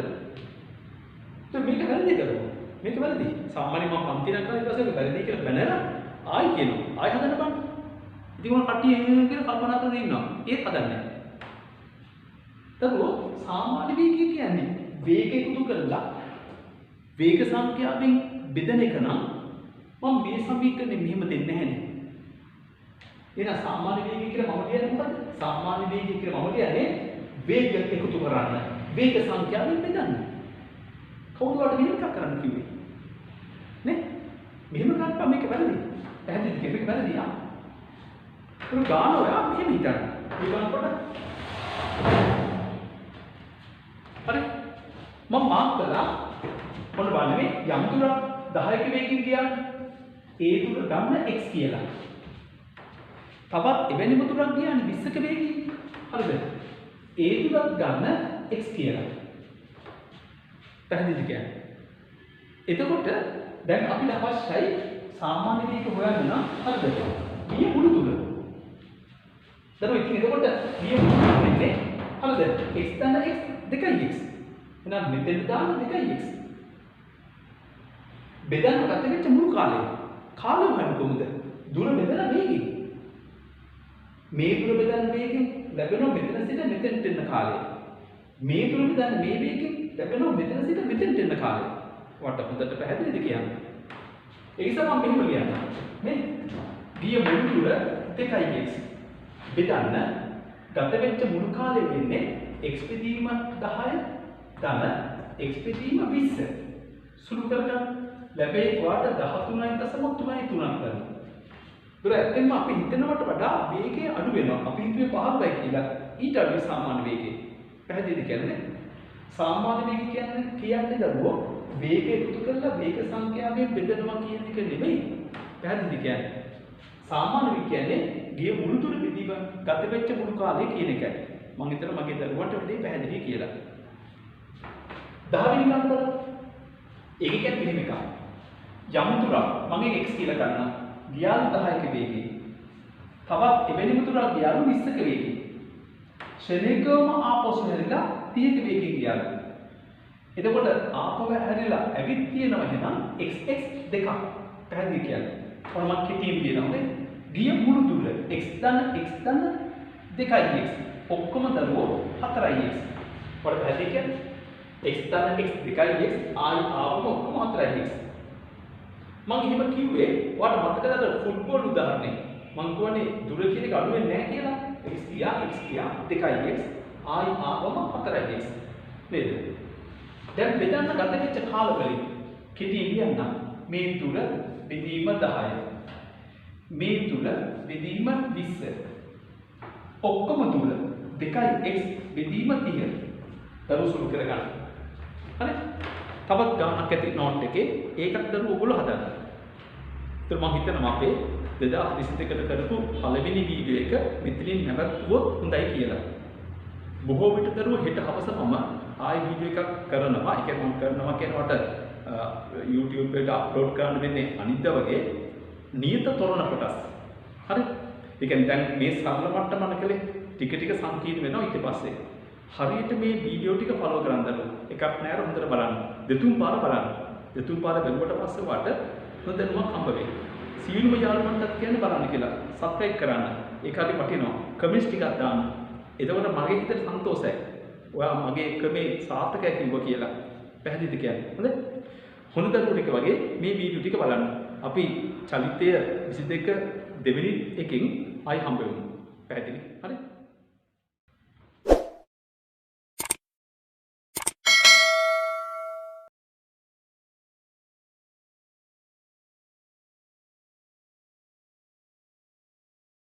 તો මේක වැරදි කරනවා. මේක වැරදි. සාමාන්‍යයෙන් මම පන්ති නම් කරලා ඊට පස්සේ වැරදි කියලා බැනලා ආයි කියනවා. ආයි හදන්න බෑ. ඉතින් මොන කට්ටිය කියලා කල්පනා කරගෙන ඉන්නවා. ඒත් හදන්නේ. දරුවෝ සාමාන්‍ය වේගය කියන්නේ වේගය එකතු කරලා වේග සංඛ්‍යාවෙන් බෙදන එක නම් මම මේ සමීකරණය මෙහෙම දෙන්නේ නැහැනේ. එහෙනම් සාමාන්‍ය වේගය කියලා මම කියන්නේ මොකද්ද? සාමාන්‍ය වේගය කියලා මම කියන්නේ වේග එකතු කරන්න. වේග සංඛ්‍යාවෙන් බෙදන්න. කවුරුහට මෙහෙම එකක් කරන්න කිව්වේ? නේ? මෙහෙම කරපුවා මේක වැරදි. පැහැදිලිද? මේක වැරදි යා. ඒක ගාන ඔයා මෙහෙම හිතන්න. මේ ගන්නකොට හරි? මම මාක් කළා මොන බලන්නේ යම් දුරක් 10ක වේගයෙන් ගියානේ. ඒ දුර ගන්න x කියලා. තවත් එවැනිම දුරක් ගියානේ 20ක වේගයෙන්. හරිද? ඒ දුරක් ගන්න x කියලා. පැහැදිලිද කියන්නේ? එතකොට දැන් අපිට අවශ්‍යයි සාමාන්‍ය වේගය හොයන්න නම් හරිද? ගිය මුළු දුර. දරුවෝ ඉතින් එතකොට ගිය මුළු දුර වෙන්නේ හරිද? x දාන x 2x. එහෙනම් මෙතෙන් දාන 2x. බෙදන්න ගත වෙච්ච මුළු කාලය. කාලය හොයන්න කොහොමද? දුර බෙදලා වේගය. මේ දුර බෙදන්න වේගයෙන් ලැබෙනවා මෙතන සිට මෙතෙන්ට එන කාලය. මේ දුර බෙදන්න මේ වේගයෙන් ලැබෙනවා මෙතන සිට මෙතෙන්ට එන කාලය. වට හොඳට පැහැදිලිද කියන්නේ? ඒ නිසා මම මෙහෙම කියන්නම්. මේ ගිය මුළු දුර 2x. බෙදන්න ගත වෙච්ච මුළු කාලය වෙන්නේ x බෙදීම 10 ධන x බෙදීම 20. සුළු කරගන්න. ලැබේ වාට 13.3 කරනවා. දුර ඇත්තෙන්ම අපි හිතනවට වඩා වේගය අඩු වෙනවා. අපි හිතුවේ 15යි කියලා. ඊට අඩුයි සාමාන්‍ය වේගය. පැහැදිලිද කියන්නේ? සාමාන්‍ය වේගය කියන්නේ දරුවෝ වේගය එකතු කරලා වේග සංඛ්‍යාවෙන් බෙදනවා කියන එක නෙමෙයි. පැහැදිලිද කියන්නේ? සාමාන්‍ය වේගය කියන්නේ ගිය මුළු දුර බෙදීම ගත වෙච්ච මුළු කාලය කියන එකයි. මම හිතනවා මගේ දරුවන්ට වැඩි පැහැදිලි කියලා. 10 වෙනි ගන්න බලන්න. ඒක කියන්නේ මෙහෙම එකක්. යම් දුරක් මම x කියලා ගන්නවා. ගියාලු 10ක වේගයෙන්. තවත් එවැනිම දුරක් ගියාලු 20ක වේගයෙන්. ශනිකවම ආපසු හැරිලා 30ක වේගයෙන් ගියාලු. එතකොට ආපහු හැරිලා ඇවිත් තියෙනවා එහෙනම් xx දෙකක්. පැහැදිලි කියන්නේ. ඔන්න මම කෙටියෙන් කියනවා ගිය මුළු දුර x ධන 2x. ඔක්කොම දරුවෝ 4x. ඔයාලට පැහැදිලි කියන්නේ x ධන x 2x ආයි ආවම ඔක්කොම 4x. මම එහෙම කිව්වේ ඔයාලට මතකද ෆුට්බෝල් උදාහරණේ මම කියන්නේ දුර කියන එක අඩු වෙන්නේ නැහැ කියලා x ගියා 2x ආයි ආවම 4x නේද? දැන් බෙදන්න ගත වෙච්ච කාලවලින් කෙටි කියන්න මේ දුර බෙදීම 10. මේ තුල බෙදීම 20. ඔක්කොම තුල 2x බෙදීම 30. දරුවෝ සුළු කරගන්න. හරි? තවත් ගානක් ඇති නෝට් එකේ ඒකත් දරුවෝ ඔයගොල්ලෝ හදන්න. ඒත් මම හිතනවා අපේ 2022කට කරපු පළවෙනි වීඩියෝ එක මෙතනින් නැවතුවොත් හොඳයි කියලා. බොහෝ විට දරුවෝ හෙට හවස මම ආයි වීඩියෝ එකක් කරනවා. ඒ කියන්නේ මම කරනවා කියනකොට YouTube එකට අප්ලෝඩ් කරන්න වෙන්නේ අනිද්දා වගේ නියත තොරණ කොටස්. හරි? ඒ කියන්නේ දැන් මේ සරල මට්ටම කලේ ටික ටික සංකීර්ණ වෙනවා ඊට පස්සේ. හරියට මේ වීඩියෝ ටික ෆලෝ කරන් දරුවෝ. එකක් නෑර හොඳට බලන්න. දෙතුන් පාර බලන්න. දෙතුන් පාර බැලුවට පස්සේ වට හොඳටම හම්බ වෙයි. සීලුම යාළුවන්ටත් කියන්නේ බලන්න කියලා. සබ්ස්ක්‍රයිබ් කරන්න. ඒක හරි වටිනවා. කමෙන්ට්ස් ටිකක් දාන්න. එතකොට මගේ හිතට සන්තෝෂයි. ඔයා මගේ ක්‍රමේ සාර්ථකයි කිව්වා කියලා. පැහැදිලිද කියන්නේ? හොඳයි? හොඳ දරුවෝ ටික වගේ මේ වීඩියෝ ටික බලන්න. අපි චලිතය 22 දෙවෙනි එකකින් ආයි හම්බ වෙමු. පැහැදිලි? හරි?